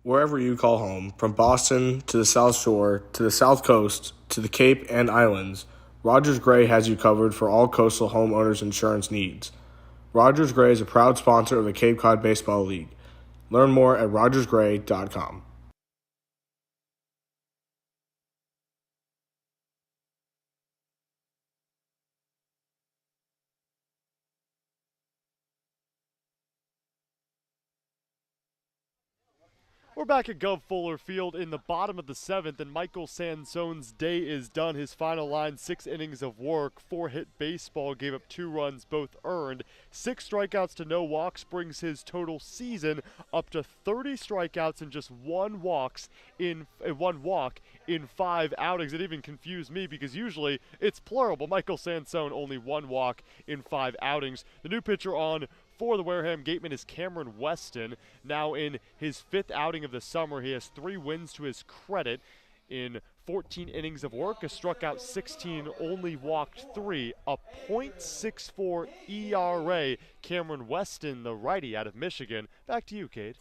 Wherever you call home, from Boston to the South Shore to the South Coast to the Cape and Islands, Rogers Gray has you covered for all coastal homeowners insurance needs. Rogers Gray is a proud sponsor of the Cape Cod Baseball League. Learn more at rogersgray.com. We're back at Gov Fuller Field in the bottom of the 7th, and Michael Sansone's day is done. His final line, 6 innings of work, 4-hit baseball, gave up 2 runs, both earned. 6 strikeouts to no walks brings his total season up to 30 strikeouts and just 1 walk in 5 outings. It even confused me because usually it's plural, but Michael Sansone only 1 walk in 5 outings. The new pitcher on for the Wareham Gatemen is Cameron Weston. Now in his 5th outing of the summer, he has 3 wins to his credit. In 14 innings of work, has struck out 16, only walked 3, a .64 ERA. Cameron Weston, the righty out of Michigan. Back to you, Cade.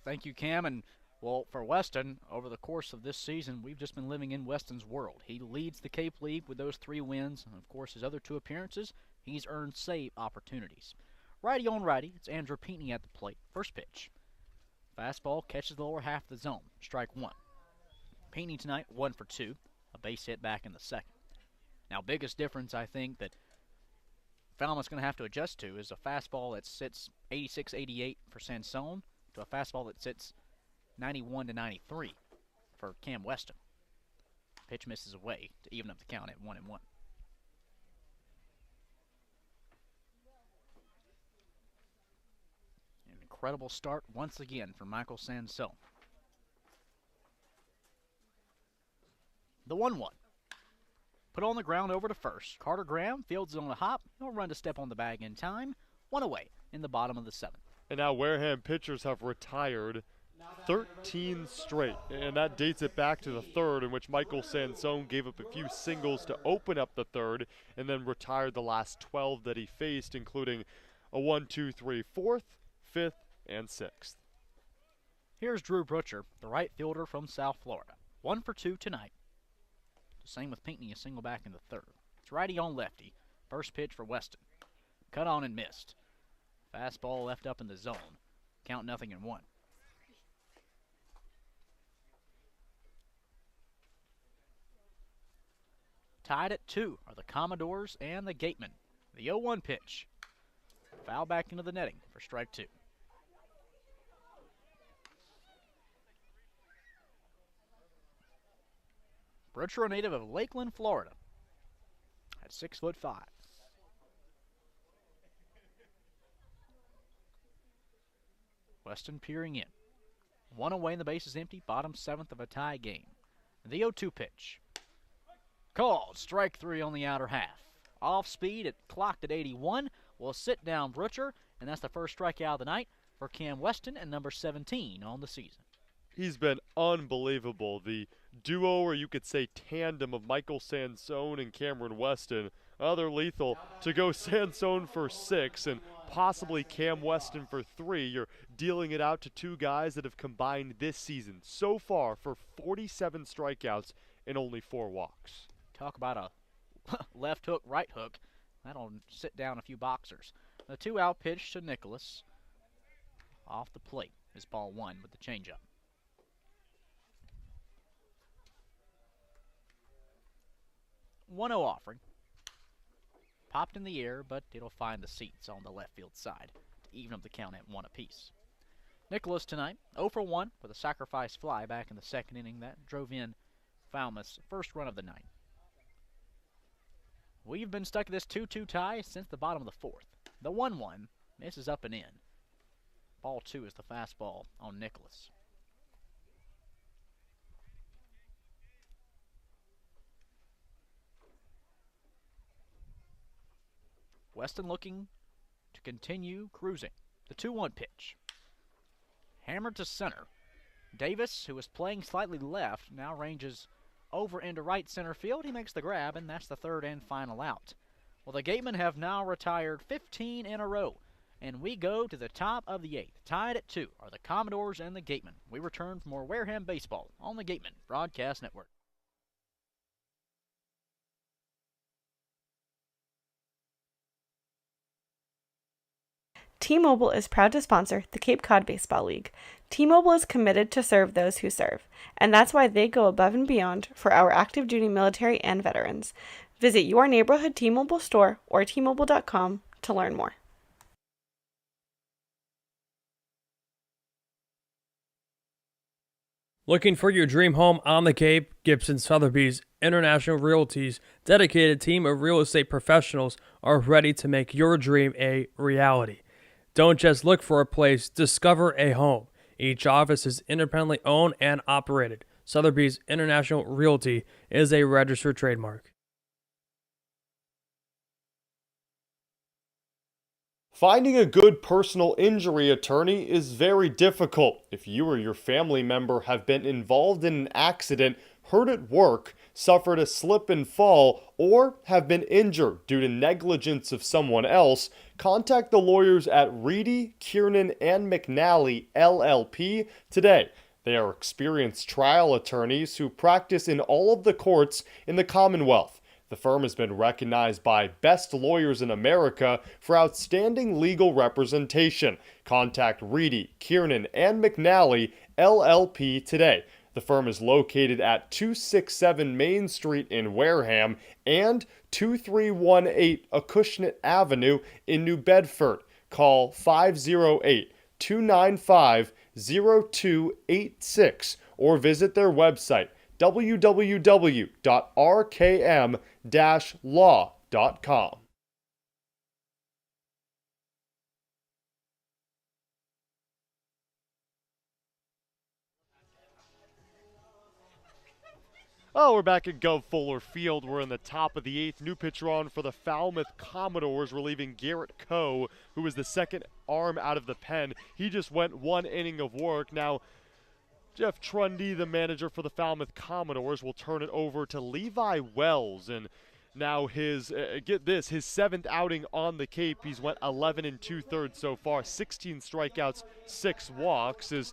Thank you, Cam. And, well, for Weston, over the course of this season, we've just been living in Weston's world. He leads the Cape League with those 3 wins. And, of course, his other 2 appearances, he's earned save opportunities. Righty on righty, it's Andrew Pinckney at the plate. First pitch. Fastball catches the lower half of the zone. Strike 1. Pinckney tonight, 1 for 2. A base hit back in the 2nd. Now, biggest difference I think that Falmouth's going to have to adjust to is a fastball that sits 86-88 for Sansone to a fastball that sits 91-93 for Cam Weston. Pitch misses away to even up the count at 1-1. Incredible start once again for Michael Sansone. The 1-1. Put on the ground over to first. Carter Graham fields it on a hop. He'll run to step on the bag in time. 1 away in the bottom of the 7th. And now Wareham pitchers have retired 13 straight, and that dates it back to the 3rd, in which Michael Sansone gave up a few singles to open up the 3rd and then retired the last 12 that he faced, including a 1-2-3 4th, 5th, and 6th. Here's Drew Butcher, the right fielder from South Florida. 1 for 2 tonight. The same with Pinckney, a single back in the 3rd. It's righty on lefty. First pitch for Weston. Cut on and missed. Fastball left up in the zone. Count 0-1. Tied at 2 are the Commodores and the Gatemen. The 0-1 pitch. Foul back into the netting for strike 2. Butcher, a native of Lakeland, Florida, at 6'5". Weston peering in. 1 away and the base is empty. Bottom 7th of a tie game. The 0-2 pitch. Called. Strike 3 on the outer half. Off speed, it clocked at 81. Will sit down Butcher, and that's the first strikeout of the night for Cam Weston and number 17 on the season. He's been unbelievable. The duo, or you could say tandem, of Michael Sansone and Cameron Weston. Other lethal to go Sansone for 6 and possibly Cam Weston for 3. You're dealing it out to 2 guys that have combined this season so far for 47 strikeouts and only 4 walks. Talk about a left hook, right hook. That'll sit down a few boxers. The 2-out pitch to Nicholas. Off the plate is ball 1 with the changeup. 1-0 offering. Popped in the air, but it'll find the seats on the left field side to even up the count at 1 apiece. Nicholas tonight, 0 for 1 with a sacrifice fly back in the second inning that drove in Falmouth's first run of the night. We've been stuck at this 2-2 tie since the bottom of the 4th. The 1-1 misses up and in. Ball 2 is the fastball on Nicholas. Weston looking to continue cruising. The 2-1 pitch. Hammered to center. Davis, who was playing slightly left, now ranges over into right center field. He makes the grab, and that's the 3rd and final out. Well, the Gatemen have now retired 15 in a row, and we go to the top of the 8th. Tied at 2 are the Commodores and the Gatemen. We return for more Wareham baseball on the Gatemen Broadcast Network. T-Mobile is proud to sponsor the Cape Cod Baseball League. T-Mobile is committed to serve those who serve, and that's why they go above and beyond for our active duty military and veterans. Visit your neighborhood T-Mobile store or T-Mobile.com to learn more. Looking for your dream home on the Cape? Gibson Sotheby's International Realty's dedicated team of real estate professionals are ready to make your dream a reality. Don't just look for a place, discover a home. Each office is independently owned and operated. Sotheby's International Realty is a registered trademark. Finding a good personal injury attorney is very difficult. If you or your family member have been involved in an accident, hurt at work, suffered a slip and fall, or have been injured due to negligence of someone else, contact the lawyers at Reedy, Kiernan, and McNally, LLP today. They are experienced trial attorneys who practice in all of the courts in the Commonwealth. The firm has been recognized by Best Lawyers in America for outstanding legal representation. Contact Reedy, Kiernan, and McNally, LLP today. The firm is located at 267 Main Street in Wareham and 2318 Acushnet Avenue in New Bedford. Call 508-295-0286 or visit their website www.rkm-law.com. Oh, we're back at Gov Fuller Field. We're in the top of the 8th. New pitcher on for the Falmouth Commodores, relieving Garrett Coe, who was the second arm out of the pen. He just went 1 inning of work. Now, Jeff Trundy, the manager for the Falmouth Commodores, will turn it over to Levi Wells. And now his, get this, his 7th outing on the Cape. He's went 11 2/3 so far, 16 strikeouts, 6 walks.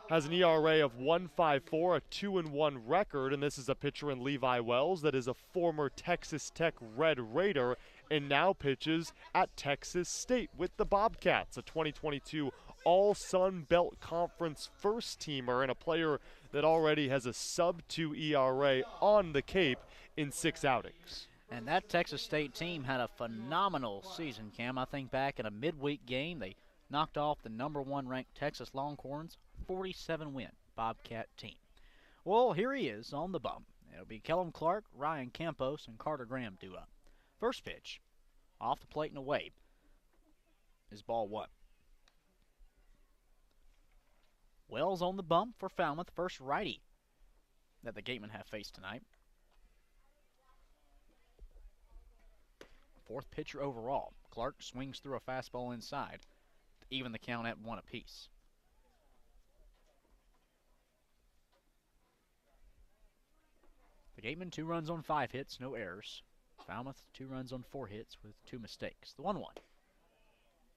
Has an ERA of 1.54, a 2-1 record, and this is a pitcher in Levi Wells that is a former Texas Tech Red Raider and now pitches at Texas State with the Bobcats, a 2022 All-Sun Belt Conference first-teamer and a player that already has a sub-2 ERA on the Cape in 6 outings. And that Texas State team had a phenomenal season, Cam. I think back in a midweek game, they knocked off the number 1 ranked Texas Longhorns, 47-win Bobcat team. Well, here he is on the bump. It'll be Kellum Clark, Ryan Campos, and Carter Graham due up. First pitch, off the plate and away, is ball 1. Wells on the bump for Falmouth, first righty that the Gatemen have faced tonight. 4th pitcher overall. Clark swings through a fastball inside to even the count at 1 apiece. The Gatemen 2 runs on 5 hits, no errors. Falmouth 2 runs on 4 hits with 2 mistakes. The 1-1.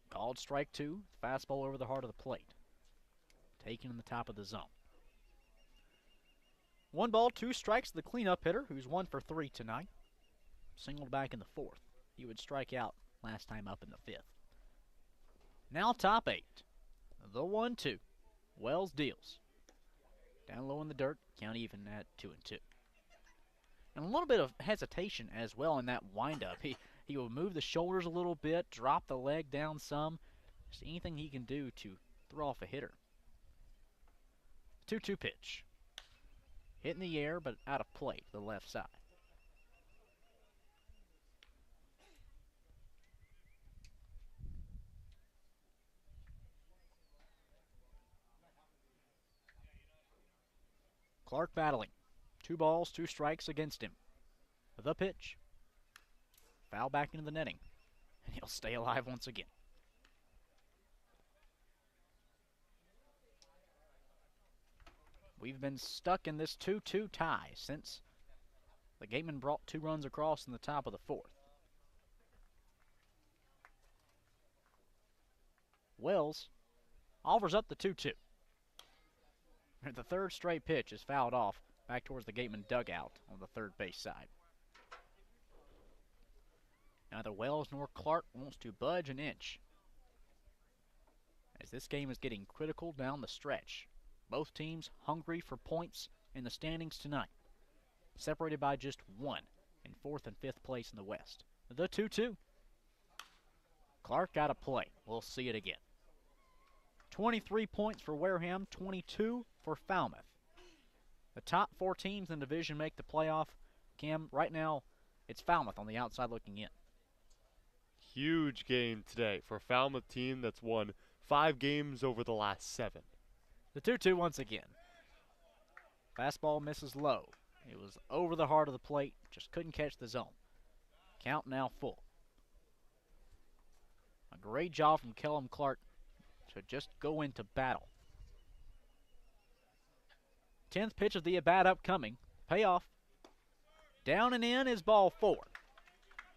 Called strike 2. Fastball over the heart of the plate. Taken in the top of the zone. 1 ball, 2 strikes to the cleanup hitter, who's 1 for 3 tonight. Singled back in the 4th. He would strike out last time up in the 5th. Now top 8. The 1-2. Wells deals. Down low in the dirt, count even at 2-2. And a little bit of hesitation as well in that windup. He will move the shoulders a little bit, drop the leg down some. Just anything he can do to throw off a hitter. 2-2 pitch. Hit in the air, but out of play to the left side. Clark battling. 2 balls, 2 strikes against him. The pitch. Foul back into the netting. And he'll stay alive once again. We've been stuck in this 2-2 tie since the Gatemen brought 2 runs across in the top of the 4th. Wells offers up the 2-2. The 3rd straight pitch is fouled off back towards the Gatemen dugout on the 3rd base side. Neither Wells nor Clark wants to budge an inch, as this game is getting critical down the stretch. Both teams hungry for points in the standings tonight, separated by just 1 in 4th and 5th place in the West. The 2-2. Clark got a play. We'll see it again. 23 points for Wareham, 22 for Falmouth. The top 4 teams in the division make the playoff. Cam, right now, it's Falmouth on the outside looking in. Huge game today for a Falmouth team that's won 5 games over the last 7. The 2-2 once again. Fastball misses low. It was over the heart of the plate, just couldn't catch the zone. Count now full. A great job from Kellum Clark to just go into battle. 10th pitch of the at-bat upcoming. Payoff. Down and in is ball 4.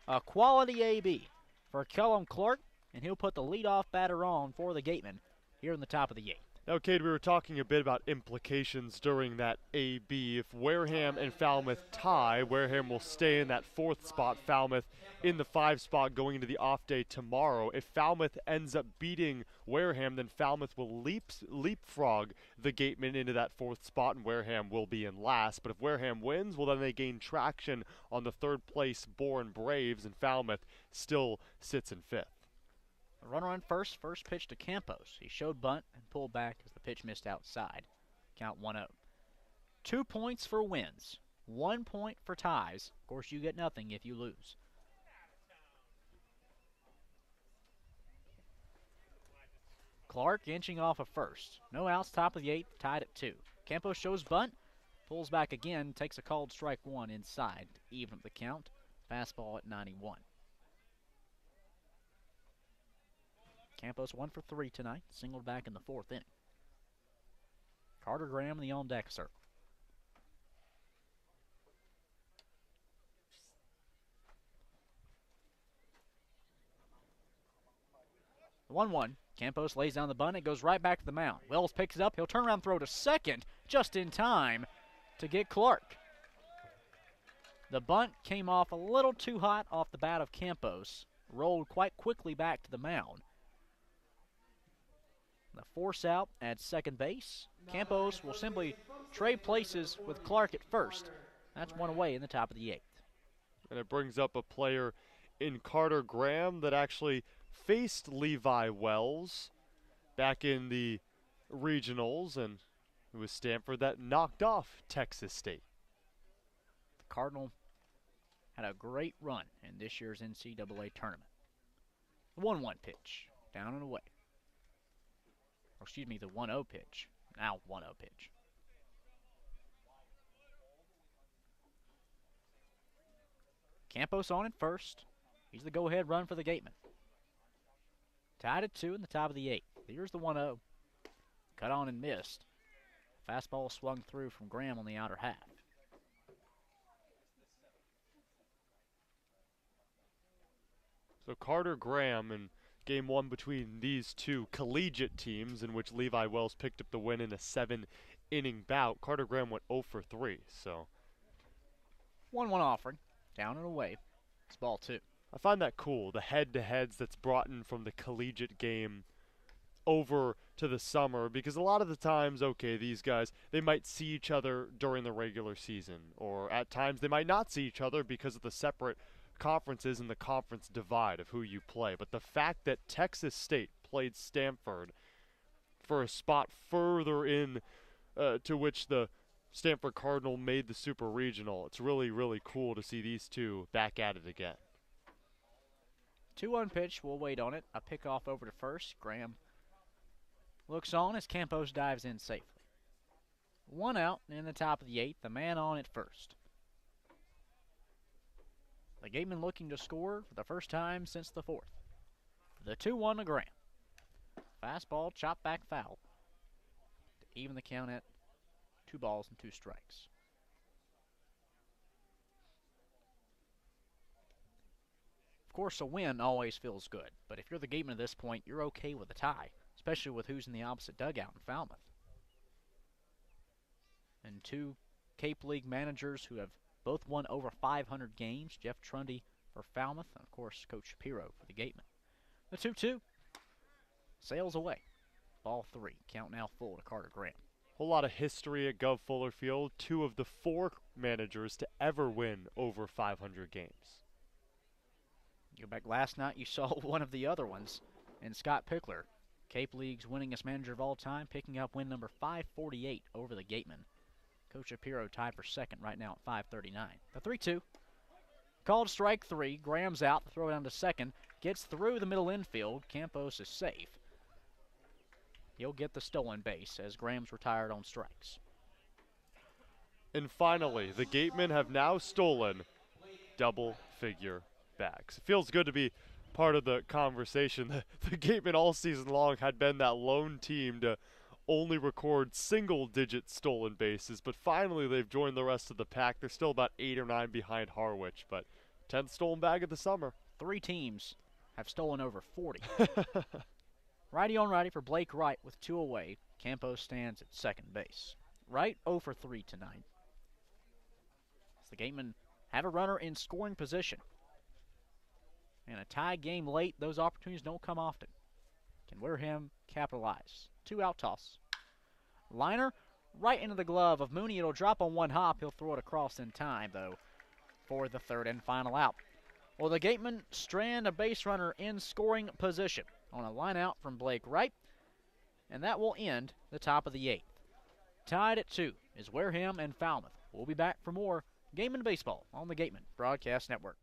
A quality AB for Kellum Clark, and he'll put the leadoff batter on for the Gatemen here in the top of the 8th. Now, Cade, we were talking a bit about implications during that AB. If Wareham and Falmouth tie, Wareham will stay in that 4th spot, Falmouth in the 5 spot going into the off day tomorrow. If Falmouth ends up beating Wareham, then Falmouth will leapfrog the Gatemen into that 4th spot, and Wareham will be in last. But if Wareham wins, well, then they gain traction on the 3rd place Bourne Braves, and Falmouth still sits in 5th. A runner on first pitch to Campos. He showed bunt and pulled back as the pitch missed outside. Count 1-0. 2 points for wins, 1 point for ties. Of course, you get nothing if you lose. Clark inching off of first. No outs, top of the 8th, tied at 2. Campos shows bunt, pulls back again, takes a called strike 1 inside to even up the count. Fastball at 91. Campos 1 for 3 tonight, singled back in the 4th inning. Carter Graham in the on-deck circle. The 1-1. Campos lays down the bunt. It goes right back to the mound. Wells picks it up. He'll turn around, throw to second, just in time to get Clark. The bunt came off a little too hot off the bat of Campos. Rolled quite quickly back to the mound. The force out at second base. Campos will simply trade places with Clark at first. That's 1 away in the top of the 8th. And it brings up a player in Carter Graham that actually faced Levi Wells back in the regionals, and it was Stanford that knocked off Texas State. The Cardinal had a great run in this year's NCAA tournament. The 1-1 pitch, down and away. Or excuse me, the 1-0 pitch. Now 1-0 pitch. Campos on at first. He's the go-ahead run for the Gatemen. Tied at 2 in the top of the 8th. Here's the 1-0. Cut on and missed. Fastball swung through from Graham on the outer half. So Carter Graham, and Game 1 between these two collegiate teams, in which Levi Wells picked up the win in a 7-inning bout. Carter Graham went 0 for 3, so 1-1 offering, down and away. It's ball 2. I find that cool, the head-to-heads that's brought in from the collegiate game over to the summer, because a lot of the times, okay, these guys, they might see each other during the regular season, or at times they might not see each other because of the separate conferences and the conference divide of who you play. But the fact that Texas State played Stanford for a spot further in to which the Stanford Cardinal made the Super Regional, it's really, really cool to see these two back at it again. 2-1 pitch, we'll wait on it. A pickoff over to first. Graham looks on as Campos dives in safely. 1 out in the top of the 8th, the man on at first. The Gatemen looking to score for the first time since the 4th. The 2-1 to Graham. Fastball, chop back foul to even the count at 2 balls and 2 strikes. Of course, a win always feels good, but if you're the Gatemen at this point, you're okay with a tie, especially with who's in the opposite dugout in Falmouth. And 2 Cape League managers who have both won over 500 games, Jeff Trundy for Falmouth, and of course Coach Shapiro for the Gatemen. The 2-2 sails away. Ball 3, count now full to Carter Graham. Whole lot of history at Gov Fuller Field, 2 of the 4 managers to ever win over 500 games. You go back last night, you saw one of the other ones, and Scott Pickler, Cape League's winningest manager of all time, picking up win number 548 over the Gatemen. Coach Shapiro tied for second right now at 539. The 3-2. Called strike 3. Graham's out. The throw down to second. Gets through the middle infield. Campos is safe. He'll get the stolen base as Graham's retired on strikes. And finally, the Gatemen have now stolen double-figure bags. It feels good to be part of the conversation. The Gatemen all season long had been that lone team to only record single-digit stolen bases, but finally they've joined the rest of the pack. They're still about 8 or 9 behind Harwich, but 10th stolen bag of the summer. 3 teams have stolen over 40. Righty on righty for Blake Wright with 2 away. Campos stands at second base. Wright 0 for 3 tonight. As the Gatemen have a runner in scoring position. In a tie game late, those opportunities don't come often. Can Wareham capitalize? 2-out toss. Liner right into the glove of Mooney. It'll drop on 1 hop. He'll throw it across in time, though, for the 3rd and final out. Well, the Gatemen strand a base runner in scoring position on a line out from Blake Wright, and that will end the top of the 8th. Tied at 2 is Wareham and Falmouth. We'll be back for more Gatemen baseball on the Gatemen Broadcast Network.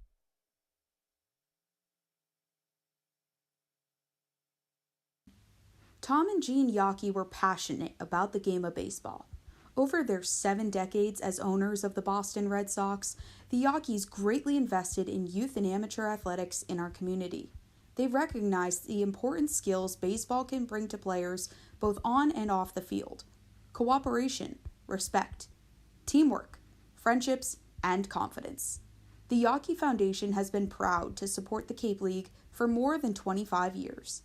Tom and Jean Yockey were passionate about the game of baseball. Over their 7 decades as owners of the Boston Red Sox, the Yockeys greatly invested in youth and amateur athletics in our community. They recognized the important skills baseball can bring to players both on and off the field: cooperation, respect, teamwork, friendships, and confidence. The Yockey Foundation has been proud to support the Cape League for more than 25 years.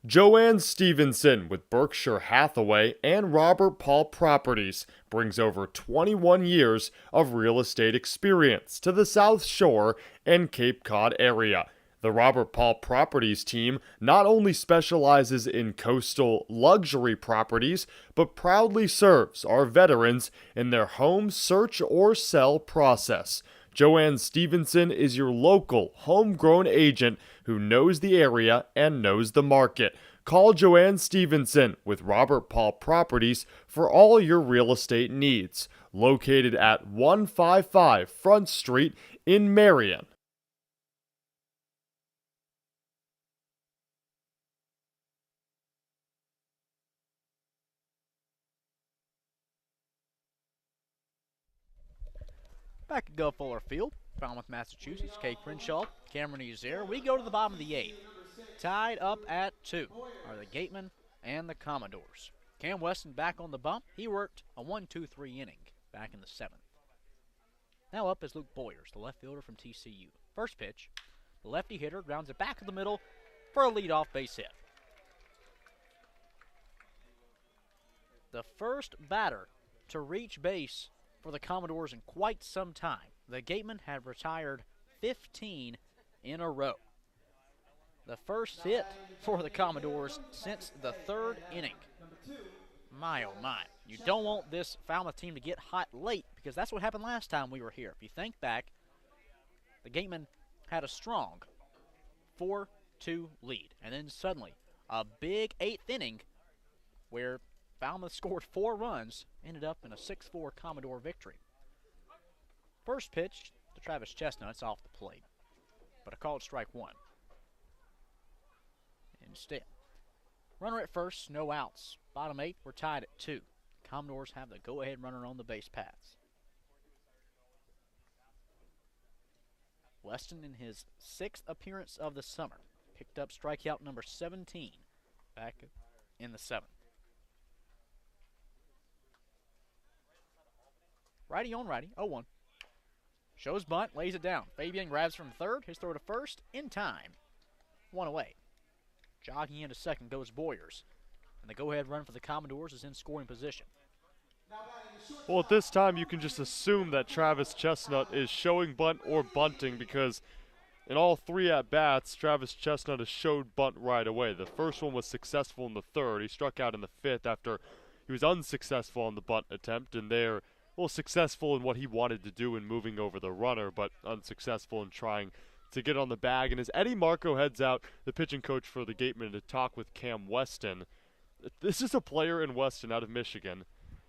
Joanne Stevenson with Berkshire Hathaway and Robert Paul Properties brings over 21 years of real estate experience to the South Shore and Cape Cod area. The Robert Paul Properties team not only specializes in coastal luxury properties, but proudly serves our veterans in their home search or sell process. Joanne Stevenson is your local, homegrown agent who knows the area and knows the market. Call Joanne Stevenson with Robert Paul Properties for all your real estate needs. Located at 155 Front Street in Marion. Back at Gov Fuller Field, Falmouth, Massachusetts, Cade Crenshaw, Cameron Ezeir. We go to the bottom of the 8th. Tied up at 2 are the Gatemen and the Commodores. Cam Weston back on the bump. He worked a 1-2-3 inning back in the 7th. Now up is Luke Boyers, the left fielder from TCU. First pitch, the lefty hitter grounds it back to the middle for a leadoff base hit. The first batter to reach base for the Commodores in quite some time. The Gatemen had retired 15 in a row. The first hit for the Commodores since the third inning. My, oh my. You don't want this Falmouth team to get hot late because that's what happened last time we were here. If you think back, the Gatemen had a strong 4-2 lead. And then suddenly, a big 8th inning where Falmouth scored 4 runs, ended up in a 6-4 Commodore victory. First pitch to Travis Chestnut's off the plate, but a called strike 1. Instead, runner at first, no outs. Bottom 8, we're tied at 2. Commodores have the go-ahead runner on the base paths. Weston, in his 6th appearance of the summer, picked up strikeout number 17 back in the 7th. Righty on righty, 0-1. Shows bunt, lays it down. Fabian grabs from third, his throw to first, in time. 1 away. Jogging into second goes Boyers. And the go-ahead run for the Commodores is in scoring position. Well, at this time, you can just assume that Travis Chestnut is showing bunt or bunting because in all 3 at-bats, Travis Chestnut has showed bunt right away. The first one was successful in the 3rd. He struck out in the 5th after he was unsuccessful on the bunt attempt, and there, well, successful in what he wanted to do in moving over the runner, but unsuccessful in trying to get on the bag. And as Eddie Marco heads out, the pitching coach for the Gatemen, to talk with Cam Weston, this is a player in Weston out of Michigan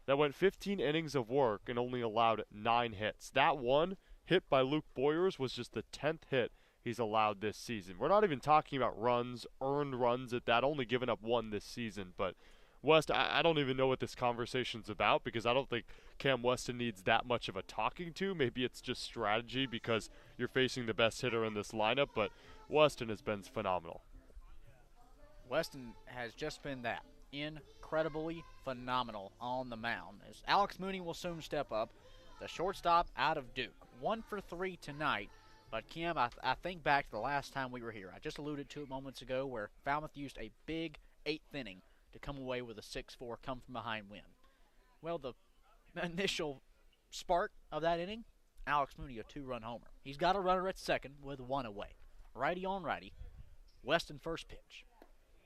that went 15 innings of work and only allowed 9 hits. That one hit by Luke Boyers was just the 10th hit he's allowed this season. We're not even talking about runs, earned runs at that, only giving up 1 this season. But West, I don't even know what this conversation's about because I don't think Cam Weston needs that much of a talking to. Maybe it's just strategy because you're facing the best hitter in this lineup, but Weston has been phenomenal. Weston has just been that. Incredibly phenomenal on the mound. As Alex Mooney will soon step up, the shortstop out of Duke. 1 for 3 tonight, but Kim, I think back to the last time we were here. I just alluded to it moments ago where Falmouth used a big 8th inning to come away with a 6-4 come-from-behind win. Well, the initial spark of that inning, Alex Mooney, a 2-run homer. He's got a runner at second with 1 away. Righty on righty. Weston first pitch.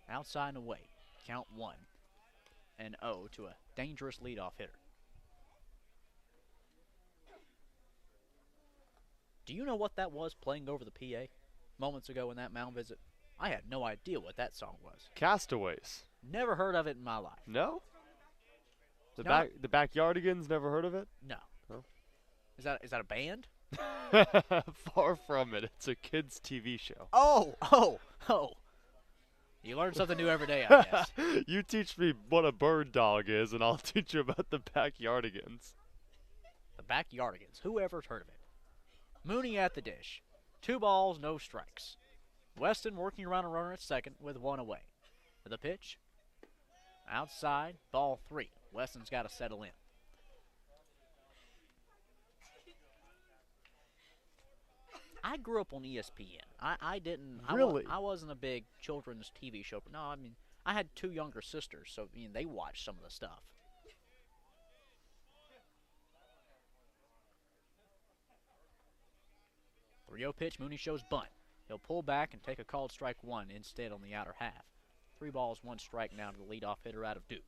Outside and away. Count 1-0 to a dangerous leadoff hitter. Do you know what that was playing over the PA moments ago in that mound visit? I had no idea what that song was. Castaways. Never heard of it in my life. No? The No. the Backyardigans, never heard of it? No. No. Is that a band? Far from it. It's a kids' TV show. Oh. You learn something new every day, I guess. You teach me what a bird dog is, and I'll teach you about the Backyardigans. The Backyardigans. Whoever's heard of it? Mooney at the dish. 2 balls, no strikes. Weston working around a runner at second with 1 away. The pitch. Outside, ball 3. Weston's got to settle in. I grew up on ESPN. I didn't. Really? I wasn't a big children's TV show. No, I mean, I had 2 younger sisters, so they watched some of the stuff. The 3-0 pitch. Mooney shows bunt. He'll pull back and take a called strike 1 instead on the outer half. 3 balls, 1 strike now to the leadoff hitter out of Duke.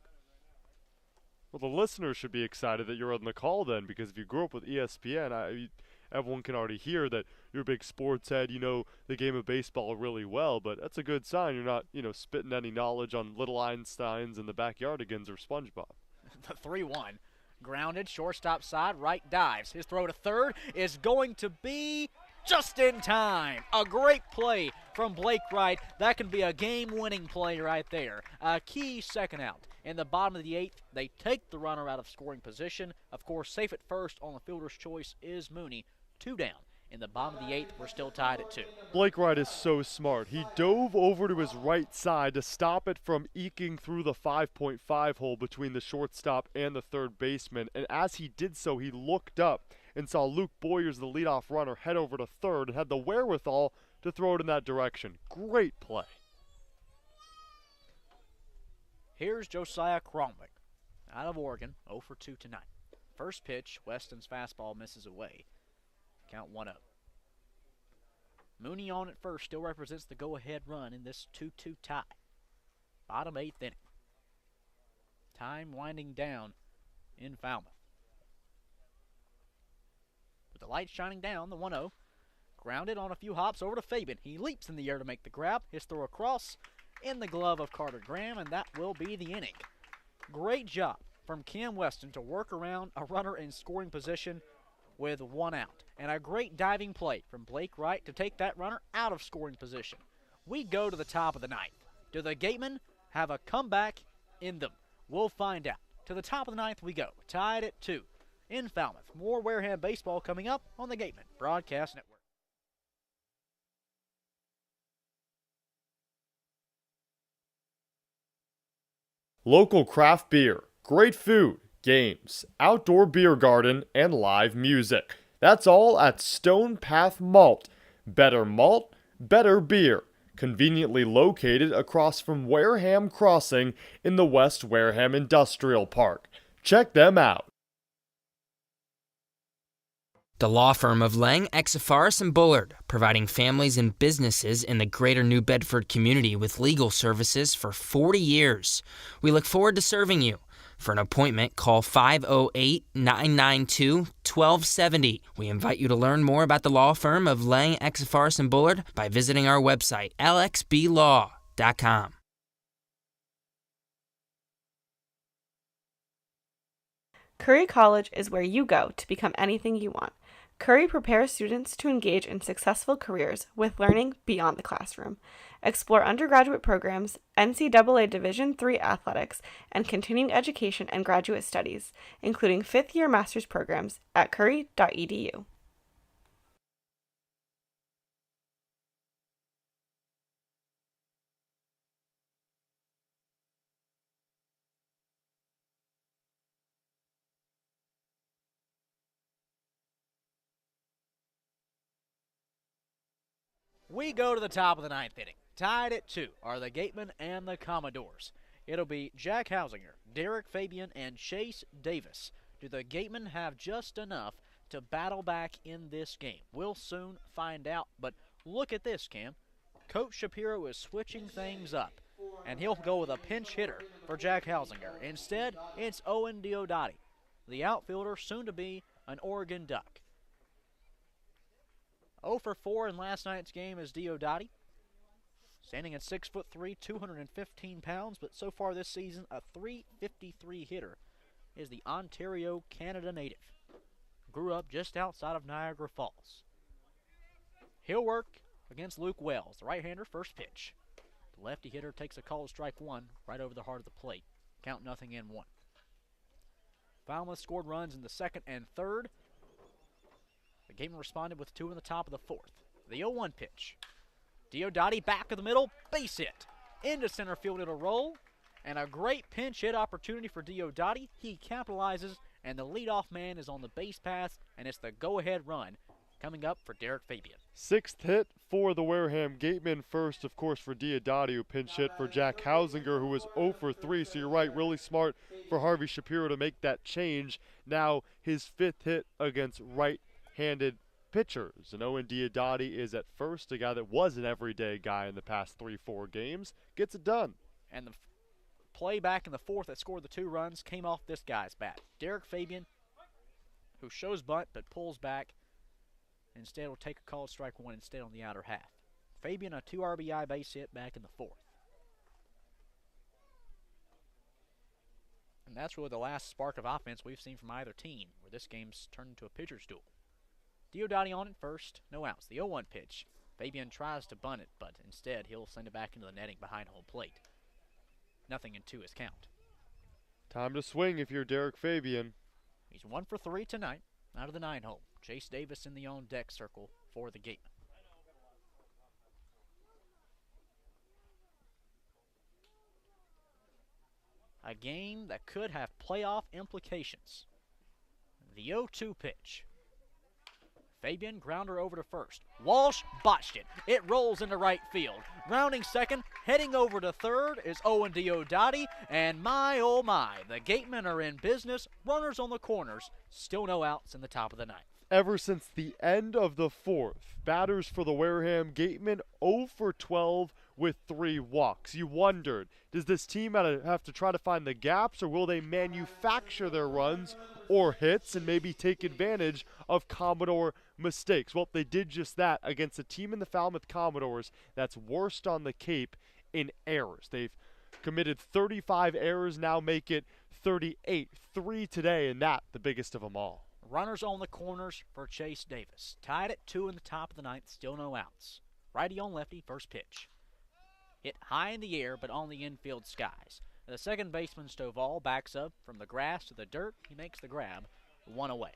Well, the listeners should be excited that you're on the call then, because if you grew up with ESPN, everyone can already hear that you're a big sports head. You know the game of baseball really well, but that's a good sign. You're not, spitting any knowledge on Little Einsteins and the Backyardigans or SpongeBob. The 3-1. Grounded, shortstop side, right dives. His throw to third is going to be just in time. A great play from Blake Wright. That can be a game-winning play right there. A key second out. In the bottom of the 8th, they take the runner out of scoring position. Of course, safe at first on the fielder's choice is Mooney. 2 down. In the bottom of the 8th, we're still tied at 2. Blake Wright is so smart. He dove over to his right side to stop it from eking through the 5.5 hole between the shortstop and the third baseman. And as he did so, he looked up and saw Luke Boyers, the leadoff runner, head over to third and had the wherewithal to throw it in that direction. Great play. Here's Josiah Cromwick out of Oregon, 0 for 2 tonight. First pitch, Weston's fastball misses away. Count 1-0. Mooney on at first still represents the go-ahead run in this 2-2 tie. Bottom 8th inning. Time winding down in Falmouth. With the lights shining down, the 1-0. Grounded on a few hops over to Fabian. He leaps in the air to make the grab. His throw across in the glove of Carter Graham, and that will be the inning. Great job from Cam Weston to work around a runner in scoring position with 1 out. And a great diving play from Blake Wright to take that runner out of scoring position. We go to the top of the 9th. Do the Gatemen have a comeback in them? We'll find out. To the top of the 9th we go, tied at 2 in Falmouth. More Wareham baseball coming up on the Gatemen Broadcast Network. Local craft beer, great food, games, outdoor beer garden, and live music. That's all at Stone Path Malt. Better malt, better beer. Conveniently located across from Wareham Crossing in the West Wareham Industrial Park. Check them out. The law firm of Lang, Exifaris and Bullard, providing families and businesses in the greater New Bedford community with legal services for 40 years. We look forward to serving you. For an appointment, call 508-992-1270. We invite you to learn more about the law firm of Lang, Exifaris and Bullard by visiting our website, lxblaw.com. Curry College is where you go to become anything you want. Curry prepares students to engage in successful careers with learning beyond the classroom. Explore undergraduate programs, NCAA Division III athletics, and continuing education and graduate studies, including fifth-year master's programs at curry.edu. We go to the top of the 9th inning. Tied at 2 are the Gatemen and the Commodores. It'll be Jack Hausinger, Derek Fabian, and Chase Davis. Do the Gatemen have just enough to battle back in this game? We'll soon find out, but look at this, Cam. Coach Shapiro is switching things up, and he'll go with a pinch hitter for Jack Hausinger. Instead, it's Owen Diodati, the outfielder, soon to be an Oregon Duck. 0 for 4 in last night's game is Diodati. Standing at 6'3", 215 pounds, but so far this season, a .353 hitter is the Ontario, Canada native. Grew up just outside of Niagara Falls. He'll work against Luke Wells, the right-hander, first pitch. The lefty hitter takes a called strike 1 right over the heart of the plate. Count 0-1. Falmouth scored runs in the 2nd and 3rd. The Gatemen responded with 2 in the top of the 4th. The 0-1 pitch. Diodati back of the middle, base hit. Into center field it'll roll. And a great pinch hit opportunity for Diodati. He capitalizes, and the leadoff man is on the base pass, and it's the go-ahead run coming up for Derek Fabian. 6th hit for the Wareham Gatemen. First, of course, for Diodati, who pinch hit for Jack Hausinger, who was 0 for 3. So you're right, really smart for Harvey Shapiro to make that change. Now his 5th hit against right-handed pitchers. And Owen Diodati is at first, a guy that was an everyday guy in the past 3-4 games. Gets it done. And the play back in the 4th that scored the 2 runs came off this guy's bat. Derek Fabian, who shows bunt but pulls back. Instead will take a called strike 1 instead on the outer half. Fabian, a 2 RBI base hit back in the 4th. And that's really the last spark of offense we've seen from either team, where this game's turned into a pitcher's duel. Diodati on at first, no outs. The 0-1 pitch. Fabian tries to bunt it, but instead he'll send it back into the netting behind home plate. 0-2 is count. Time to swing if you're Derek Fabian. He's 1 for 3 tonight, out of the 9 hole. Chase Davis in the on-deck circle for the Gatemen. A game that could have playoff implications. The 0-2 pitch. Fabian grounder over to first. Walsh botched it. It rolls into right field. Rounding second, heading over to third is Owen Diodati. And my, oh my, the Gatemen are in business. Runners on the corners. Still no outs in the top of the ninth. Ever since the end of the fourth, batters for the Wareham Gatemen 0 for 12 with 3 walks. You wondered, does this team have to try to find the gaps, or will they manufacture their runs or hits and maybe take advantage of Commodore mistakes? Well, they did just that against a team in the Falmouth Commodores that's worst on the Cape in errors. They've committed 35 errors, now make it 38. 3 today, and that the biggest of them all. Runners on the corners for Chase Davis. Tied at 2 in the top of the ninth, still no outs. Righty on lefty, first pitch. Hit high in the air, but on the infield skies. The second baseman, Stovall, backs up from the grass to the dirt. He makes the grab, 1 away.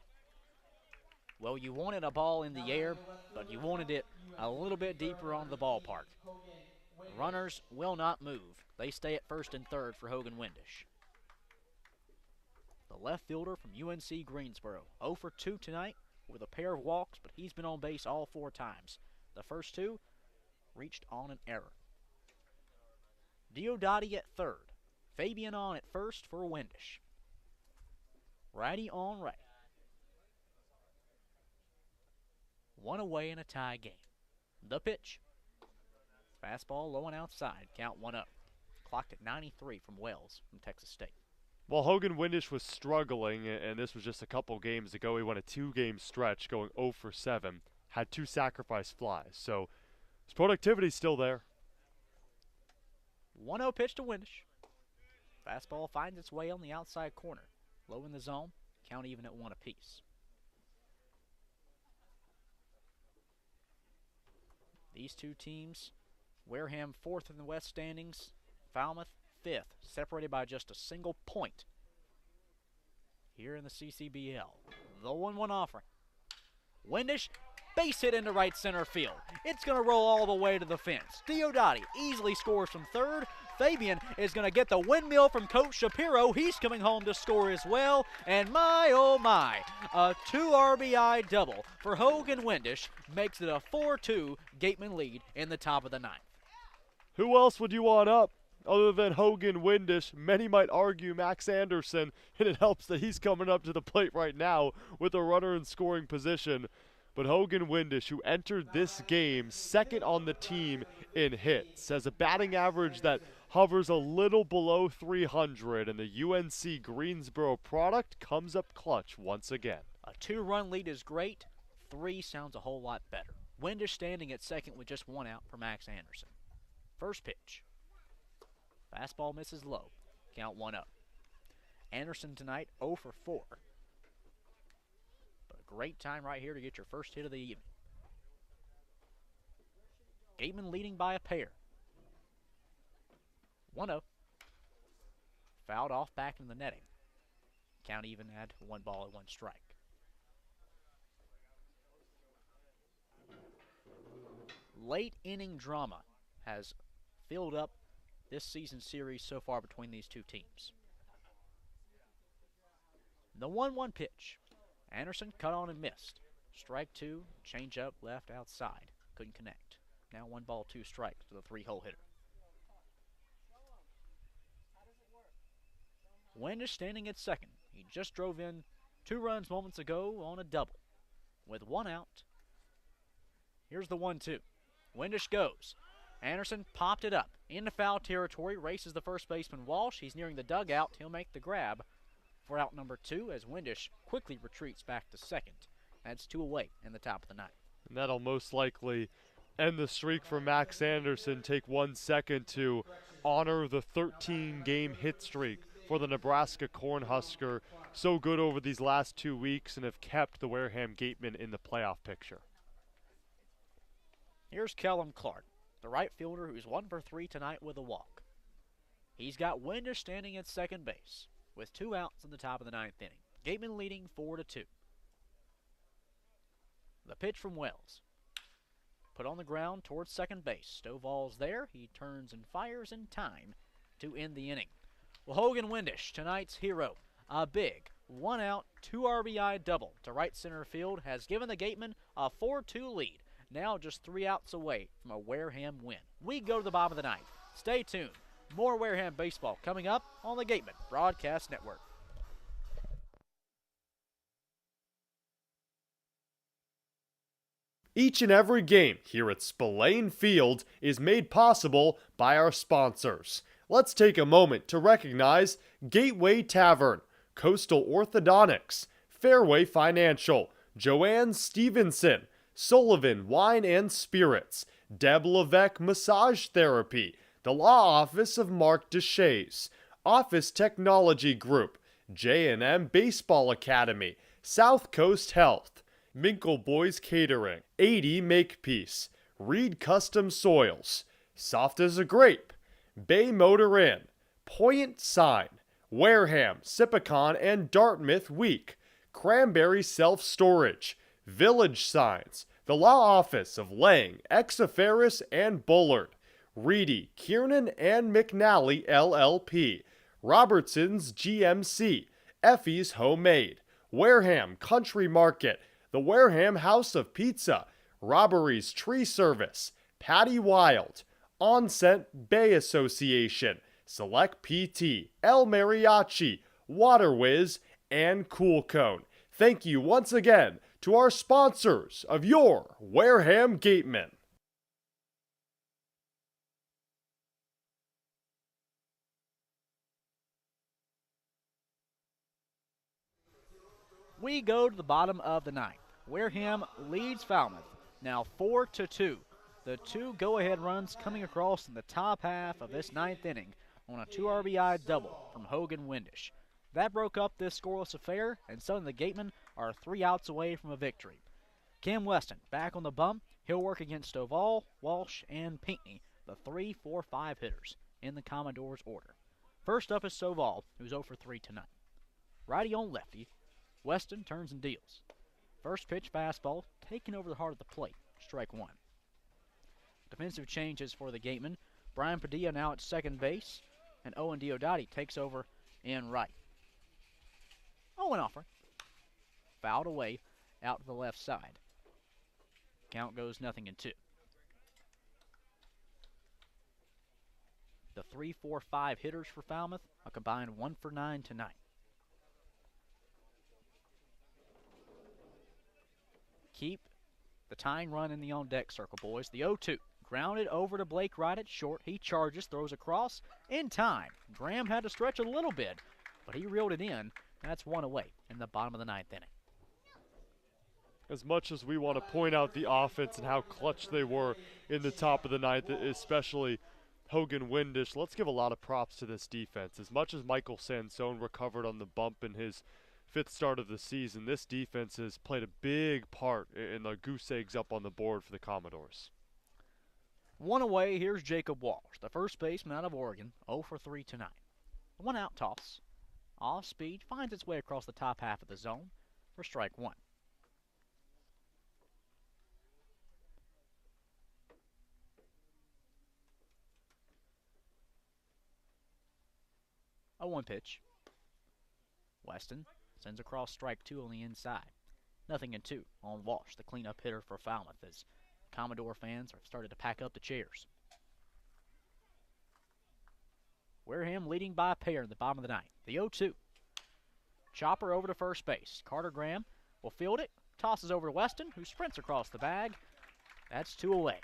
Well, you wanted a ball in the air, but you wanted it a little bit deeper on the ballpark. Runners will not move. They stay at first and third for Hogan Windish. The left fielder from UNC Greensboro, 0 for 2 tonight with a pair of walks, but he's been on base all 4 times. The first 2 reached on an error. Diodati at third. Fabian on at first for Windish. Righty on right. 1 away in a tie game. The pitch. Fastball low and outside. Count 1-0. Clocked at 93 from Wells from Texas State. Well, Hogan Windish was struggling, and this was just a couple games ago. He won a 2-game stretch going 0 for 7. Had 2 sacrifice flies, so his productivity's still there. 1-0 pitch to Windish. Fastball finds its way on the outside corner. Low in the zone. Count even at 1 apiece. These two teams, Wareham 4th in the West standings, Falmouth 5th, separated by just a single point here in the CCBL. The 1-1 offering. Windish, base hit into right center field. It's going to roll all the way to the fence. Diodati easily scores from third. Fabian is going to get the windmill from Coach Shapiro. He's coming home to score as well. And my, oh my, a 2 RBI double for Hogan Windish makes it a 4-2 Gateman lead in the top of the ninth. Who else would you want up other than Hogan Windish? Many might argue Max Anderson, and it helps that he's coming up to the plate right now with a runner in scoring position. But Hogan Windish, who entered this game second on the team in hits, has a batting average that hovers a little below 300, and the UNC Greensboro product comes up clutch once again. A 2-run lead is great. 3 sounds a whole lot better. Windish standing at second with just 1 out for Max Anderson. First pitch. Fastball misses low. Count 1-0. Anderson tonight 0 for 4. But a great time right here to get your first hit of the evening. Gateman leading by a pair. 1-0. Fouled off back in the netting. Count even at 1 ball and 1 strike. Late inning drama has filled up this season series so far between these two teams. The 1-1 pitch. Anderson cut on and missed. Strike 2, change up, left outside. Couldn't connect. Now 1 ball, 2 strikes to the 3-hole hitter. Windish standing at second. He just drove in 2 runs moments ago on a double. With 1 out, here's the 1-2. Windish goes. Anderson popped it up into foul territory, races the first baseman Walsh. He's nearing the dugout. He'll make the grab for out number 2 as Windish quickly retreats back to second. That's 2 away in the top of the ninth. And that'll most likely end the streak for Max Anderson. Take 1 second to honor the 13-game hit streak for the Nebraska Cornhusker. So good over these last 2 weeks and have kept the Wareham Gatemen in the playoff picture. Here's Kellum Clark, the right fielder who's 1 for 3 tonight with a walk. He's got Windish standing at second base with 2 outs in the top of the ninth inning. Gateman leading 4-2. The pitch from Wells. Put on the ground towards second base. Stovall's there. He turns and fires in time to end the inning. Well, Hogan Windish, tonight's hero, a big 1 out, 2 RBI double to right center field has given the Gatemen a 4-2 lead. Now just 3 outs away from a Wareham win. We go to the bottom of the ninth. Stay tuned. More Wareham baseball coming up on the Gatemen Broadcast Network. Each and every game here at Spillane Field is made possible by our sponsors. Let's take a moment to recognize Gateway Tavern, Coastal Orthodontics, Fairway Financial, Joanne Stevenson, Sullivan Wine and Spirits, Deb Levesque Massage Therapy, the Law Office of Mark Deshays, Office Technology Group, J&M Baseball Academy, South Coast Health, Minkle Boys Catering, 80 Makepeace, Reed Custom Soils, Soft as a Grape, Bay Motor Inn, Point Sign, Wareham, Sipicon and Dartmouth Week, Cranberry Self Storage, Village Signs, the Law Office of Lang, Exiferis and Bullard, Reedy, Kiernan and McNally LLP, Robertson's GMC, Effie's Homemade, Wareham Country Market, the Wareham House of Pizza, Robbery's Tree Service, Patty Wild, Onset Bay Association, Select PT, El Mariachi, Water Whiz, and Cool Cone. Thank you once again to our sponsors of your Wareham Gatemen. We go to the bottom of the ninth. Wareham leads Falmouth, now 4-2. The 2 go-ahead runs coming across in the top half of this ninth inning on a 2 RBI double from Hogan Windish. That broke up this scoreless affair, and suddenly the Gatemen are 3 outs away from a victory. Cam Weston back on the bump. He'll work against Stovall, Walsh, and Pinckney, the 3-4-5 hitters in the Commodores' order. First up is Stovall, who's 0 for 3 tonight. Righty on lefty, Weston turns and deals. First pitch fastball, taken over the heart of the plate, strike 1. Defensive changes for the Gatemen. Brian Padilla now at second base, and Owen Diodati takes over in right. Owen offer. Fouled away out to the left side. Count goes 0-2. The 3-4-5 hitters for Falmouth, a combined 1 for 9 tonight. Keep the tying run in the on-deck circle, boys. The 0-2. Grounded over to Blake Wright at short. He charges, throws across in time. Graham had to stretch a little bit, but he reeled it in. That's 1 away in the bottom of the ninth inning. As much as we want to point out the offense and how clutch they were in the top of the ninth, especially Hogan Windish, let's give a lot of props to this defense. As much as Michael Sansone recovered on the bump in his 5th start of the season, this defense has played a big part in the goose eggs up on the board for the Commodores. 1 away, here's Jacob Walsh, the first baseman out of Oregon, 0 for 3 tonight. 1 out toss. Off speed, finds its way across the top half of the zone for strike 1. A 1 pitch. Weston sends across strike 2 on the inside. 0-2 on Walsh, the cleanup hitter for Falmouth, as Commodore fans have started to pack up the chairs. Wareham leading by a pair in the bottom of the ninth. The 0-2. Chopper over to first base. Carter Graham will field it. Tosses over to Weston, who sprints across the bag. That's 2 away.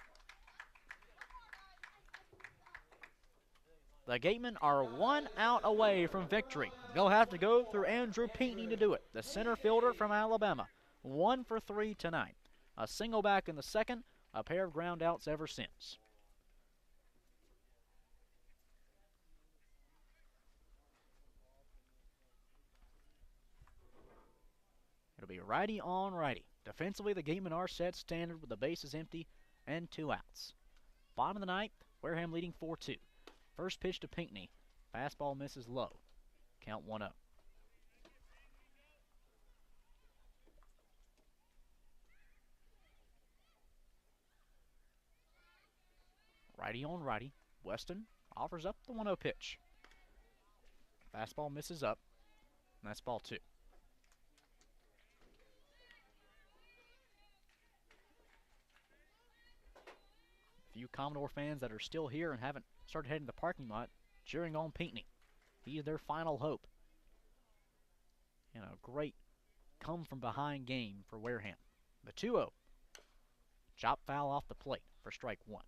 The Gatemen are 1 out away from victory. They'll have to go through Andrew Pinckney to do it, the center fielder from Alabama. 1 for 3 tonight. A single back in the second, a pair of ground outs ever since. It'll be righty on righty. Defensively, the Gatemen are set standard with the bases empty and 2 outs. Bottom of the ninth, Wareham leading 4-2. First pitch to Pinckney. Fastball misses low. Count 1-0. Righty on righty. Weston offers up the 1-0 pitch. Fastball misses up. And that's ball 2. few Commodore fans that are still here and haven't started heading to the parking lot cheering on Pinckney. He is their final hope. And a great come-from-behind game for Wareham. The 2-0. Chop foul off the plate for strike one.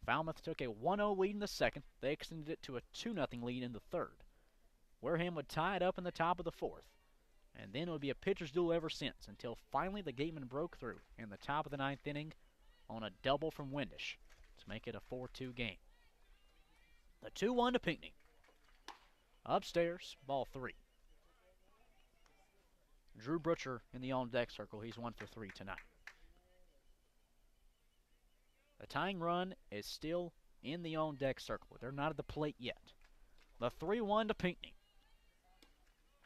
Falmouth took a 1-0 lead in the second. They extended it to a 2-0 lead in the third. Wareham would tie it up in the top of the fourth. And then it would be a pitcher's duel ever since until finally the Gatemen broke through in the top of the ninth inning on a double from Windish to make it a 4-2 game. The 2-1 to Pinckney. Upstairs, ball 3. Drew Butcher in the on-deck circle. He's 1 for 3 tonight. The tying run is still in the on-deck circle. They're not at the plate yet. The 3-1 to Pinckney.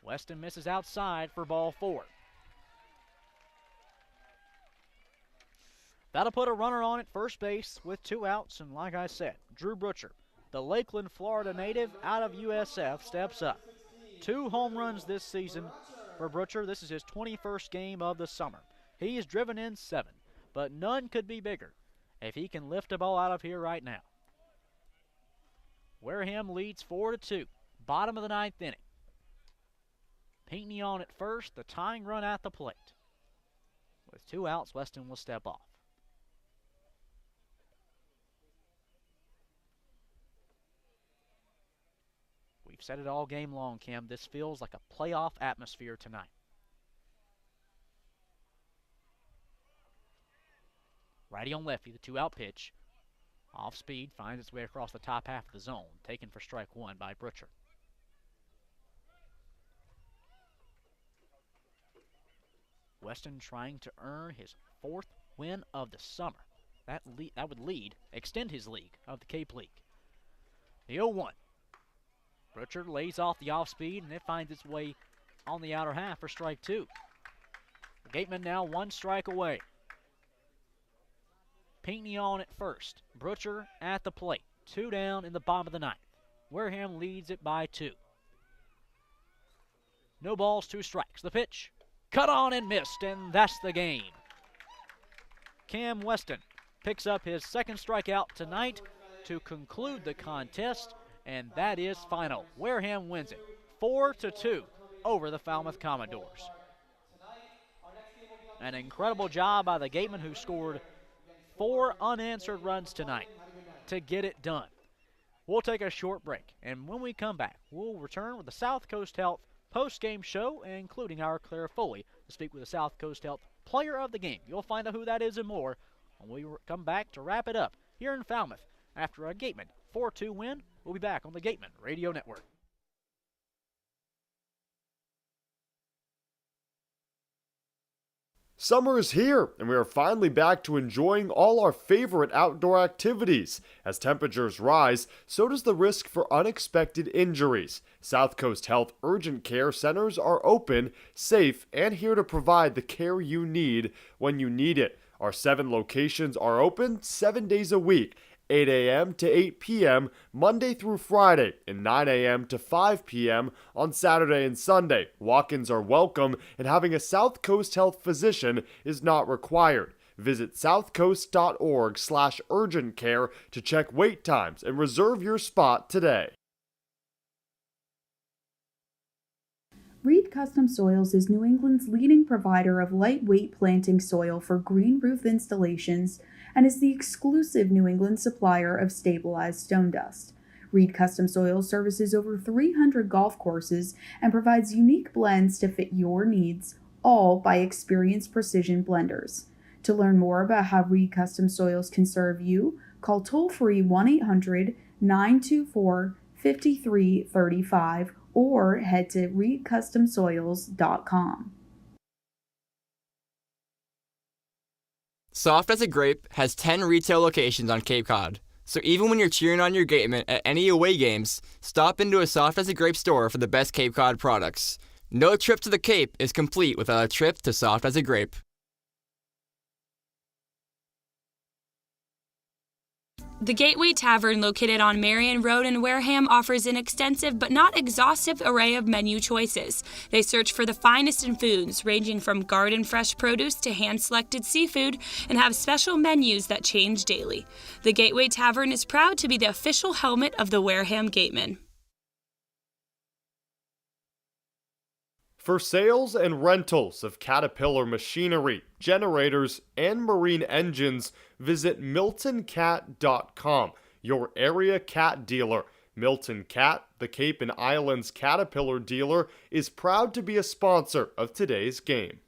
Weston misses outside for ball 4. That'll put a runner on at first base with 2 outs, and like I said, Drew Butcher, the Lakeland, Florida native out of USF, steps up. 2 home runs this season for Butcher. This is his 21st game of the summer. He has driven in 7, but none could be bigger if he can lift a ball out of here right now. Wareham leads 4-2, bottom of the ninth inning. Pinckney on at first, the tying run at the plate. With 2 outs, Weston will step off. We've said it all game long, Kim. This feels like a playoff atmosphere tonight. Righty on lefty, the 2-out pitch. Off speed, finds its way across the top half of the zone. Taken for strike 1 by Butcher. Weston trying to earn his 4th win of the summer. That would extend his league of the Cape League. The 0-1. Butcher lays off the off speed, and it finds its way on the outer half for strike 2. The Gatemen now 1 strike away. Pinckney on at first. Butcher at the plate. 2 down in the bottom of the ninth. Wareham leads it by 2. No balls, 2 strikes. The pitch. Cut on and missed, and that's the game. Cam Weston picks up his 2nd strikeout tonight to conclude the contest, and that is final. Wareham wins it 4-2 over the Falmouth Commodores. An incredible job by the Gatemen, who scored 4 unanswered runs tonight to get it done. We'll take a short break, and when we come back, we'll return with the South Coast Health post-game show, including our Claire Foley, to speak with the South Coast Health player of the game. You'll find out who that is and more when we come back to wrap it up here in Falmouth after a Gateman 4-2 win. We'll be back on the Gateman Radio Network. Summer is here, and we are finally back to enjoying all our favorite outdoor activities. As temperatures rise, so does the risk for unexpected injuries. South Coast Health Urgent Care Centers are open, safe, and here to provide the care you need when you need it. Our 7 locations are open 7 days a week, 8 a.m. to 8 p.m. Monday through Friday, and 9 a.m. to 5 p.m. on Saturday and Sunday. Walk-ins are welcome, and having a South Coast Health physician is not required. Visit southcoast.org/urgent care to check wait times and reserve your spot today. Reed Custom Soils is New England's leading provider of lightweight planting soil for green roof installations and is the exclusive New England supplier of stabilized stone dust. Reed Custom Soils services over 300 golf courses and provides unique blends to fit your needs, all by experienced precision blenders. To learn more about how Reed Custom Soils can serve you, call toll-free 1-800-924-5335 or head to reedcustomsoils.com. Soft as a Grape has 10 retail locations on Cape Cod. So even when you're cheering on your Gatemen at any away games, stop into a Soft as a Grape store for the best Cape Cod products. No trip to the Cape is complete without a trip to Soft as a Grape. The Gateway Tavern, located on Marion Road in Wareham, offers an extensive but not exhaustive array of menu choices. They search for the finest in foods, ranging from garden fresh produce to hand-selected seafood, and have special menus that change daily. The Gateway Tavern is proud to be the official helmet of the Wareham Gatemen. For sales and rentals of Caterpillar machinery, generators, and marine engines, visit MiltonCat.com, your area cat dealer. Milton Cat, the Cape and Islands Caterpillar dealer, is proud to be a sponsor of today's game.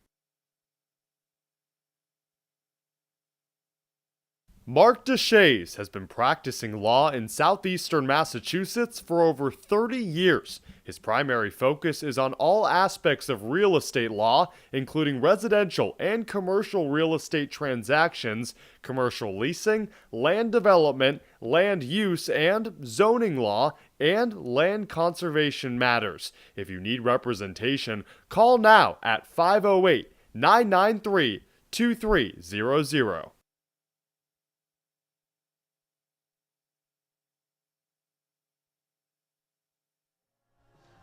Mark Deshays has been practicing law in southeastern Massachusetts for over 30 years. His primary focus is on all aspects of real estate law, including residential and commercial real estate transactions, commercial leasing, land development, land use and zoning law, and land conservation matters. If you need representation, call now at 508-993-2300.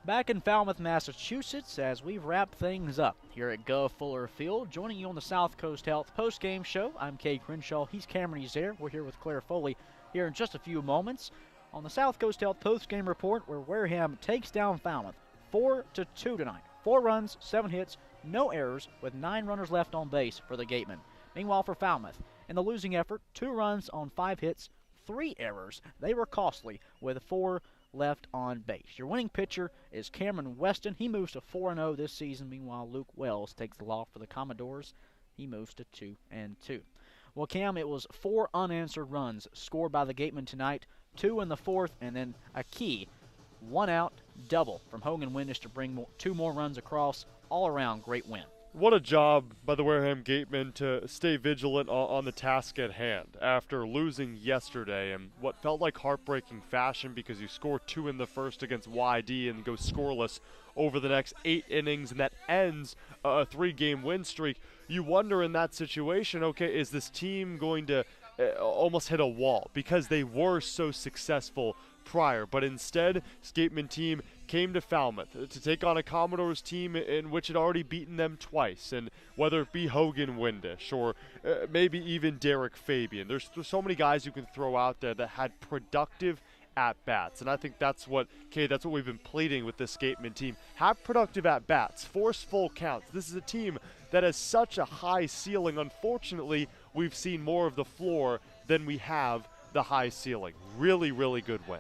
Back in Falmouth, Massachusetts, as we wrap things up here at Gov Fuller Field. Joining you on the South Coast Health post-game show, I'm Cade Crenshaw. He's Cameron Ezeir. We're here with Claire Foley here in just a few moments on the South Coast Health post-game report, where Wareham takes down Falmouth 4-2 tonight. 4 runs, 7 hits, no errors, with 9 runners left on base for the Gatemen. Meanwhile, for Falmouth, in the losing effort, 2 runs on 5 hits, 3 errors. They were costly, with 4 left on base. Your winning pitcher is Cameron Weston. He moves to 4-0 this season. Meanwhile, Luke Wells takes the loss for the Commodores. He moves to 2-2. Well, Cam, it was 4 unanswered runs scored by the Gatemen tonight, 2 in the 4th, and then a key 1-out double from Hogan Windish to bring 2 more runs across. All around, great win. What a job by the Wareham Gatemen to stay vigilant on the task at hand after losing yesterday in what felt like heartbreaking fashion, because you score 2 in the first against YD and go scoreless over the next 8 innings, and that ends a 3-game win streak. You wonder in that situation, okay, is this team going to almost hit a wall because they were so successful prior? But instead, this Gateman team came to Falmouth to take on a Commodores team in which had already beaten them twice, and whether it be Hogan Windish or maybe even Derek Fabian, there's so many guys you can throw out there that had productive at-bats, and I think that's what we've been pleading with this Gateman team. Have productive at-bats, force full counts. This is a team that has such a high ceiling. Unfortunately, we've seen more of the floor than we have the high ceiling. Really, really good win.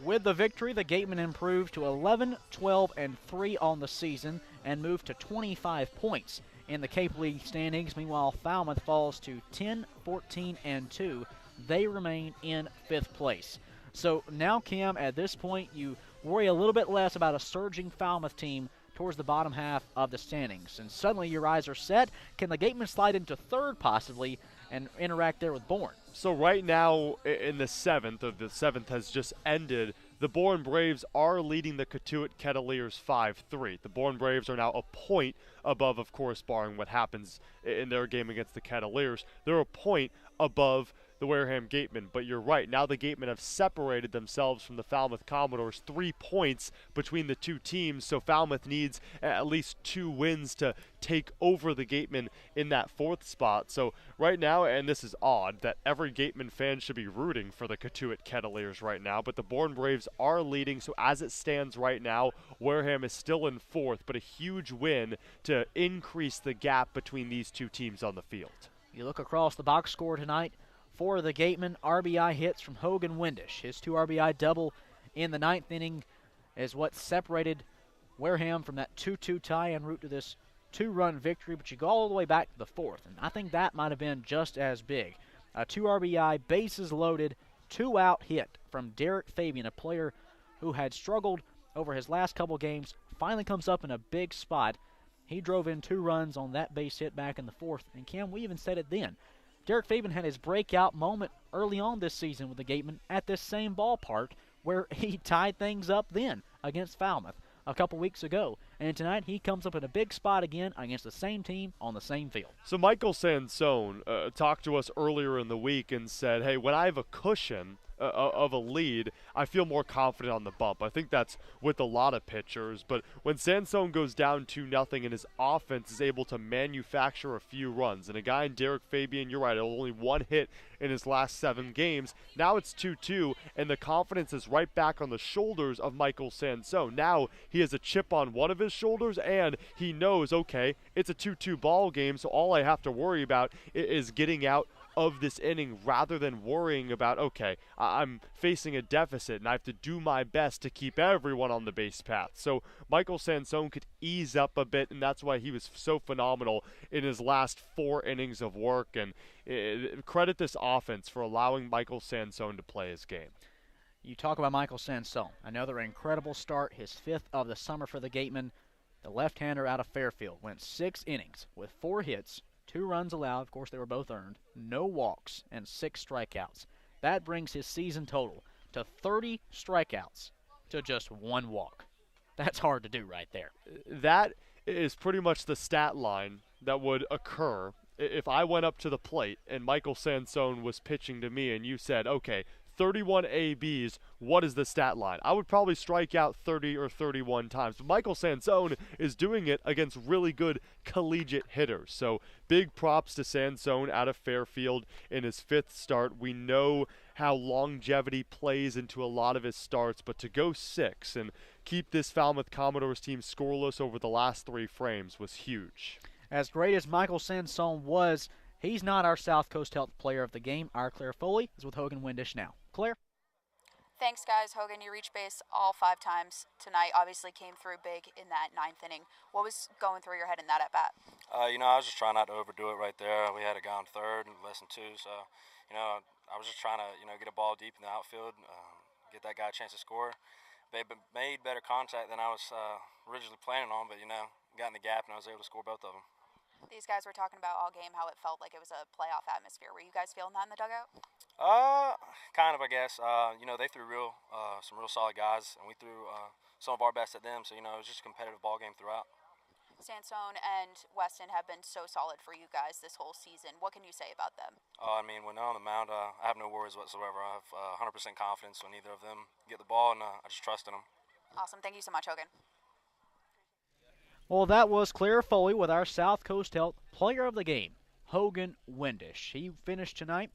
With the victory, the Gatemen improved to 11-12-3 on the season and moved to 25 points in the Cape League standings. Meanwhile, Falmouth falls to 10-14-2. They remain in 5th place. So now, Cam, at this point, you worry a little bit less about a surging Falmouth team towards the bottom half of the standings. And suddenly your eyes are set. Can the Gatemen slide into 3rd possibly and interact there with Bourne? So right now in the 7th has just ended. The Bourne Braves are leading the Cotuit Kettleers 5-3. The Bourne Braves are now a point above, of course, barring what happens in their game against the Kettleers. They're a point above the Wareham Gatemen, but you're right. Now the Gatemen have separated themselves from the Falmouth Commodores. 3 points between the 2 teams, so Falmouth needs at least 2 wins to take over the Gatemen in that 4th spot. So right now, and this is odd, that every Gatemen fan should be rooting for the Cotuit Kettleers right now, but the Bourne Braves are leading, so as it stands right now, Wareham is still in 4th, but a huge win to increase the gap between these 2 teams on the field. You look across the box score tonight. For the Gatemen, RBI hits from Hogan Windish. His 2 RBI double in the 9th inning is what separated Wareham from that 2-2 tie en route to this 2-run victory. But you go all the way back to the 4th, and I think that might have been just as big. A 2 RBI, bases loaded, 2-out hit from Derek Fabian, a player who had struggled over his last couple games, finally comes up in a big spot. He drove in 2 runs on that base hit back in the 4th, and Cam, we even said it then. Derek Fabian had his breakout moment early on this season with the Gatemen at this same ballpark where he tied things up then against Falmouth a couple weeks ago. and tonight he comes up in a big spot again against the same team on the same field. So Michael Sansone talked to us earlier in the week and said, hey, when I have a cushion of a lead, I feel more confident on the bump. I think that's with a lot of pitchers, but when Sansone goes down 2-0 and his offense is able to manufacture a few runs, and a guy in Derek Fabian, you're right, only one hit in his last 7 games, now it's 2-2, and the confidence is right back on the shoulders of Michael Sansone. Now he has a chip on one of his shoulders, and he knows, okay, it's a 2-2 ball game, so all I have to worry about is getting out of this inning rather than worrying about, okay, I'm facing a deficit and I have to do my best to keep everyone on the base path. So Michael Sansone could ease up a bit, and that's why he was so phenomenal in his last 4 innings of work, and credit this offense for allowing Michael Sansone to play his game. You talk about Michael Sansone, another incredible start, his 5th of the summer for the Gatemen. The left-hander out of Fairfield went 6 innings with 4 hits, 2 runs allowed, of course they were both earned, no walks, and 6 strikeouts. That brings his season total to 30 strikeouts to just 1 walk. That's hard to do right there. That is pretty much the stat line that would occur if I went up to the plate and Michael Sansone was pitching to me and you said, okay, 31 ABs, what is the stat line? I would probably strike out 30 or 31 times. But Michael Sansone is doing it against really good collegiate hitters. So big props to Sansone out of Fairfield in his 5th start. We know how longevity plays into a lot of his starts, but to go 6 and keep this Falmouth Commodores team scoreless over the last 3 frames was huge. As great as Michael Sansone was, he's not our South Coast Health player of the game. Our Claire Foley is with Hogan Windish now. Claire? Thanks, guys. Hogan, you reached base all 5 times tonight. Obviously came through big in that 9th inning. What was going through your head in that at-bat? I was just trying not to overdo it right there. We had a guy on 3rd and less than 2, so, I was just trying to, get a ball deep in the outfield, get that guy a chance to score. They made better contact than I was originally planning on, but, got in the gap and I was able to score both of them. These guys were talking about all game how it felt like it was a playoff atmosphere. Were you guys feeling that in the dugout? Kind of, I guess. They threw some real solid guys, and we threw some of our best at them. So, it was just a competitive ball game throughout. Sansone and Weston have been so solid for you guys this whole season. What can you say about them? When they're on the mound, I have no worries whatsoever. I have 100% confidence when either of them get the ball, and I just trust in them. Awesome. Thank you so much, Hogan. Well, that was Claire Foley with our South Coast Health player of the game, Hogan Windish. He finished tonight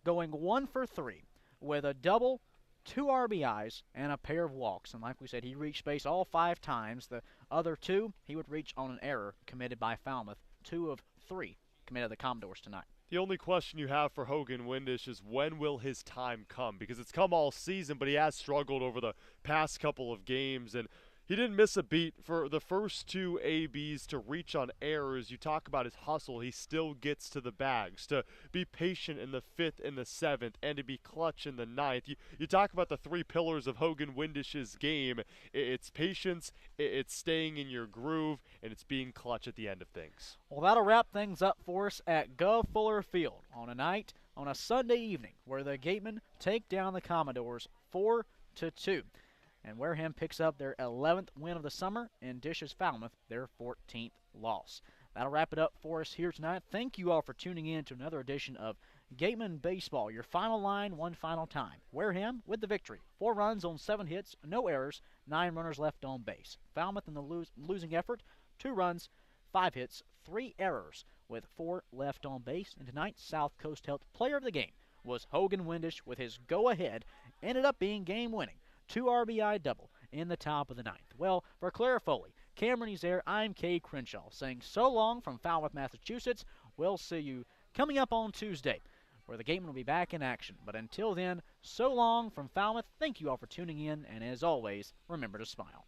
going 1 for 3 with a double, 2 RBIs, and a pair of walks. And like we said, he reached base all 5 times. The other 2 he would reach on an error committed by Falmouth. 2 of 3 committed the Commodores tonight. The only question you have for Hogan Windish is when will his time come? Because it's come all season, but he has struggled over the past couple of games, and he didn't miss a beat for the first 2 ABs to reach on errors. You talk about his hustle. He still gets to the bags. To be patient in the 5th and the 7th, and to be clutch in the 9th. You talk about the 3 pillars of Hogan Windish's game. It's patience, it's staying in your groove, and it's being clutch at the end of things. Well, that'll wrap things up for us at Gov Fuller Field on a Sunday evening where the Gatemen take down the Commodores 4-2. And Wareham picks up their 11th win of the summer and dishes Falmouth their 14th loss. That'll wrap it up for us here tonight. Thank you all for tuning in to another edition of Gateman Baseball. Your final line, one final time. Wareham with the victory. 4 runs on 7 hits, no errors, 9 runners left on base. Falmouth in the losing effort, 2 runs, 5 hits, 3 errors with 4 left on base. And tonight's South Coast Health player of the game was Hogan Windish with his go-ahead. Ended up being game-winning. 2 RBI double in the top of the 9th. Well, for Claire Foley, Cameron Ezeir, I'm Cade Crenshaw saying so long from Falmouth, Massachusetts. We'll see you coming up on Tuesday where the Gatemen will be back in action. But until then, so long from Falmouth. Thank you all for tuning in, and as always, remember to smile.